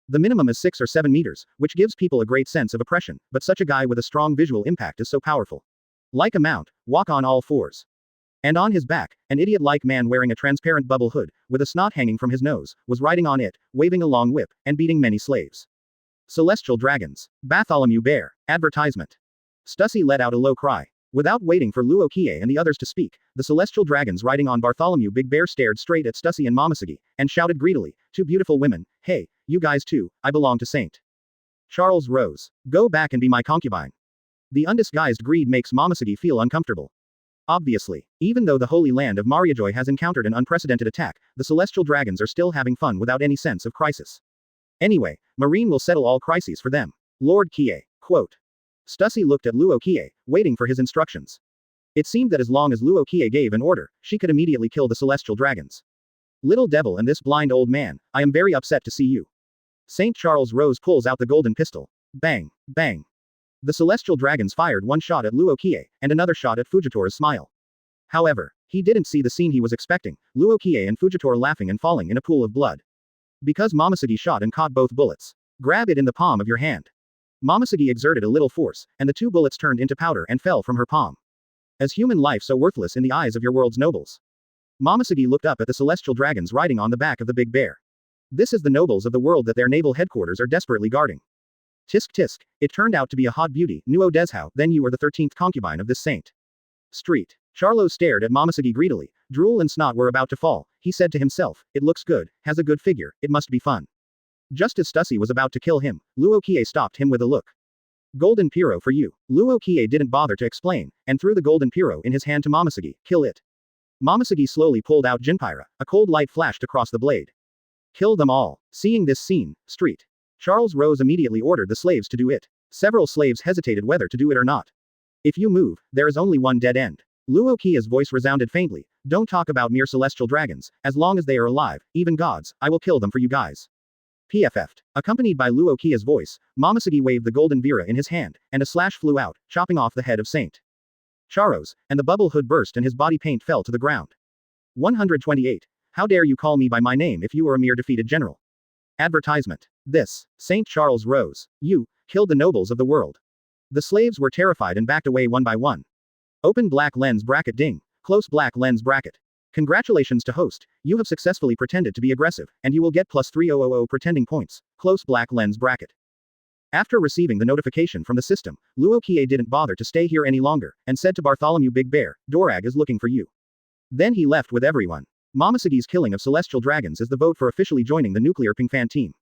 The minimum is 6 or 7 meters, which gives people a great sense of oppression, but such a guy with a strong visual impact is so powerful. Like a mount, walk on all fours. And on his back, an idiot-like man wearing a transparent bubble hood, with a snot hanging from his nose, was riding on it, waving a long whip, and beating many slaves. Celestial Dragons. Bartholomew Bear. Advertisement. Stussy let out a low cry. Without waiting for Luo Qiye and the others to speak, the celestial dragons riding on Bartholomew Big Bear stared straight at Stussy and Momoshiki, and shouted greedily, "Two beautiful women, hey, you guys too, I belong to Saint Charles Rose. Go back and be my concubine." The undisguised greed makes Momoshiki feel uncomfortable. Obviously, even though the Holy Land of Mariajoy has encountered an unprecedented attack, the celestial dragons are still having fun without any sense of crisis. Anyway, Marine will settle all crises for them. Lord Qiye. Quote. Stussy looked at Luo Qiye, waiting for his instructions. It seemed that as long as Luo Qiye gave an order, she could immediately kill the celestial dragons. Little devil and this blind old man, I am very upset to see you. St. Charles Rose pulls out the golden pistol. Bang, bang. The celestial dragons fired one shot at Luo Qiye, and another shot at Fujitora's smile. However, he didn't see the scene he was expecting, Luo Qiye and Fujitora laughing and falling in a pool of blood. Because Momoshiki shot and caught both bullets. Grab it in the palm of your hand. Momoshiki exerted a little force, and the 2 bullets turned into powder and fell from her palm. Is human life so worthless in the eyes of your world's nobles? Momoshiki looked up at the celestial dragons riding on the back of the big bear. This is the nobles of the world that their naval headquarters are desperately guarding. Tisk tisk, it turned out to be a hot beauty, Nuo Deshao, then you are the 13th concubine of this saint. Street. Charlo stared at Momoshiki greedily, drool and snot were about to fall, he said to himself, it looks good, has a good figure, it must be fun. Just as Stussy was about to kill him, Luo Qiye stopped him with a look. Golden Piro for you. Luo Qiye didn't bother to explain, and threw the golden Piro in his hand to Momoshiki, kill it. Momoshiki slowly pulled out Jinpyra, a cold light flashed across the blade. Kill them all. Seeing this scene, Street. Charles Rose immediately ordered the slaves to do it. Several slaves hesitated whether to do it or not. If you move, there is only one dead end. Luo Qiye's voice resounded faintly, don't talk about mere celestial dragons, as long as they are alive, even gods, I will kill them for you guys. PFF'd. Accompanied by Luo Qiye's voice, Momoshiki waved the golden vira in his hand, and a slash flew out, chopping off the head of Saint Charles, and the bubble hood burst and his body paint fell to the ground. 128. How dare you call me by my name if you are a mere defeated general? Advertisement. This, Saint Charles Rose, you, killed the nobles of the world. The slaves were terrified and backed away one by one. Open black lens bracket ding, close black lens bracket. Congratulations to host, you have successfully pretended to be aggressive, and you will get plus 3000 pretending points, close black lens bracket. After receiving the notification from the system, Luo Qiye didn't bother to stay here any longer, and said to Bartholomew Big Bear, Dorag is looking for you. Then he left with everyone. Momoshiki's killing of celestial dragons is the vote for officially joining the nuclear Pingfan team.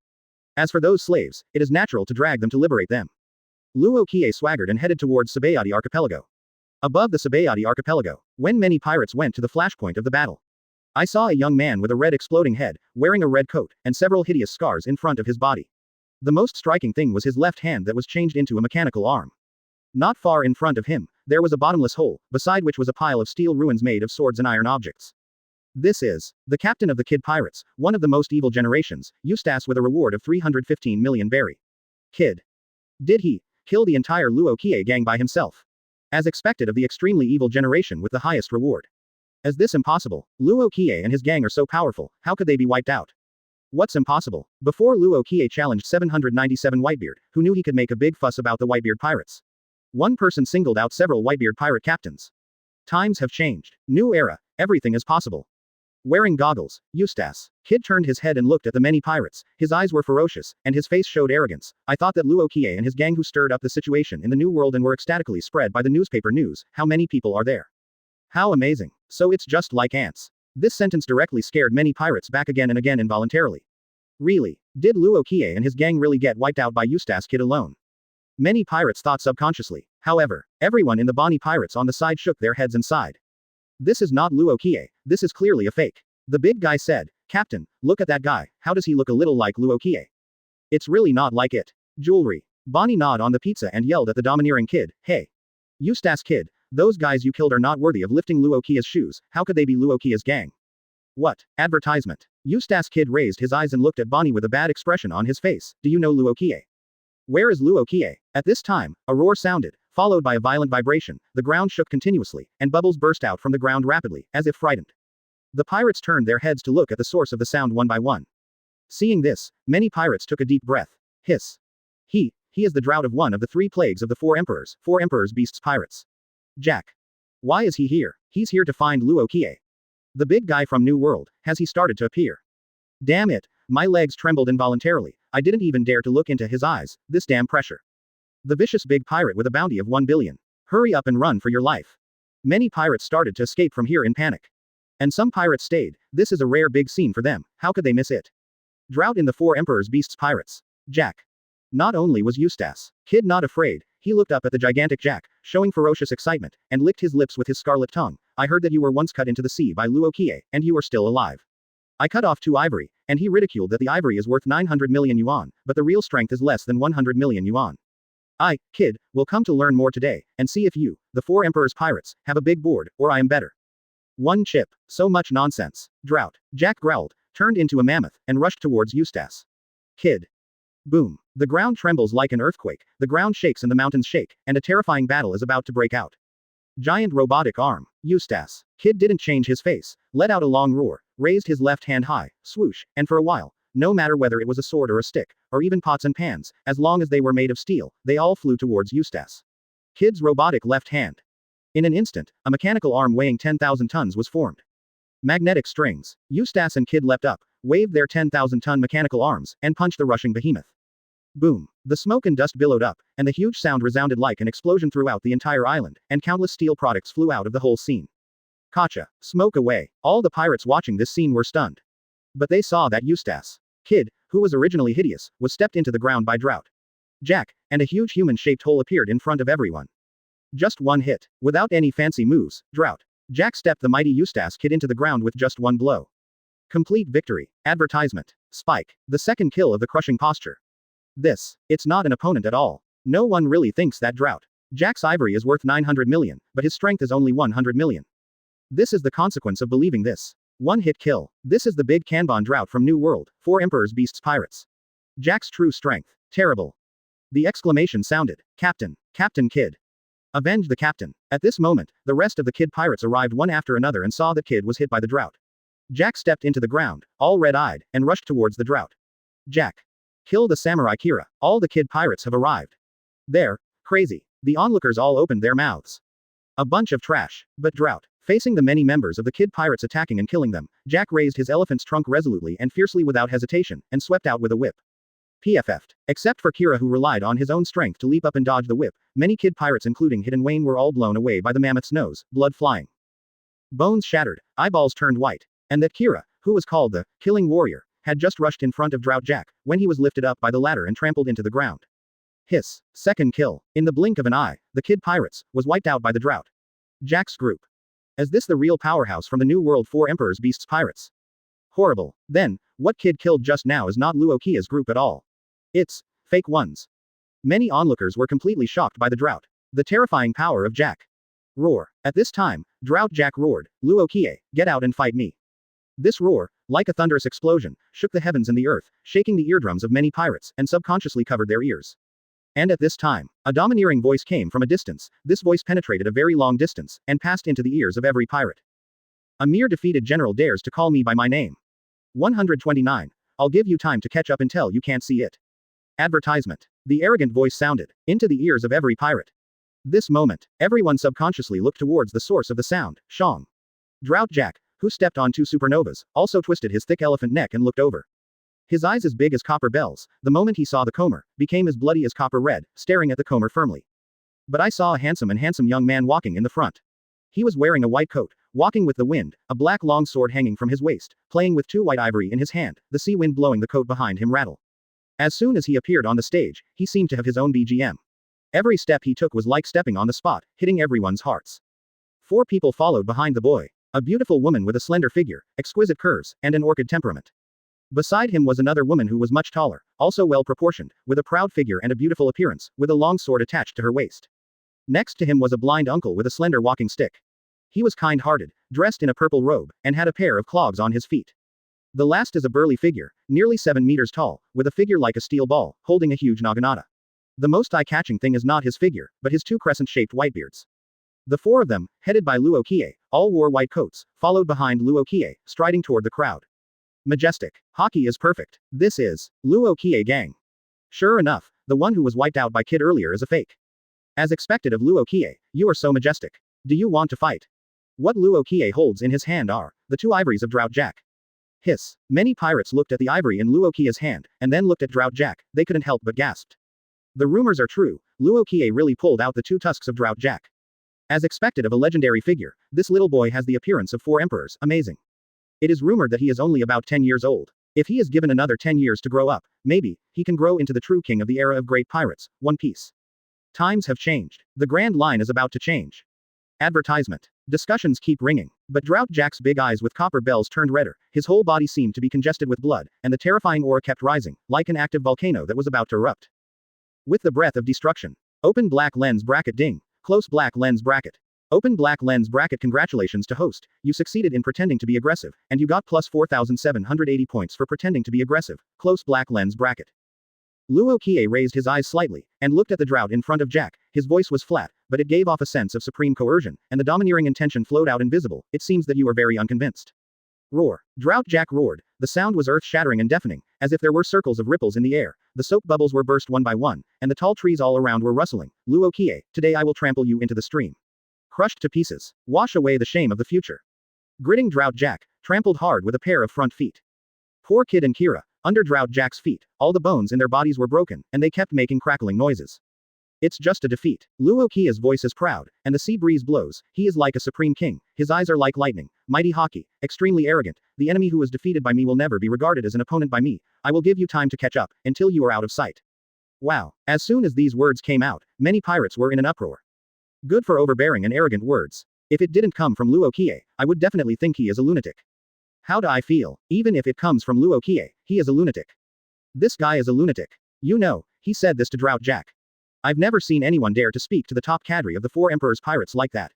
As for those slaves, it is natural to drag them to liberate them. Luo Qiye swaggered and headed towards Sabaody Archipelago. Above the Sabaody Archipelago, when many pirates went to the flashpoint of the battle, I saw a young man with a red exploding head, wearing a red coat, and several hideous scars in front of his body. The most striking thing was his left hand that was changed into a mechanical arm. Not far in front of him, there was a bottomless hole, beside which was a pile of steel ruins made of swords and iron objects. This is the captain of the Kid Pirates, one of the most evil generations, Eustace with a reward of 315 million berry. Kid. Did he kill the entire Luo Qiye gang by himself? As expected of the extremely evil generation with the highest reward. Is this impossible? Luo Qiye and his gang are so powerful, how could they be wiped out? What's impossible? Before Luo Qiye challenged 797 Whitebeard, who knew he could make a big fuss about the Whitebeard pirates. One person singled out several Whitebeard pirate captains. Times have changed. New era, everything is possible. Wearing goggles, Eustace. Kid turned his head and looked at the many pirates, his eyes were ferocious, and his face showed arrogance. I thought that Luo Qiye and his gang who stirred up the situation in the New World and were ecstatically spread by the newspaper news, how many people are there? How amazing. So it's just like ants. This sentence directly scared many pirates back again and again involuntarily. Really? Did Luo Qiye and his gang really get wiped out by Eustace Kid alone? Many pirates thought subconsciously. However, everyone in the Bonnie pirates on the side shook their heads and sighed. This is not Luo Qiye, this is clearly a fake. The big guy said, Captain, look at that guy, how does he look a little like Luo Qiye? It's really not like it. Jewelry. Bonnie gnawed on the pizza and yelled at the domineering Kid, hey. Eustace Kid, those guys you killed are not worthy of lifting Luo Qiye's shoes, how could they be Luo Qiye's gang? What? Advertisement. Eustace Kid raised his eyes and looked at Bonnie with a bad expression on his face. Do you know Luo Qiye? Where is Luo Qiye? At this time, a roar sounded, followed by a violent vibration. The ground shook continuously, and bubbles burst out from the ground rapidly, as if frightened. The pirates turned their heads to look at the source of the sound one by one. Seeing this, many pirates took a deep breath. Hiss. He is the drought of one of the 3 plagues of the 4 emperors beasts pirates. Jack. Why is he here? He's here to find Luo Qiye. The big guy from New World, has he started to appear? Damn it, my legs trembled involuntarily. I didn't even dare to look into his eyes, this damn pressure. The vicious big pirate with a bounty of 1 billion. Hurry up and run for your life. Many pirates started to escape from here in panic. And some pirates stayed. This is a rare big scene for them, how could they miss it? Drought in the 4 emperors beasts pirates. Jack. Not only was Eustace Kid not afraid, he looked up at the gigantic Jack, showing ferocious excitement, and licked his lips with his scarlet tongue. I heard that you were once cut into the sea by Luo Qiye, and you are still alive. I cut off 2 ivory, and he ridiculed that the ivory is worth 900 million yuan, but the real strength is less than 100 million yuan. I, Kid, will come to learn more today, and see if you, the 4 emperors pirates, have a big board, or I am better. 1 chip. So much nonsense. Drought. Jack growled, turned into a mammoth, and rushed towards Eustace Kid. Boom. The ground trembles like an earthquake, the ground shakes and the mountains shake, and a terrifying battle is about to break out. Giant robotic arm. Eustace Kid didn't change his face, let out a long roar, raised his left hand high, swoosh, and for a while, no matter whether it was a sword or a stick, or even pots and pans, as long as they were made of steel, they all flew towards Eustace Kid's robotic left hand. In an instant, a mechanical arm weighing 10,000 tons was formed. Magnetic strings. Eustace and Kid leapt up, waved their 10,000-ton mechanical arms, and punched the rushing behemoth. Boom. The smoke and dust billowed up, and the huge sound resounded like an explosion throughout the entire island, and countless steel products flew out of the whole scene. Gotcha. Smoke away. All the pirates watching this scene were stunned. But they saw that Eustace Kid, who was originally hideous, was stepped into the ground by Drought Jack, and a huge human-shaped hole appeared in front of everyone. Just 1 hit. Without any fancy moves, Drought Jack stepped the mighty Eustace Kid into the ground with just 1 blow. Complete victory. Advertisement. Spike. The second kill of the crushing posture. It's not an opponent at all. No one really thinks that Drought Jack's ivory is worth 900 million, but his strength is only 100 million. This is the consequence of believing this. 1-hit kill. This is the big Kanban Drought from New World, 4 emperors beasts pirates. Jack's true strength. Terrible. The exclamation sounded. Captain Kid. Avenge the captain. At this moment, the rest of the Kid pirates arrived one after another and saw that Kid was hit by the Drought Jack stepped into the ground, all red-eyed, and rushed towards the Drought Jack. Kill the samurai Kira. All the Kid pirates have arrived. They're crazy. The onlookers all opened their mouths. A bunch of trash. But Drought. Facing the many members of the Kid pirates attacking and killing them, Jack raised his elephant's trunk resolutely and fiercely without hesitation, and swept out with a whip. PFF'd. Except for Kira, who relied on his own strength to leap up and dodge the whip, many Kid pirates including Hidden Wayne were all blown away by the mammoth's nose, blood flying. Bones shattered, eyeballs turned white. And that Kira, who was called the Killing Warrior, had just rushed in front of Drought Jack, when he was lifted up by the ladder and trampled into the ground. Hiss. Second kill. In the blink of an eye, the Kid pirates was wiped out by the Drought Jack's group. Is this the real powerhouse from the New World 4 Emperors Beasts Pirates? Horrible. Then, what Kid killed just now is not Luo Qiye's group at all. It's fake ones. Many onlookers were completely shocked by the Drought. The terrifying power of Jack. Roar. At this time, Drought Jack roared, Luo Qiye, get out and fight me. This roar, like a thunderous explosion, shook the heavens and the earth, shaking the eardrums of many pirates, and subconsciously covered their ears. And at this time, a domineering voice came from a distance. This voice penetrated a very long distance, and passed into the ears of every pirate. A mere defeated general dares to call me by my name. 129. I'll give you time to catch up until you can't see it. Advertisement. The arrogant voice sounded, into the ears of every pirate. This moment, everyone subconsciously looked towards the source of the sound, Shang. Drought Jack, who stepped on 2 supernovas, also twisted his thick elephant neck and looked over. His eyes as big as copper bells, the moment he saw the comer, became as bloody as copper red, staring at the comer firmly. But I saw a handsome young man walking in the front. He was wearing a white coat, walking with the wind, a black long sword hanging from his waist, playing with 2 white ivory in his hand, the sea wind blowing the coat behind him rattle. As soon as he appeared on the stage, he seemed to have his own BGM. Every step he took was like stepping on the spot, hitting everyone's hearts. 4 people followed behind the boy. A beautiful woman with a slender figure, exquisite curves, and an orchid temperament. Beside him was another woman who was much taller, also well proportioned, with a proud figure and a beautiful appearance, with a long sword attached to her waist. Next to him was a blind uncle with a slender walking stick. He was kind-hearted, dressed in a purple robe, and had a pair of clogs on his feet. The last is a burly figure, nearly 7 meters tall, with a figure like a steel ball, holding a huge naginata. The most eye-catching thing is not his figure, but his 2 crescent-shaped whitebeards. The 4 of them, headed by Luo Qiye, all wore white coats, followed behind Luo Qiye, striding toward the crowd. Majestic. Haki is perfect. This is Luo Qiye gang. Sure enough, the one who was wiped out by Kid earlier is a fake. As expected of Luo Qiye, you are so majestic. Do you want to fight? What Luo Qiye holds in his hand are the 2 ivories of Drought Jack. Hiss. Many pirates looked at the ivory in Luo Qiye's hand, and then looked at Drought Jack. They couldn't help but gasped. The rumors are true. Luo Qiye really pulled out the 2 tusks of Drought Jack. As expected of a legendary figure, this little boy has the appearance of 4 emperors. Amazing. It is rumored that he is only about 10 years old. If he is given another 10 years to grow up, maybe he can grow into the true king of the era of great pirates. One Piece. Times have changed. The Grand Line is about to change. Advertisement. Discussions keep ringing. But Drought Jack's big eyes with copper bells turned redder, his whole body seemed to be congested with blood, and the terrifying aura kept rising, like an active volcano that was about to erupt. With the breath of destruction. Open black lens bracket ding. Close black lens bracket. Open black lens bracket. Congratulations to host, you succeeded in pretending to be aggressive, and you got plus 4,780 points for pretending to be aggressive. Close black lens bracket. Luo Qiye raised his eyes slightly, and looked at the drought in front of Jack. His voice was flat, but it gave off a sense of supreme coercion, and the domineering intention flowed out invisible. It seems that you are very unconvinced. Roar. Drought Jack roared. The sound was earth-shattering and deafening, as if there were circles of ripples in the air. The soap bubbles were burst one by one, and the tall trees all around were rustling. Luo Qiye, today I will trample you into the stream. Crushed to pieces. Wash away the shame of the future. Gritting Drought Jack, trampled hard with a pair of front feet. Poor Kid and Kira, under Drought Jack's feet, all the bones in their bodies were broken, and they kept making crackling noises. It's just a defeat. Luo Qiye's voice is proud, and the sea breeze blows. He is like a supreme king. His eyes are like lightning. Mighty Haki, extremely arrogant. The enemy who was defeated by me will never be regarded as an opponent by me. I will give you time to catch up, until you are out of sight. Wow. As soon as these words came out, many pirates were in an uproar. Good for overbearing and arrogant words. If it didn't come from Luo Qiye, I would definitely think he is a lunatic. How do I feel? Even if it comes from Luo Qiye, he is a lunatic. This guy is a lunatic. You know, he said this to Drought Jack. I've never seen anyone dare to speak to the top cadre of the 4 Emperors pirates like that.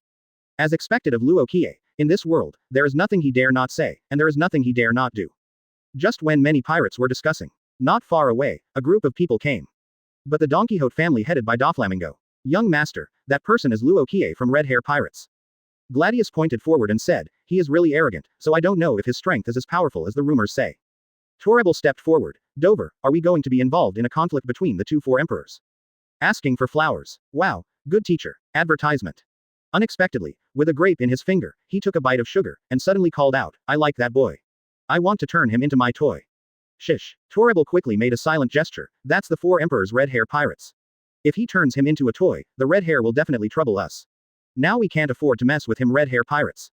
As expected of Luo Qiye, in this world, there is nothing he dare not say, and there is nothing he dare not do. Just when many pirates were discussing, not far away, a group of people came. But the Don Quixote family headed by Doflamingo. Young master, that person is Luo Qiye from Red Hair Pirates. Gladius pointed forward and said, he is really arrogant, so I don't know if his strength is as powerful as the rumors say. Torrebel stepped forward. Dover, are we going to be involved in a conflict between the 4 emperors? Asking for flowers. Wow, good teacher. Advertisement. Unexpectedly, with a grape in his finger, he took a bite of sugar, and suddenly called out, I like that boy. I want to turn him into my toy. Shish. Torrebel quickly made a silent gesture. That's the 4 emperors Red Hair Pirates. If he turns him into a toy, the red hair will definitely trouble us. Now we can't afford to mess with him Red Hair Pirates.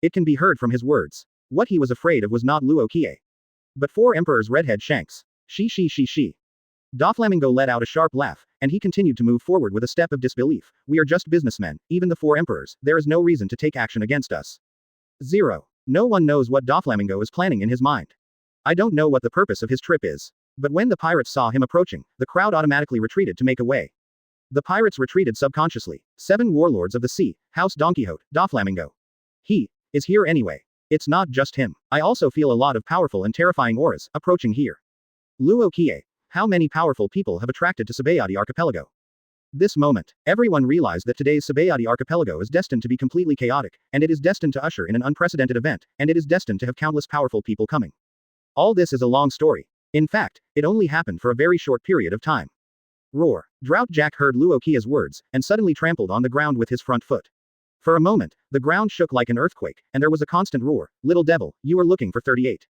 It can be heard from his words. What he was afraid of was not Luo Qiye, but 4 emperors Redhead Shanks. She. Doflamingo let out a sharp laugh, and he continued to move forward with a step of disbelief. We are just businessmen, even the 4 emperors, there is no reason to take action against us. 0. No one knows what Doflamingo is planning in his mind. I don't know what the purpose of his trip is. But when the pirates saw him approaching, the crowd automatically retreated to make a way. The pirates retreated subconsciously. 7 warlords of the sea, House Don Quixote, Doflamingo. He is here anyway. It's not just him. I also feel a lot of powerful and terrifying auras approaching here. Luo Qiye. How many powerful people have attracted to Sabaody Archipelago? This moment, everyone realized that today's Sabaody Archipelago is destined to be completely chaotic, and it is destined to usher in an unprecedented event, and it is destined to have countless powerful people coming. All this is a long story. In fact, it only happened for a very short period of time. Roar. Drought Jack heard Luo Qiye's words, and suddenly trampled on the ground with his front foot. For a moment, the ground shook like an earthquake, and there was a constant roar. Little devil, you are looking for 38.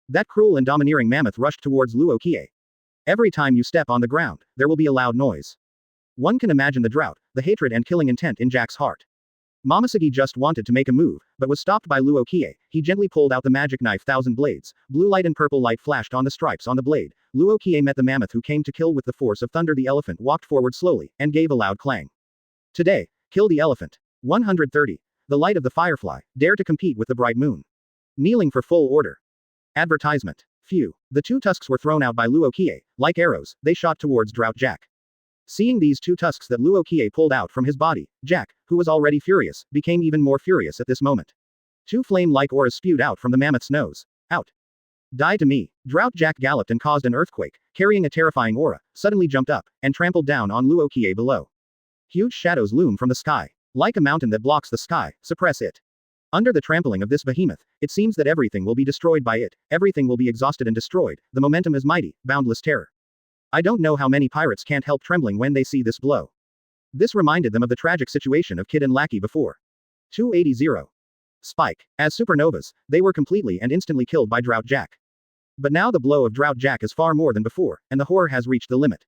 That cruel and domineering mammoth rushed towards Luo Qiye. Every time you step on the ground, there will be a loud noise. One can imagine the drought, the hatred and killing intent in Jack's heart. Momisagi just wanted to make a move, but was stopped by Luo Qiye. He gently pulled out the magic knife 1000 blades. Blue light and purple light flashed on the stripes on the blade. Luo Qiye met the mammoth who came to kill with the force of thunder. The elephant walked forward slowly, and gave a loud clang. Today, kill the elephant. 130. The light of the firefly, dare to compete with the bright moon. Kneeling for full order. Advertisement. Phew. The 2 tusks were thrown out by Luo Qiye. Like arrows, they shot towards Drought Jack. Seeing these 2 tusks that Luo Qiye pulled out from his body, Jack, who was already furious, became even more furious at this moment. Two flame-like auras spewed out from the mammoth's nose. Out. Die to me. Drought Jack galloped and caused an earthquake, carrying a terrifying aura, suddenly jumped up, and trampled down on Luo Qiye below. Huge shadows loom from the sky. Like a mountain that blocks the sky, suppress it. Under the trampling of this behemoth, it seems that everything will be destroyed by it, everything will be exhausted and destroyed, the momentum is mighty, boundless terror. I don't know how many pirates can't help trembling when they see this blow. This reminded them of the tragic situation of Kid and Lackey before. 280. Spike. As supernovas, they were completely and instantly killed by Drought Jack. But now the blow of Drought Jack is far more than before, and the horror has reached the limit.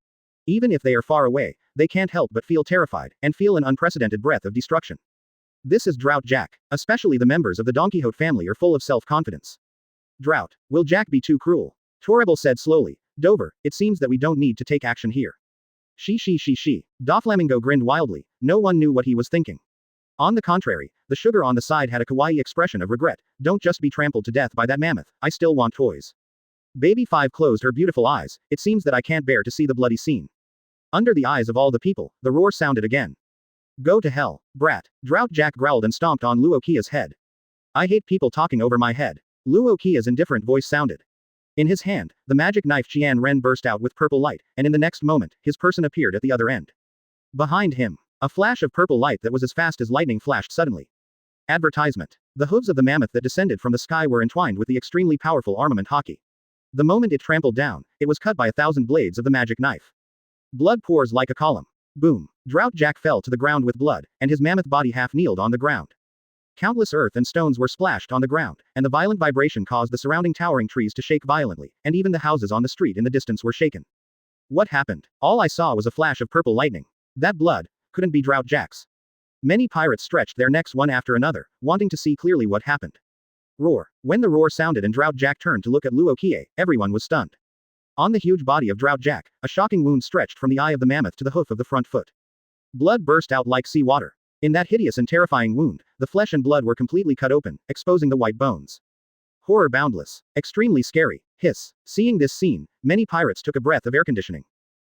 Even if they are far away, they can't help but feel terrified, and feel an unprecedented breath of destruction. This is Drought Jack. Especially the members of the Don Quixote family are full of self-confidence. Drought. Will Jack be too cruel? Torrebel said slowly. Dover, it seems that we don't need to take action here. She. Doflamingo grinned wildly, no one knew what he was thinking. On the contrary, the sugar on the side had a kawaii expression of regret. Don't just be trampled to death by that mammoth, I still want toys. Baby 5 closed her beautiful eyes, it seems that I can't bear to see the bloody scene. Under the eyes of all the people, the roar sounded again. Go to hell, brat. Drought Jack growled and stomped on Luo Qiye's head. I hate people talking over my head. Luo Qiye's indifferent voice sounded. In his hand, the magic knife Qian Ren burst out with purple light, and in the next moment, his person appeared at the other end. Behind him, a flash of purple light that was as fast as lightning flashed suddenly. Advertisement. The hooves of the mammoth that descended from the sky were entwined with the extremely powerful armament Haki. The moment it trampled down, it was cut by 1,000 blades of the magic knife. Blood pours like a column. Boom. Drought Jack fell to the ground with blood, and his mammoth body half kneeled on the ground. Countless earth and stones were splashed on the ground, and the violent vibration caused the surrounding towering trees to shake violently, and even the houses on the street in the distance were shaken. What happened? All I saw was a flash of purple lightning. That blood couldn't be Drought Jack's. Many pirates stretched their necks one after another, wanting to see clearly what happened. Roar. When the roar sounded and Drought Jack turned to look at Luo Qiye, everyone was stunned. On the huge body of Drought Jack, a shocking wound stretched from the eye of the mammoth to the hoof of the front foot. Blood burst out like sea water. In that hideous and terrifying wound, the flesh and blood were completely cut open, exposing the white bones. Horror boundless. Extremely scary. Hiss. Seeing this scene, many pirates took a breath of air conditioning.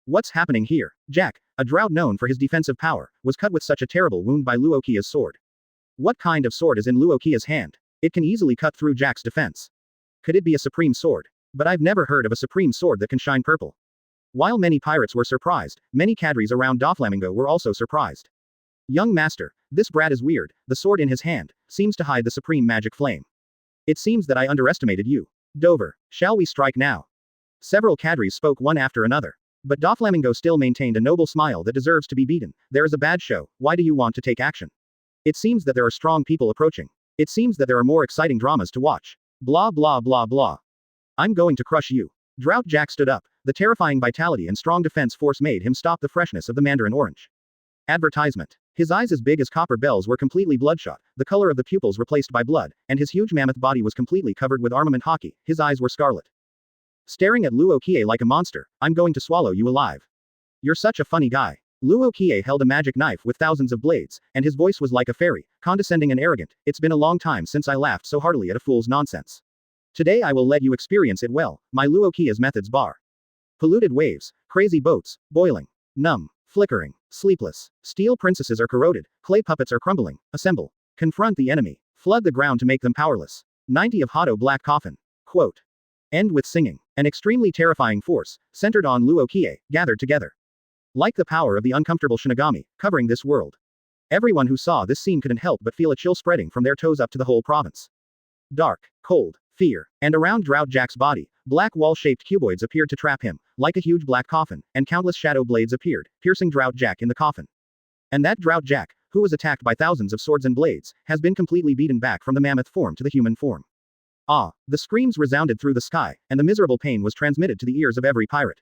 What's happening here? Jack, a drought known for his defensive power, was cut with such a terrible wound by Luo Qiye's sword. What kind of sword is in Luo Qiye's hand? It can easily cut through Jack's defense. Could it be a supreme sword? But I've never heard of a supreme sword that can shine purple. While many pirates were surprised, many cadres around Doflamingo were also surprised. Young master, this brat is weird, the sword in his hand seems to hide the supreme magic flame. It seems that I underestimated you. Dover, shall we strike now? Several cadres spoke one after another. But Doflamingo still maintained a noble smile that deserves to be beaten. There is a bad show, why do you want to take action? It seems that there are strong people approaching. It seems that there are more exciting dramas to watch. Blah blah blah blah. I'm going to crush you. Drought Jack stood up. The terrifying vitality and strong defense force made him stop the freshness of the mandarin orange. Advertisement. His eyes as big as copper bells were completely bloodshot, the color of the pupils replaced by blood, and his huge mammoth body was completely covered with armament Haki, his eyes were scarlet. Staring at Luo Qiye like a monster, I'm going to swallow you alive. You're such a funny guy. Luo Qiye held a magic knife with thousands of blades, and his voice was like a fairy, condescending and arrogant. It's been a long time since I laughed so heartily at a fool's nonsense. Today I will let you experience it well, my Luo Qiye's methods bar. Polluted waves, crazy boats, boiling, numb, flickering, sleepless, steel princesses are corroded, clay puppets are crumbling, assemble, confront the enemy, flood the ground to make them powerless. 90 of Hado Black Coffin. Quote. End with singing. An extremely terrifying force, centered on Luo Qiye, gathered together. Like the power of the uncomfortable Shinigami, covering this world. Everyone who saw this scene couldn't help but feel a chill spreading from their toes up to the whole province. Dark, cold, fear, and around Drought Jack's body, black wall-shaped cuboids appeared to trap him, like a huge black coffin, and countless shadow blades appeared, piercing Drought Jack in the coffin. And that Drought Jack, who was attacked by thousands of swords and blades, has been completely beaten back from the mammoth form to the human form. Ah! The screams resounded through the sky, and the miserable pain was transmitted to the ears of every pirate.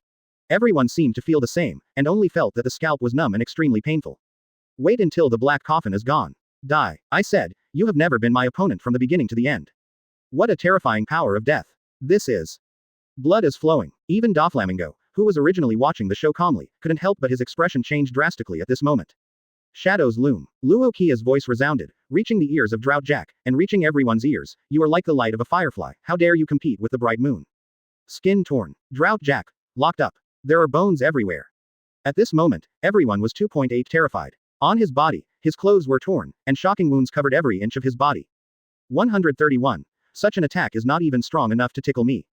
Everyone seemed to feel the same, and only felt that the scalp was numb and extremely painful. Wait until the black coffin is gone. Die, I said, you have never been my opponent from the beginning to the end. What a terrifying power of death. This is. Blood is flowing. Even Doflamingo, who was originally watching the show calmly, couldn't help but his expression changed drastically at this moment. Shadows loom. Luo Qiye's voice resounded, reaching the ears of Drought Jack, and reaching everyone's ears. You are like the light of a firefly, how dare you compete with the bright moon? Skin torn. Drought Jack. Locked up. There are bones everywhere. At this moment, everyone was 2.8 terrified. On his body, his clothes were torn, and shocking wounds covered every inch of his body. 131. Such an attack is not even strong enough to tickle me.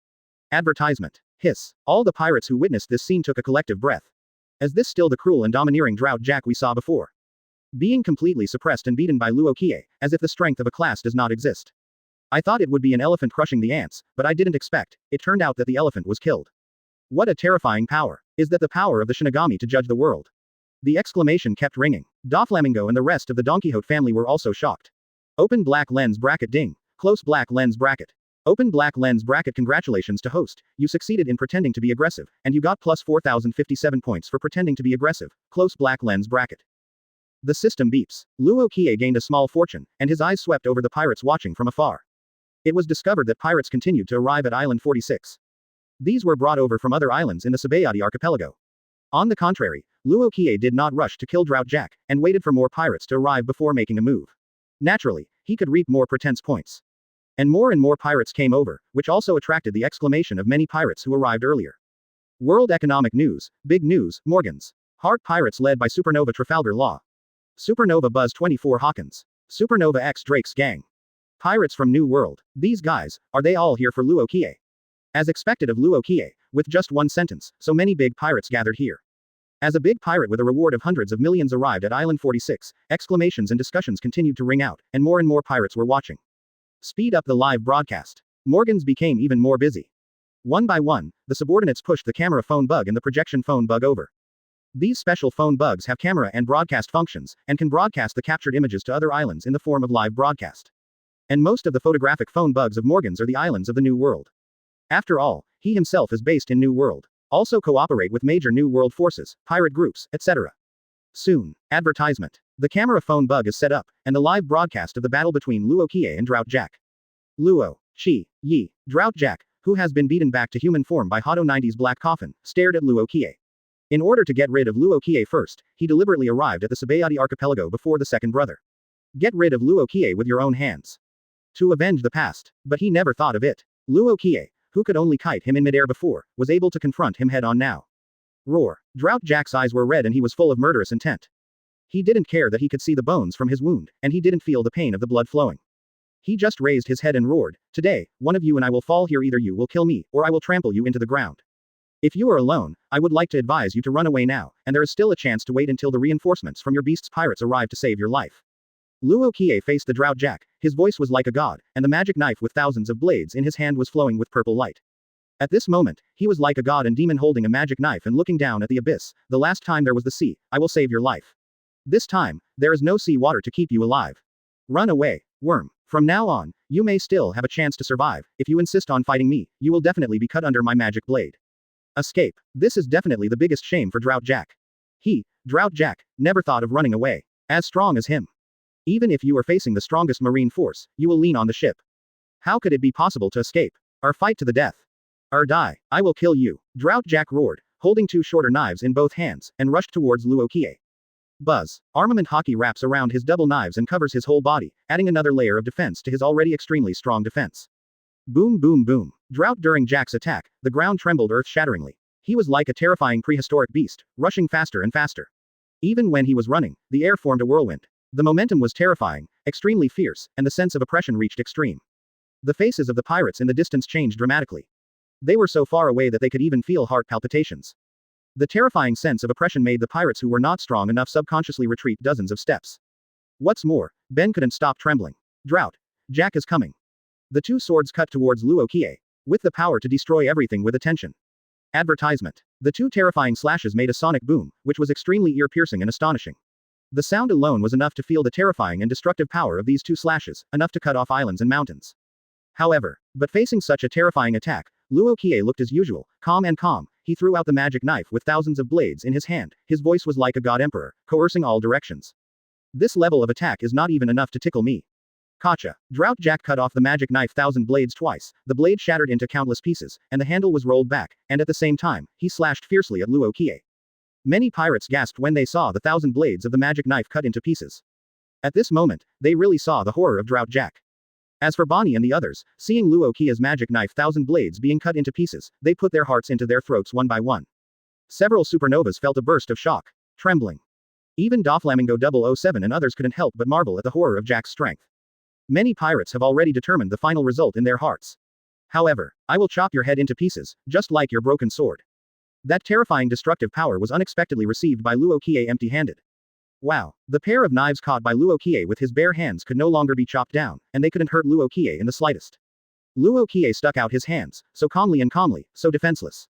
Advertisement. Hiss. All the pirates who witnessed this scene took a collective breath. Is this still the cruel and domineering Drought Jack we saw before? Being completely suppressed and beaten by Luo Qiye, as if the strength of a class does not exist. I thought it would be an elephant crushing the ants, but I didn't expect. It turned out that the elephant was killed. What a terrifying power. Is that the power of the Shinigami to judge the world? The exclamation kept ringing. Doflamingo and the rest of the Don Quixote family were also shocked. Open black lens bracket ding. Close black lens bracket. Open black lens bracket. Congratulations to host, you succeeded in pretending to be aggressive, and you got plus 4057 points for pretending to be aggressive. Close black lens bracket. The system beeps. Luo Qiye gained a small fortune, and his eyes swept over the pirates watching from afar. It was discovered that pirates continued to arrive at Island 46. These were brought over from other islands in the Sabaody archipelago. On the contrary, Luo Qiye did not rush to kill Drought Jack, and waited for more pirates to arrive before making a move. Naturally, he could reap more pretense points. And more pirates came over, which also attracted the exclamation of many pirates who arrived earlier. World Economic News, Big News, Morgans. Heart Pirates led by Supernova Trafalgar Law. Supernova Buzz 24 Hawkins. Supernova X Drake's gang. Pirates from New World. These guys, are they all here for Luo Qiye? As expected of Luo Qiye, with just one sentence, so many big pirates gathered here. As a big pirate with a reward of hundreds of millions arrived at Island 46, exclamations and discussions continued to ring out, and more pirates were watching. Speed up the live broadcast. Morgans became even more busy. One by one, the subordinates pushed the camera phone bug and the projection phone bug over. These special phone bugs have camera and broadcast functions, and can broadcast the captured images to other islands in the form of live broadcast. And most of the photographic phone bugs of Morgans are the islands of the New World. After all, he himself is based in New World. Also cooperate with major New World forces, pirate groups, etc. Soon. Advertisement. The camera phone bug is set up, and the live broadcast of the battle between Luo Qiye and Drought Jack. Luo Qiye, Drought Jack, who has been beaten back to human form by Hado 90's Black Coffin, stared at Luo Qiye. In order to get rid of Luo Qiye first, he deliberately arrived at the Sabaody archipelago before the second brother. Get rid of Luo Qiye with your own hands. To avenge the past, but he never thought of it. Luo Qiye, who could only kite him in midair before, was able to confront him head on now. Roar. Drought Jack's eyes were red and he was full of murderous intent. He didn't care that he could see the bones from his wound, and he didn't feel the pain of the blood flowing. He just raised his head and roared, "Today, one of you and I will fall here. Either you will kill me, or I will trample you into the ground. If you are alone, I would like to advise you to run away now, and there is still a chance to wait until the reinforcements from your beast's pirates arrive to save your life." Luo Qiye faced the Drought Jack, his voice was like a god, and the magic knife with thousands of blades in his hand was flowing with purple light. At this moment, he was like a god and demon holding a magic knife and looking down at the abyss. The last time there was the sea, I will save your life. This time, there is no sea water to keep you alive. Run away, worm. From now on, you may still have a chance to survive. If you insist on fighting me, you will definitely be cut under my magic blade. Escape. This is definitely the biggest shame for Drought Jack. He, Drought Jack, never thought of running away. As strong as him. Even if you are facing the strongest marine force, you will lean on the ship. How could it be possible to escape? Or fight to the death? Or die? I will kill you. Drought Jack roared, holding two shorter knives in both hands, and rushed towards Luo Qiye. Buzz. Armament Haki wraps around his double knives and covers his whole body, adding another layer of defense to his already extremely strong defense. Boom boom boom. Drought during Jack's attack, the ground trembled earth-shatteringly. He was like a terrifying prehistoric beast, rushing faster and faster. Even when he was running, the air formed a whirlwind. The momentum was terrifying, extremely fierce, and the sense of oppression reached extreme. The faces of the pirates in the distance changed dramatically. They were so far away that they could even feel heart palpitations. The terrifying sense of oppression made the pirates who were not strong enough subconsciously retreat dozens of steps. What's more, Ben couldn't stop trembling. Drought Jack is coming. The two swords cut towards Luo Qiye, with the power to destroy everything with attention. Advertisement. The two terrifying slashes made a sonic boom, which was extremely ear-piercing and astonishing. The sound alone was enough to feel the terrifying and destructive power of these two slashes, enough to cut off islands and mountains. However, but facing such a terrifying attack, Luo Qiye looked as usual, calm and calm. He threw out the magic knife with thousands of blades in his hand. His voice was like a god emperor, coercing all directions. This level of attack is not even enough to tickle me. Gotcha. Drought Jack cut off the magic knife thousand blades twice. The blade shattered into countless pieces, and the handle was rolled back, and at the same time, he slashed fiercely at Luo Qiye. Many pirates gasped when they saw the thousand blades of the magic knife cut into pieces. At this moment, they really saw the horror of Drought Jack. As for Bonnie and the others, seeing Luo Qiye's magic knife thousand blades being cut into pieces, they put their hearts into their throats one by one. Several supernovas felt a burst of shock. Trembling. Even Doflamingo 007 and others couldn't help but marvel at the horror of Jack's strength. Many pirates have already determined the final result in their hearts. However, I will chop your head into pieces, just like your broken sword. That terrifying destructive power was unexpectedly received by Luo Qiye empty-handed. Wow. The pair of knives caught by Luo Qiye with his bare hands could no longer be chopped down, and they couldn't hurt Luo Qiye in the slightest. Luo Qiye stuck out his hands, so calmly, so defenseless.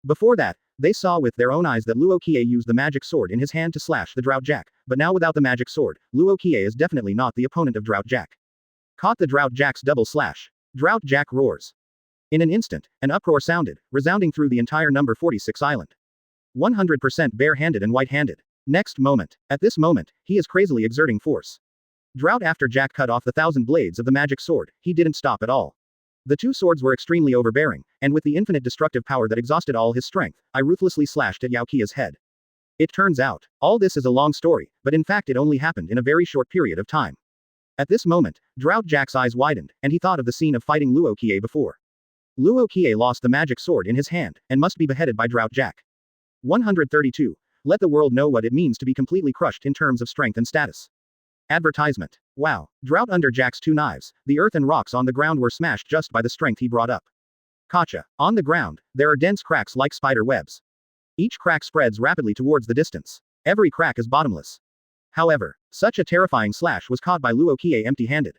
Before that, they saw with their own eyes that Luo Qiye used the magic sword in his hand to slash the Drought Jack, but now without the magic sword, Luo Qiye is definitely not the opponent of Drought Jack. Caught the Drought Jack's double slash. Drought Jack roars. In an instant, an uproar sounded, resounding through the entire number 46 island. 100% bare-handed and white-handed. Next moment. At this moment, he is crazily exerting force. Drought after Jack cut off the 1,000 blades of the magic sword, he didn't stop at all. The two swords were extremely overbearing, and with the infinite destructive power that exhausted all his strength, I ruthlessly slashed at Yao Qia's head. It turns out, all this is a long story, but in fact it only happened in a very short period of time. At this moment, Drought Jack's eyes widened, and he thought of the scene of fighting Luo Qiye before. Luo Qiye lost the magic sword in his hand, and must be beheaded by Drought Jack. 132. Let the world know what it means to be completely crushed in terms of strength and status. Advertisement. Wow. Drought under Jack's two knives, the earth and rocks on the ground were smashed just by the strength he brought up. Gotcha. On the ground, there are dense cracks like spider webs. Each crack spreads rapidly towards the distance. Every crack is bottomless. However, such a terrifying slash was caught by Luo Qiye empty-handed.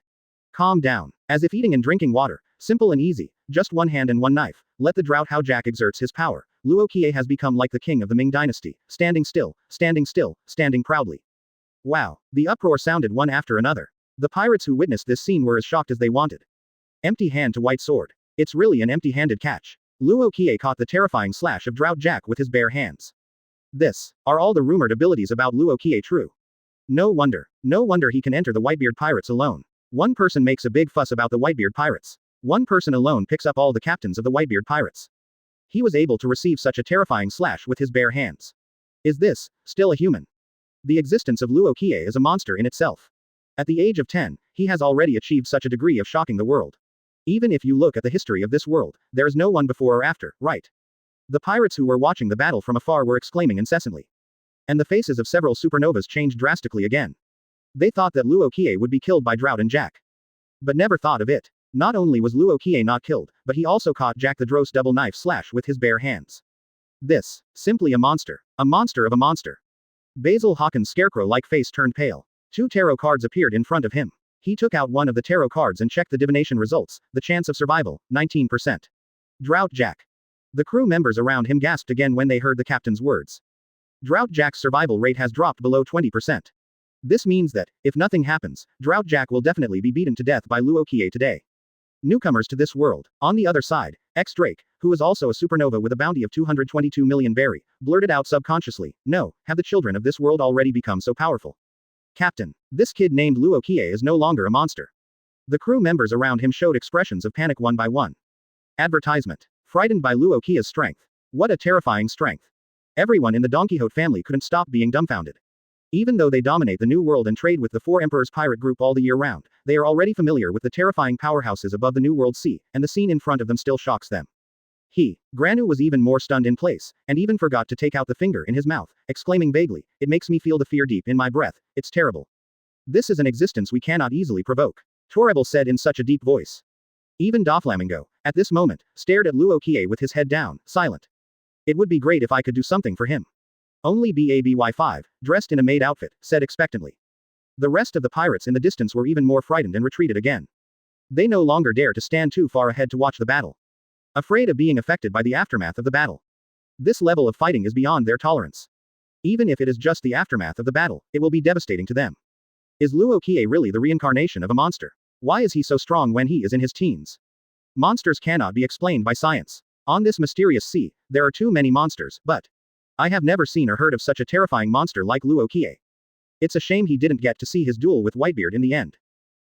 Calm down. As if eating and drinking water, simple and easy, just one hand and one knife, let the Drought how Jack exerts his power. Luo Qiye has become like the king of the Ming dynasty, standing still, standing proudly. Wow. The uproar sounded one after another. The pirates who witnessed this scene were as shocked as they wanted. Empty hand to white sword. It's really an empty-handed catch. Luo Qiye caught the terrifying slash of Drought Jack with his bare hands. Are all the rumored abilities about Luo Qiye true? No wonder he can enter the Whitebeard pirates alone. One person makes a big fuss about the Whitebeard pirates. One person alone picks up all the captains of the Whitebeard pirates. He was able to receive such a terrifying slash with his bare hands. Is this still a human? The existence of Luo Qiye is a monster in itself. At the age of 10, he has already achieved such a degree of shocking the world. Even if you look at the history of this world, there is no one before or after, right? The pirates who were watching the battle from afar were exclaiming incessantly. And the faces of several supernovas changed drastically again. They thought that Luo Qiye would be killed by Drought and Jack. But never thought of it. Not only was Luo Qiye not killed, but he also caught Jack the Dross double knife slash with his bare hands. Simply a monster. A monster of a monster. Basil Hawkins' scarecrow-like face turned pale. 2 tarot cards appeared in front of him. He took out one of the tarot cards and checked the divination results. The chance of survival, 19%. Drought Jack. The crew members around him gasped again when they heard the captain's words. Drought Jack's survival rate has dropped below 20%. This means that, if nothing happens, Drought Jack will definitely be beaten to death by Luo Qiye today. Newcomers to this world. On the other side, X-Drake, who is also a supernova with a bounty of 222 million berry, blurted out subconsciously, "No, have the children of this world already become so powerful? Captain, this kid named Luo Qiye is no longer a monster." The crew members around him showed expressions of panic one by one. Advertisement. Frightened by Luo Qiye's strength. What a terrifying strength. Everyone in the Don Quixote family couldn't stop being dumbfounded. Even though they dominate the New World and trade with the 4 Emperors pirate group all the year round, they are already familiar with the terrifying powerhouses above the New World Sea, and the scene in front of them still shocks them. Granu was even more stunned in place, and even forgot to take out the finger in his mouth, exclaiming vaguely, "It makes me feel the fear deep in my breath, it's terrible. This is an existence we cannot easily provoke," Torrebel said in such a deep voice. Even Doflamingo, at this moment, stared at Luo Qiye with his head down, silent. It would be great if I could do something for him. Only BABY5, dressed in a maid outfit, said expectantly. The rest of the pirates in the distance were even more frightened and retreated again. They no longer dare to stand too far ahead to watch the battle. Afraid of being affected by the aftermath of the battle. This level of fighting is beyond their tolerance. Even if it is just the aftermath of the battle, it will be devastating to them. Is Luo Qiye really the reincarnation of a monster? Why is he so strong when he is in his teens? Monsters cannot be explained by science. On this mysterious sea, there are too many monsters, but I have never seen or heard of such a terrifying monster like Luo Qiye. It's a shame he didn't get to see his duel with Whitebeard in the end.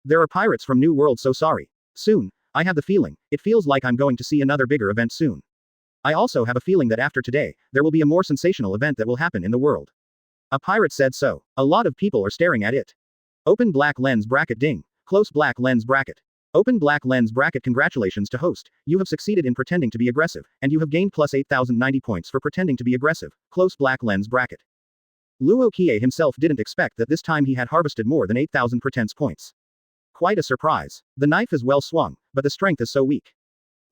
There are pirates from New World, so sorry. Soon, I have the feeling, it feels like I'm going to see another bigger event soon. I also have a feeling that after today, there will be a more sensational event that will happen in the world. A pirate said so. A lot of people are staring at it. Open black lens bracket ding. Close black lens bracket. Open black lens bracket. Congratulations to host, you have succeeded in pretending to be aggressive, and you have gained plus 8,090 points for pretending to be aggressive. Close black lens bracket. Luo Qiye himself didn't expect that this time he had harvested more than 8,000 pretense points. Quite a surprise. The knife is well swung, but the strength is so weak.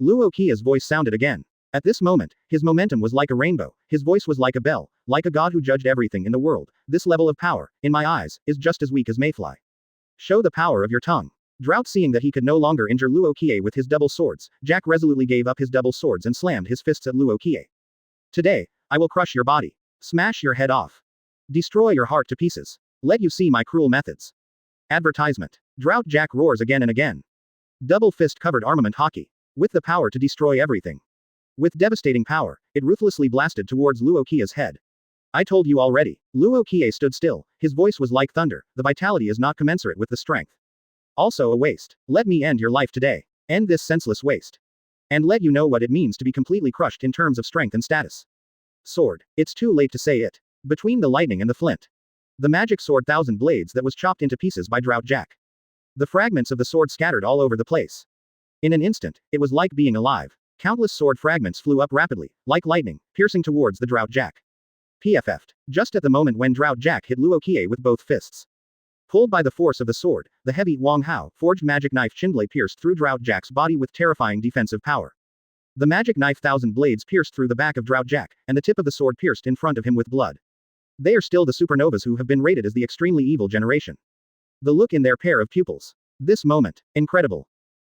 Luo Qiye's voice sounded again. At this moment, his momentum was like a rainbow, his voice was like a bell, like a god who judged everything in the world. This level of power, in my eyes, is just as weak as mayfly. Show the power of your tongue. Drought seeing that he could no longer injure Luo Qiye with his double swords, Jack resolutely gave up his double swords and slammed his fists at Luo Qiye. Today, I will crush your body. Smash your head off. Destroy your heart to pieces. Let you see my cruel methods. Advertisement. Drought Jack roars again and again. Double fist covered armament Haki. With the power to destroy everything. With devastating power, it ruthlessly blasted towards Luo Qiye's head. I told you already. Luo Qiye stood still, his voice was like thunder, the vitality is not commensurate with the strength. Also a waste. Let me end your life today. End this senseless waste. And let you know what it means to be completely crushed in terms of strength and status. Sword. It's too late to say it. Between the lightning and the flint. The magic sword thousand blades that was chopped into pieces by Drought Jack. The fragments of the sword scattered all over the place. In an instant, it was like being alive. Countless sword fragments flew up rapidly, like lightning, piercing towards the Drought Jack. PFF'd. Just at the moment when Drought Jack hit Luo Qiye with both fists. Pulled by the force of the sword, the heavy Wang Hao forged magic knife Chinblade pierced through Drought Jack's body with terrifying defensive power. The magic knife thousand blades pierced through the back of Drought Jack, and the tip of the sword pierced in front of him with blood. They are still the supernovas who have been rated as the extremely evil generation. The look in their pair of pupils. This moment, incredible.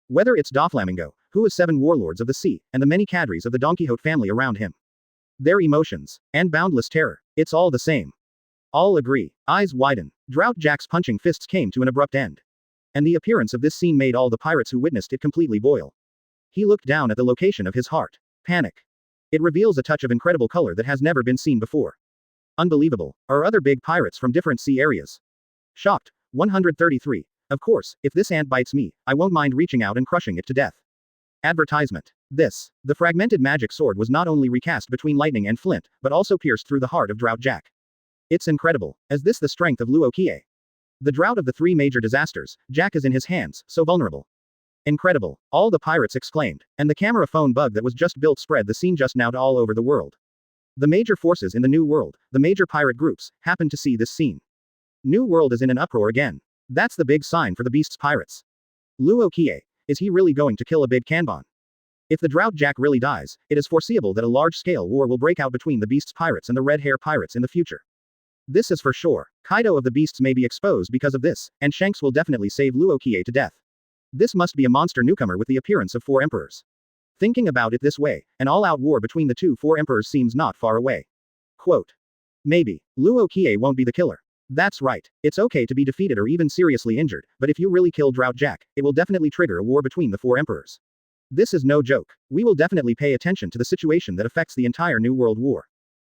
Whether it's Doflamingo, who is 7 warlords of the sea, and the many cadres of the Don Quixote family around him. Their emotions, and boundless terror, it's all the same. All agree, eyes widen, Drought Jack's punching fists came to an abrupt end. And the appearance of this scene made all the pirates who witnessed it completely boil. He looked down at the location of his heart. Panic. It reveals a touch of incredible color that has never been seen before. Unbelievable, are other big pirates from different sea areas. Shocked, 133. Of course, if this ant bites me, I won't mind reaching out and crushing it to death. Advertisement. The fragmented magic sword was not only recast between lightning and flint, but also pierced through the heart of Drought Jack. It's incredible. Is this the strength of Luo Qiye? The drought of the 3 major disasters, Jack is in his hands, so vulnerable. Incredible. All the pirates exclaimed, and the camera phone bug that was just built spread the scene just now to all over the world. The major forces in the New World, the major pirate groups, happened to see this scene. New World is in an uproar again. That's the big sign for the Beast's pirates. Luo Qiye, is he really going to kill a big Kanban? If the Drought Jack really dies, it is foreseeable that a large-scale war will break out between the Beast's pirates and the Red Hair pirates in the future. This is for sure. Kaido of the Beasts may be exposed because of this, and Shanks will definitely save Luo Qiye to death. This must be a monster newcomer with the appearance of 4 emperors. Thinking about it this way, an all-out war between the 4 emperors seems not far away. Quote. Maybe, Luo Qiye won't be the killer. That's right. It's okay to be defeated or even seriously injured, but if you really kill Drought Jack, it will definitely trigger a war between the 4 emperors. This is no joke. We will definitely pay attention to the situation that affects the entire New World War.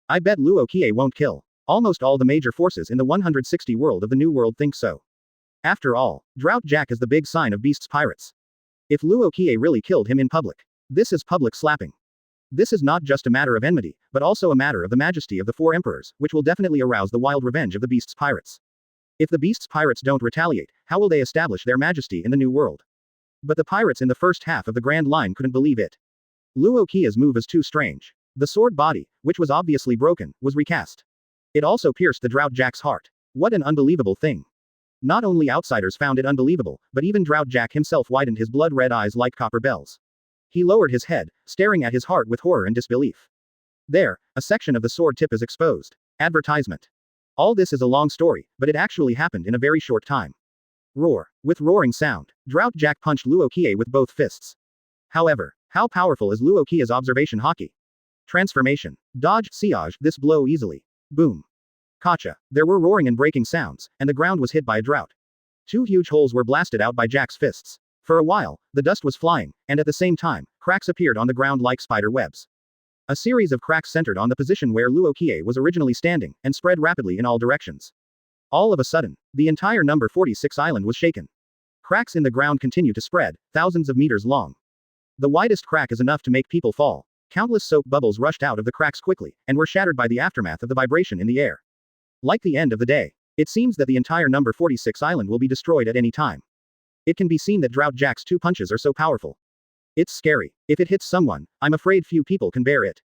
I bet Luo Qiye won't kill. Almost all the major forces in the 160 world of the New World think so. After all, Drought Jack is the big sign of Beast's pirates. If Luo Qiye really killed him in public, this is public slapping. This is not just a matter of enmity, but also a matter of the majesty of the 4 emperors, which will definitely arouse the wild revenge of the Beast's pirates. If the Beast's pirates don't retaliate, how will they establish their majesty in the New World? But the pirates in the first half of the Grand Line couldn't believe it. Luo Qiye's move is too strange. The sword body, which was obviously broken, was recast. It also pierced the Drought Jack's heart. What an unbelievable thing. Not only outsiders found it unbelievable, but even Drought Jack himself widened his blood-red eyes like copper bells. He lowered his head, staring at his heart with horror and disbelief. There, a section of the sword tip is exposed. Advertisement. All this is a long story, but it actually happened in a very short time. Roar. With roaring sound, Drought Jack punched Luo Qiye with both fists. However, how powerful is Luo Qiye's observation haki? Transformation. Dodge, siege, this blow easily. Boom. Kacha. There were roaring and breaking sounds, and the ground was hit by a drought. 2 huge holes were blasted out by Jack's fists. For a while, the dust was flying, and at the same time, cracks appeared on the ground like spider webs. A series of cracks centered on the position where Luo Qiye was originally standing, and spread rapidly in all directions. All of a sudden, the entire number 46 island was shaken. Cracks in the ground continue to spread, thousands of meters long. The widest crack is enough to make people fall. Countless soap bubbles rushed out of the cracks quickly, and were shattered by the aftermath of the vibration in the air. Like the end of the day. It seems that the entire number 46 island will be destroyed at any time. It can be seen that Drought Jack's 2 punches are so powerful. It's scary. If it hits someone, I'm afraid few people can bear it.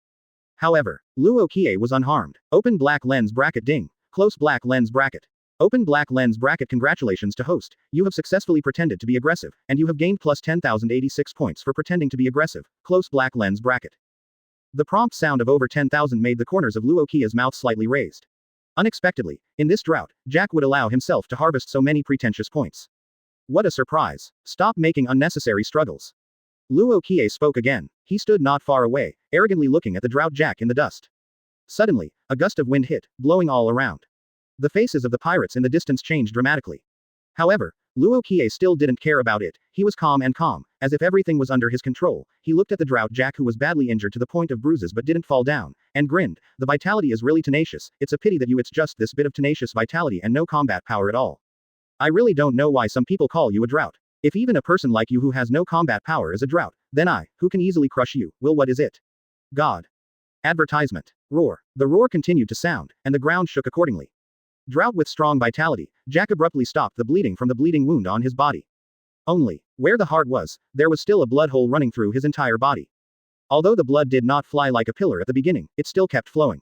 However, Luo Qiye was unharmed. Open black lens bracket ding. Close black lens bracket. Open black lens bracket. Congratulations to host, you have successfully pretended to be aggressive, and you have gained plus 10,086 points for pretending to be aggressive, close black lens bracket. The prompt sound of over 10,000 made the corners of Luo Qiye's mouth slightly raised. Unexpectedly, in this drought, Jack would allow himself to harvest so many pretentious points. What a surprise. Stop making unnecessary struggles. Luo Qiye spoke again. He stood not far away, arrogantly looking at the drought Jack in the dust. Suddenly, a gust of wind hit, blowing all around. The faces of the pirates in the distance changed dramatically. However, Luo Qiye still didn't care about it. He was calm, as if everything was under his control. He looked at the drought Jack, who was badly injured to the point of bruises but didn't fall down, and grinned. The vitality is really tenacious. It's a pity that it's just this bit of tenacious vitality and no combat power at all. I really don't know why some people call you a drought. If even a person like you who has no combat power is a drought, then I, who can easily crush you, will. What is it? God. Advertisement. Roar. The roar continued to sound, and the ground shook accordingly. Drought with strong vitality, Jack abruptly stopped the bleeding from the bleeding wound on his body. Only, where the heart was, there was still a blood hole running through his entire body. Although the blood did not fly like a pillar at the beginning, it still kept flowing.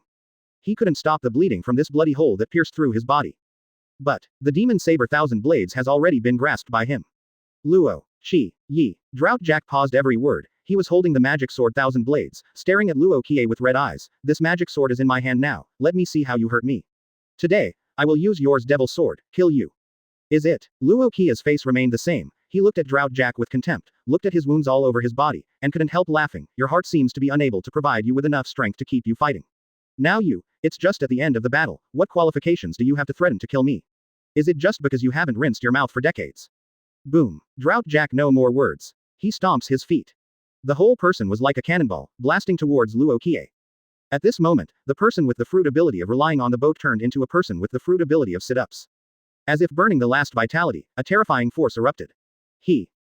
He couldn't stop the bleeding from this bloody hole that pierced through his body. But, the demon saber thousand blades has already been grasped by him. Luo Qiye. Drought Jack paused every word. He was holding the magic sword thousand blades, staring at Luo Qiye with red eyes. This magic sword is in my hand now, let me see how you hurt me. Today, I will use yours devil sword, kill you. Is it? Luo Qiye's face remained the same. He looked at Drought Jack with contempt, looked at his wounds all over his body, and couldn't help laughing. Your heart seems to be unable to provide you with enough strength to keep you fighting. Now it's just at the end of the battle. What qualifications do you have to threaten to kill me? Is it just because you haven't rinsed your mouth for decades? Boom. Drought Jack no more words. He stomps his feet. The whole person was like a cannonball, blasting towards Luo Qiye. At this moment, the person with the fruit ability of relying on the boat turned into a person with the fruit ability of sit-ups. As if burning the last vitality, a terrifying force erupted.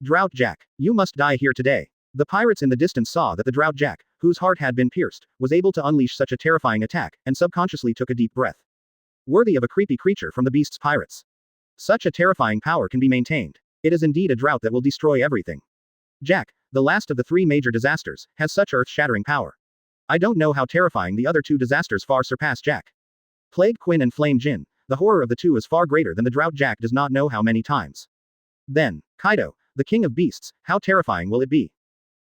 Drought Jack, you must die here today. The pirates in the distance saw that the Drought Jack, whose heart had been pierced, was able to unleash such a terrifying attack, and subconsciously took a deep breath. Worthy of a creepy creature from the beast's pirates. Such a terrifying power can be maintained. It is indeed a drought that will destroy everything. Jack, the last of the three major disasters, has such earth-shattering power. I don't know how terrifying the other two disasters far surpass Jack. Plague Quinn and Flame Jin, the horror of the two is far greater than the drought Jack does not know how many times. Then, Kaido, the king of beasts, how terrifying will it be?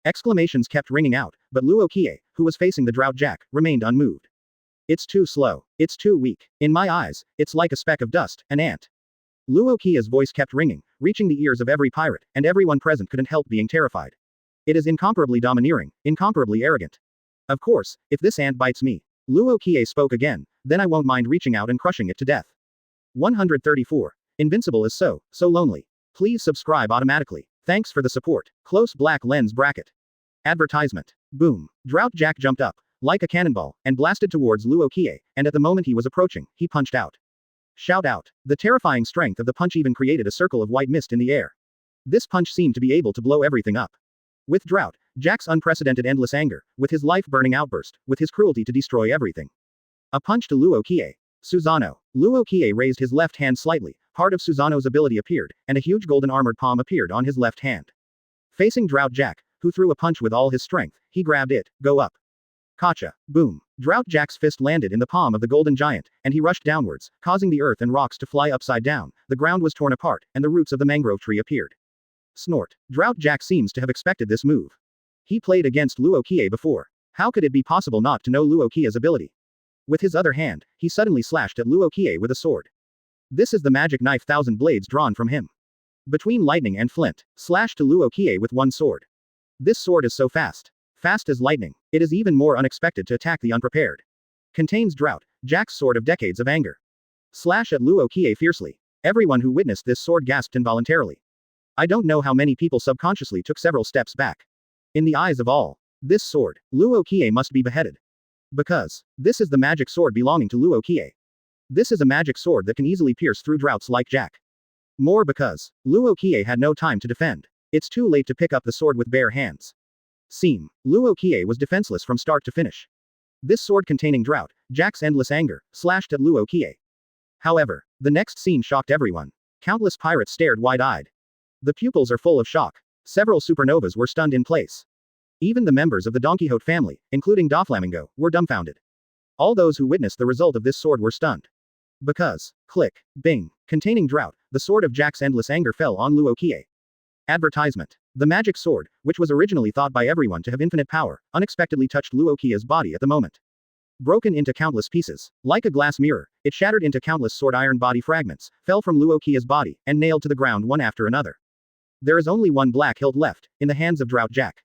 Exclamations kept ringing out, but Luo Qiye, who was facing the drought Jack, remained unmoved. It's too slow. It's too weak. In my eyes, it's like a speck of dust, an ant. Luo Qiye's voice kept ringing, reaching the ears of every pirate, and everyone present couldn't help being terrified. It is incomparably domineering, incomparably arrogant. Of course, if this ant bites me, Luo Qiye spoke again, then I won't mind reaching out and crushing it to death. 134. Invincible is so lonely. Please subscribe automatically. Thanks for the support. Close black lens bracket. Advertisement. Boom. Drought Jack jumped up, like a cannonball, and blasted towards Luo Qiye, and at the moment he was approaching, he punched out. Shout out. The terrifying strength of the punch even created a circle of white mist in the air. This punch seemed to be able to blow everything up. With Drought Jack's unprecedented endless anger, with his life-burning outburst, with his cruelty to destroy everything. A punch to Luo Qiye. Susanoo. Luo Qiye raised his left hand slightly, part of Susanoo's ability appeared, and a huge golden armored palm appeared on his left hand. Facing Drought Jack, who threw a punch with all his strength, he grabbed it, go up. Kacha. Boom. Drought Jack's fist landed in the palm of the golden giant, and he rushed downwards, causing the earth and rocks to fly upside down, the ground was torn apart, and the roots of the mangrove tree appeared. Snort. Drought Jack seems to have expected this move. He played against Luo Qiye before. How could it be possible not to know Luo Qiye's ability? With his other hand, he suddenly slashed at Luo Qiye with a sword. This is the magic knife thousand blades drawn from him. Between lightning and flint, slash to Luo Qiye with one sword. This sword is so fast. Fast as lightning. It is even more unexpected to attack the unprepared. Contains Drought Jack's sword of decades of anger. Slash at Luo Qiye fiercely. Everyone who witnessed this sword gasped involuntarily. I don't know how many people subconsciously took several steps back. In the eyes of all, this sword, Luo Qiye must be beheaded. Because, this is the magic sword belonging to Luo Qiye. This is a magic sword that can easily pierce through droughts like Jack. More because, Luo Qiye had no time to defend. It's too late to pick up the sword with bare hands. Luo Qiye was defenseless from start to finish. This sword containing Drought Jack's endless anger, slashed at Luo Qiye. However, the next scene shocked everyone. Countless pirates stared wide-eyed. The pupils are full of shock. Several supernovas were stunned in place. Even the members of the Don Quixote family, including Doflamingo, were dumbfounded. All those who witnessed the result of this sword were stunned. Because, click, bing, containing drought, the sword of Jack's endless anger fell on Luo Qiye. Advertisement. The magic sword, which was originally thought by everyone to have infinite power, unexpectedly touched Luo Qiye's body at the moment. Broken into countless pieces. Like a glass mirror, it shattered into countless sword iron body fragments, fell from Luo Qiye's body, and nailed to the ground one after another. There is only one black hilt left, in the hands of Drought Jack.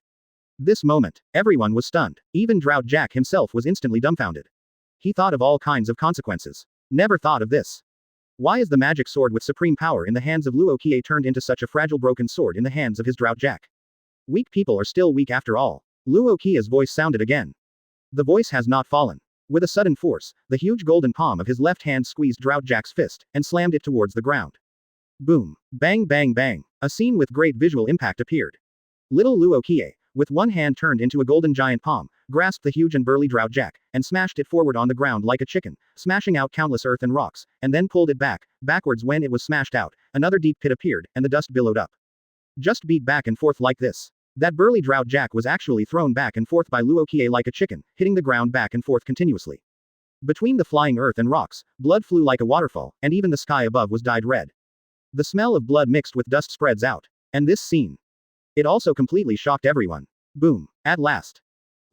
This moment, everyone was stunned. Even Drought Jack himself was instantly dumbfounded. He thought of all kinds of consequences. Never thought of this. Why is the magic sword with supreme power in the hands of Luo Qiye turned into such a fragile broken sword in the hands of his Drought Jack? Weak people are still weak after all. Luo Qiye's voice sounded again. The voice has not fallen. With a sudden force, the huge golden palm of his left hand squeezed Drought Jack's fist, and slammed it towards the ground. Boom. Bang bang bang. A scene with great visual impact appeared. Little Luo Qiye, with one hand turned into a golden giant palm, grasped the huge and burly Drought Jack, and smashed it forward on the ground like a chicken, smashing out countless earth and rocks, and then pulled it backwards when it was smashed out, another deep pit appeared, and the dust billowed up. Just beat back and forth like this. That burly Drought Jack was actually thrown back and forth by Luo Qiye like a chicken, hitting the ground back and forth continuously. Between the flying earth and rocks, blood flew like a waterfall, and even the sky above was dyed red. The smell of blood mixed with dust spreads out. And this scene. It also completely shocked everyone. Boom. At last.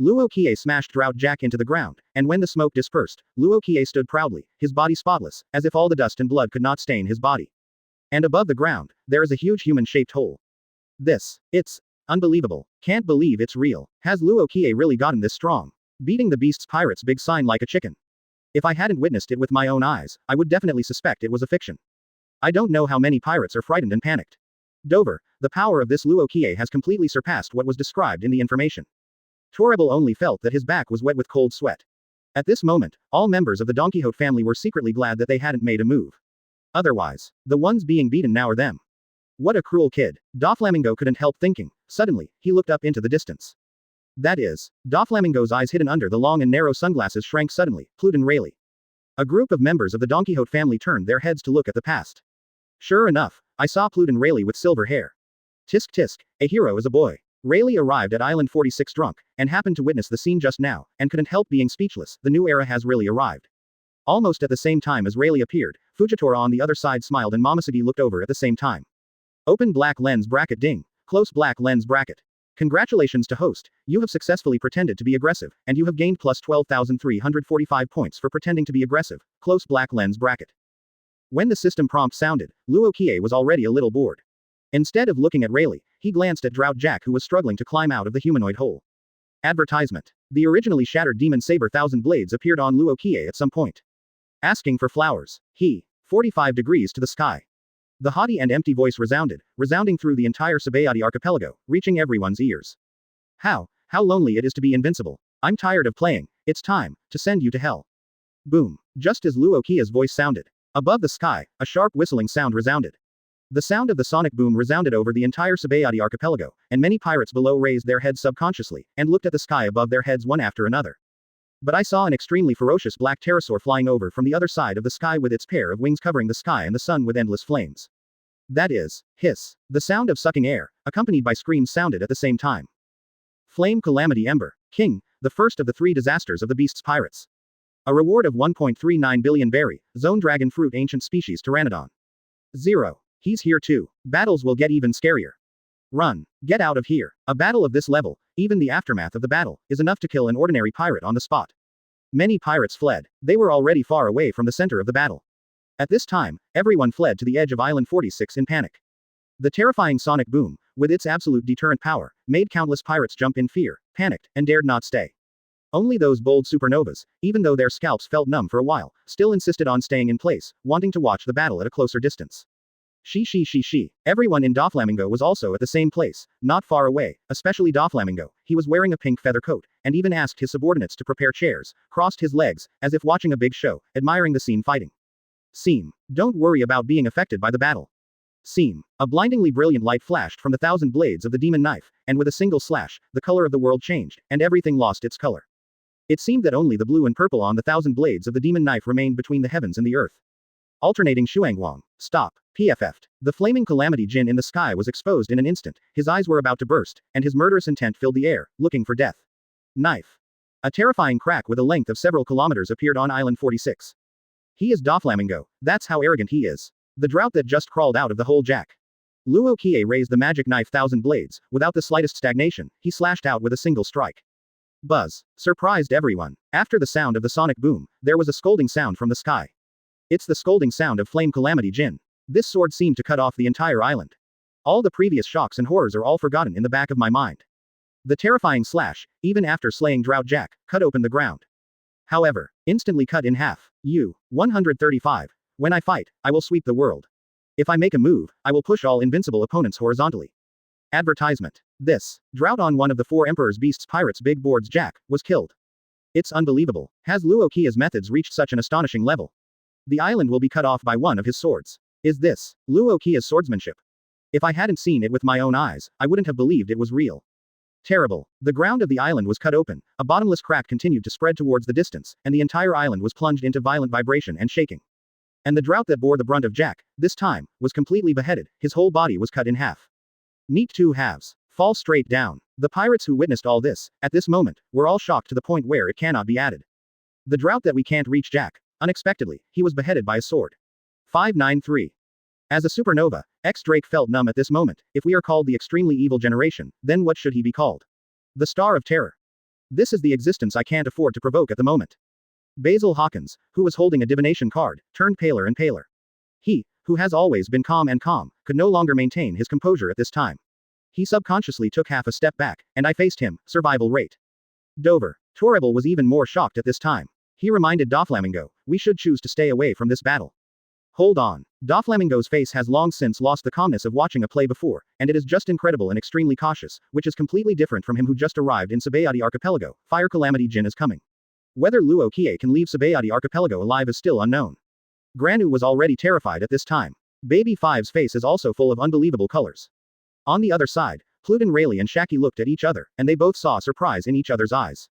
Luo Qiye smashed Drought Jack into the ground, and when the smoke dispersed, Luo Qiye stood proudly, his body spotless, as if all the dust and blood could not stain his body. And above the ground, there is a huge human-shaped hole. It's unbelievable. Can't believe it's real. Has Luo Qiye really gotten this strong? Beating the beast's pirate's big sign like a chicken. If I hadn't witnessed it with my own eyes, I would definitely suspect it was a fiction. I don't know how many pirates are frightened and panicked. Dover, the power of this Luo Qiye has completely surpassed what was described in the information. Toribel only felt that his back was wet with cold sweat. At this moment, all members of the Don Quixote family were secretly glad that they hadn't made a move. Otherwise, the ones being beaten now are them. What a cruel kid. Doflamingo couldn't help thinking. Suddenly, he looked up into the distance. That is, Doflamingo's eyes hidden under the long and narrow sunglasses shrank suddenly. Pluten Rayleigh. A group of members of the Don Quixote family turned their heads to look at the past. Sure enough, I saw Pluten Rayleigh with silver hair. Tisk tisk, a hero is a boy. Rayleigh arrived at Island 46 drunk, and happened to witness the scene just now, and couldn't help being speechless. The new era has really arrived. Almost at the same time as Rayleigh appeared, Fujitora on the other side smiled and Momosuke looked over at the same time. Open black lens bracket ding. Close black lens bracket. Congratulations to host, you have successfully pretended to be aggressive, and you have gained plus 12,345 points for pretending to be aggressive. Close black lens bracket. When the system prompt sounded, Luo Qiye was already a little bored. Instead of looking at Rayleigh, he glanced at Drought Jack who was struggling to climb out of the humanoid hole. Advertisement. The originally shattered demon saber Thousand Blades appeared on Luo Qiye at some point. Asking for flowers. 45 degrees to the sky. The haughty and empty voice resounding through the entire Sabaody archipelago, reaching everyone's ears. How lonely it is to be invincible. I'm tired of playing, it's time to send you to hell. Boom. Just as Luo Qiye's voice sounded. Above the sky, a sharp whistling sound resounded. The sound of the sonic boom resounded over the entire Sabaody archipelago, and many pirates below raised their heads subconsciously, and looked at the sky above their heads one after another. But I saw an extremely ferocious black pterosaur flying over from the other side of the sky with its pair of wings covering the sky and the sun with endless flames. That is, hiss. The sound of sucking air, accompanied by screams sounded at the same time. Flame Calamity Ember, King, the first of the 3 disasters of the beast's pirates. A reward of 1.39 billion berry, Zone Dragon Fruit Ancient Species Pteranodon. 0. He's here too. Battles will get even scarier. Run. Get out of here. A battle of this level, even the aftermath of the battle, is enough to kill an ordinary pirate on the spot. Many pirates fled. They were already far away from the center of the battle. At this time, everyone fled to the edge of Island 46 in panic. The terrifying sonic boom, with its absolute deterrent power, made countless pirates jump in fear, panicked, and dared not stay. Only those bold supernovas, even though their scalps felt numb for a while, still insisted on staying in place, wanting to watch the battle at a closer distance. She. Everyone in Doflamingo was also at the same place, not far away, especially Doflamingo. He was wearing a pink feather coat, and even asked his subordinates to prepare chairs, crossed his legs, as if watching a big show, admiring the scene fighting. Seam. Don't worry about being affected by the battle. Seam. A blindingly brilliant light flashed from the 1,000 blades of the demon knife, and with a single slash, the color of the world changed, and everything lost its color. It seemed that only the blue and purple on the 1,000 blades of the demon knife remained between the heavens and the earth. Alternating Shuangguang. Stop. PFF'd. The flaming calamity Jin in the sky was exposed in an instant, his eyes were about to burst, and his murderous intent filled the air, looking for death. Knife. A terrifying crack with a length of several kilometers appeared on Island 46. He is Doflamingo, that's how arrogant he is. The drought that just crawled out of the hole Jack. Luo Qiye raised the magic knife thousand blades, without the slightest stagnation, he slashed out with a single strike. Buzz. Surprised everyone. After the sound of the sonic boom, there was a scolding sound from the sky. It's the scolding sound of Flame Calamity Jin. This sword seemed to cut off the entire island. All the previous shocks and horrors are all forgotten in the back of my mind. The terrifying slash, even after slaying Drought Jack, cut open the ground. However, instantly cut in half. 135. When I fight, I will sweep the world. If I make a move, I will push all invincible opponents horizontally. Advertisement. This drought on one of the four Emperor's Beasts Pirates Big Boards Jack was killed. It's unbelievable. Has Luo Qiye's methods reached such an astonishing level? The island will be cut off by one of his swords. Is this Luo Qiye's swordsmanship? If I hadn't seen it with my own eyes, I wouldn't have believed it was real. Terrible. The ground of the island was cut open, a bottomless crack continued to spread towards the distance, and the entire island was plunged into violent vibration and shaking. And the drought that bore the brunt of Jack, this time, was completely beheaded, his whole body was cut in half. Neat two halves. Fall straight down. The pirates who witnessed all this, at this moment, were all shocked to the point where it cannot be added. The drought that we can't reach Jack. Unexpectedly, he was beheaded by a sword. 593. As a supernova, X-Drake felt numb at this moment. If we are called the extremely evil generation, then what should he be called? The Star of Terror. This is the existence I can't afford to provoke at the moment. Basil Hawkins, who was holding a divination card, turned paler and paler. He, who has always been calm, could no longer maintain his composure at this time. He subconsciously took half a step back, and I faced him, survival rate. Dover. Torrebel was even more shocked at this time. He reminded Doflamingo, we should choose to stay away from this battle. Hold on. Doflamingo's face has long since lost the calmness of watching a play before, and it is just incredible and extremely cautious, which is completely different from him who just arrived in Sabaody Archipelago. Fire Calamity Jin is coming. Whether Luo Qiye can leave Sabaody Archipelago alive is still unknown. Granu was already terrified at this time. Baby Five's face is also full of unbelievable colors. On the other side, Pluton Rayleigh and Shaki looked at each other, and they both saw surprise in each other's eyes.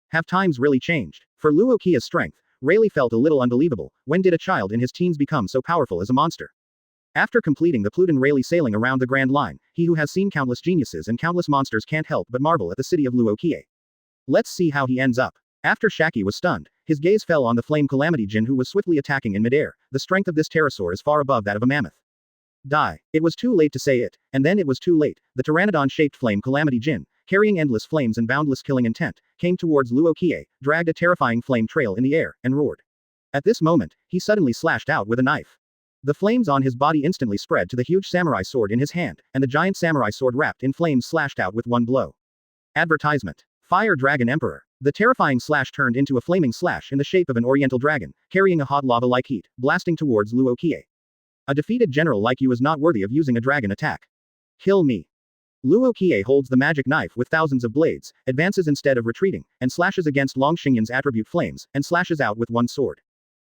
Have times really changed? For Luo Qiye's strength, Rayleigh felt a little unbelievable. When did a child in his teens become so powerful as a monster? After completing the Pluton Rayleigh sailing around the Grand Line, he who has seen countless geniuses and countless monsters can't help but marvel at the city of Luo Qiye. Let's see how he ends up. After Shaki was stunned, his gaze fell on the Flame Calamity Jin who was swiftly attacking in midair. The strength of this pterosaur is far above that of a mammoth. Die. It was too late to say it, and then it was too late. The pteranodon-shaped Flame Calamity Jin, carrying endless flames and boundless killing intent, came towards Luo Qiye, dragged a terrifying flame trail in the air, and roared. At this moment, he suddenly slashed out with a knife. The flames on his body instantly spread to the huge samurai sword in his hand, and the giant samurai sword wrapped in flames slashed out with one blow. Advertisement. Fire Dragon Emperor. The terrifying slash turned into a flaming slash in the shape of an oriental dragon, carrying a hot lava-like heat, blasting towards Luo Qiye. A defeated general like you is not worthy of using a dragon attack. Kill me. Luo Qiye holds the magic knife with thousands of blades, advances instead of retreating, and slashes against Long Xingyan's attribute flames, and slashes out with one sword.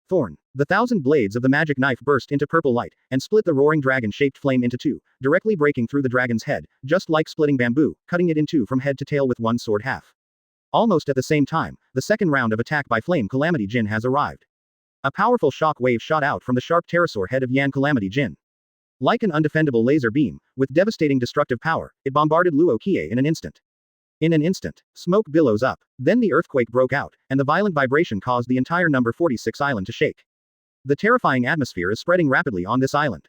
Thorn. The 1,000 blades of the magic knife burst into purple light, and split the roaring dragon-shaped flame into two, directly breaking through the dragon's head, just like splitting bamboo, cutting it in two from head to tail with one sword half. Almost at the same time, the second round of attack by Flame Calamity Jin has arrived. A powerful shock wave shot out from the sharp pterosaur head of Yan Calamity Jin. Like an undefendable laser beam, with devastating destructive power, it bombarded Luo Qiye in an instant. In an instant, smoke billows up. Then the earthquake broke out, and the violent vibration caused the entire number 46 island to shake. The terrifying atmosphere is spreading rapidly on this island,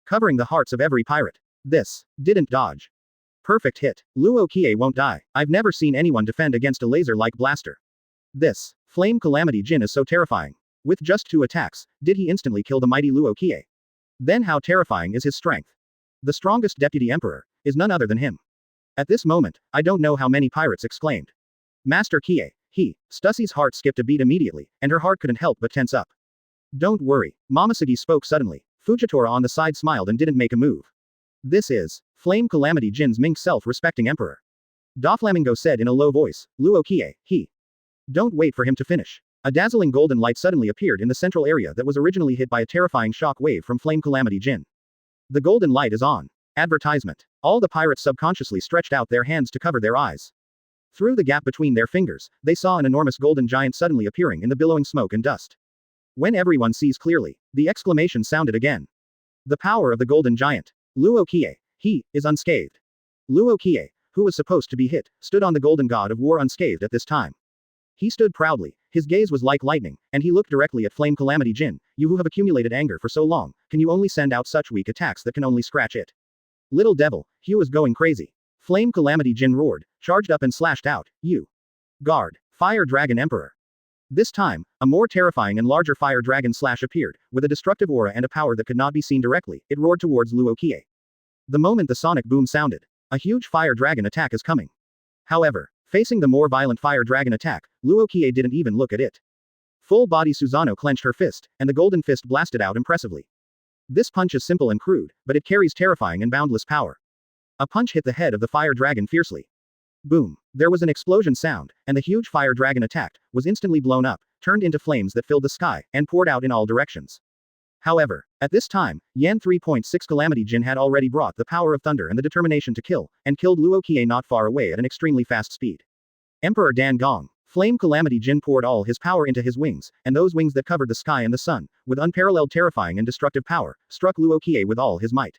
covering the hearts of every pirate. This didn't dodge. Perfect hit. Luo Qiye won't die. I've never seen anyone defend against a laser-like blaster. This Flame Calamity Jin is so terrifying. With just 2 attacks, did he instantly kill the mighty Luo Qiye? Then how terrifying is his strength? The strongest deputy emperor is none other than him. At this moment, I don't know how many pirates exclaimed. Master Qiye, Stussy's heart skipped a beat immediately, and her heart couldn't help but tense up. Don't worry, Momisagi spoke suddenly. Fujitora on the side smiled and didn't make a move. This is Flame Calamity Jin's mink self-respecting emperor. Doflamingo said in a low voice, Luo Qiye, Don't wait for him to finish. A dazzling golden light suddenly appeared in the central area that was originally hit by a terrifying shock wave from Flame Calamity Jin. The golden light is on. Advertisement. All the pirates subconsciously stretched out their hands to cover their eyes. Through the gap between their fingers, they saw an enormous golden giant suddenly appearing in the billowing smoke and dust. When everyone sees clearly, the exclamation sounded again. The power of the golden giant. Luo Qiye, is unscathed. Luo Qiye, who was supposed to be hit, stood on the golden god of war unscathed at this time. He stood proudly, His gaze was like lightning, and he looked directly at Flame Calamity Jin. You who have accumulated anger for so long, can you only send out such weak attacks that can only scratch it? Little devil, Hugh is going crazy. Flame Calamity Jin roared, charged up and slashed out. You. Guard. Fire Dragon Emperor. This time, a more terrifying and larger fire dragon slash appeared, with a destructive aura and a power that could not be seen directly. It roared towards Luo Qiye. The moment the sonic boom sounded, a huge fire dragon attack is coming. However, facing the more violent fire dragon attack, Luo Qiye didn't even look at it. Full body Susanoo clenched her fist, and the golden fist blasted out impressively. This punch is simple and crude, but it carries terrifying and boundless power. A punch hit the head of the fire dragon fiercely. Boom. There was an explosion sound, and the huge fire dragon attacked, was instantly blown up, turned into flames that filled the sky, and poured out in all directions. However, at this time, Yan 3.6 Calamity Jin had already brought the power of thunder and the determination to kill, and killed Luo Qiye not far away at an extremely fast speed. Emperor Dan Gong. Flame Calamity Jin poured all his power into his wings, and those wings that covered the sky and the sun, with unparalleled terrifying and destructive power, struck Luo Qiye with all his might.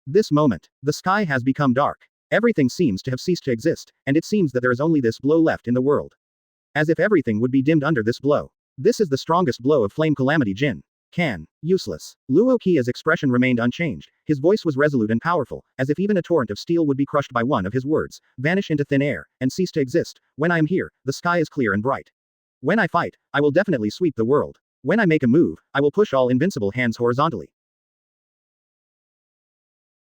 This moment, the sky has become dark. Everything seems to have ceased to exist, and it seems that there is only this blow left in the world. As if everything would be dimmed under this blow. This is the strongest blow of Flame Calamity Jin. Useless. Luo Qiye's expression remained unchanged, his voice was resolute and powerful, as if even a torrent of steel would be crushed by one of his words, vanish into thin air, and cease to exist. When I am here, the sky is clear and bright. When I fight, I will definitely sweep the world. When I make a move, I will push all invincible hands horizontally.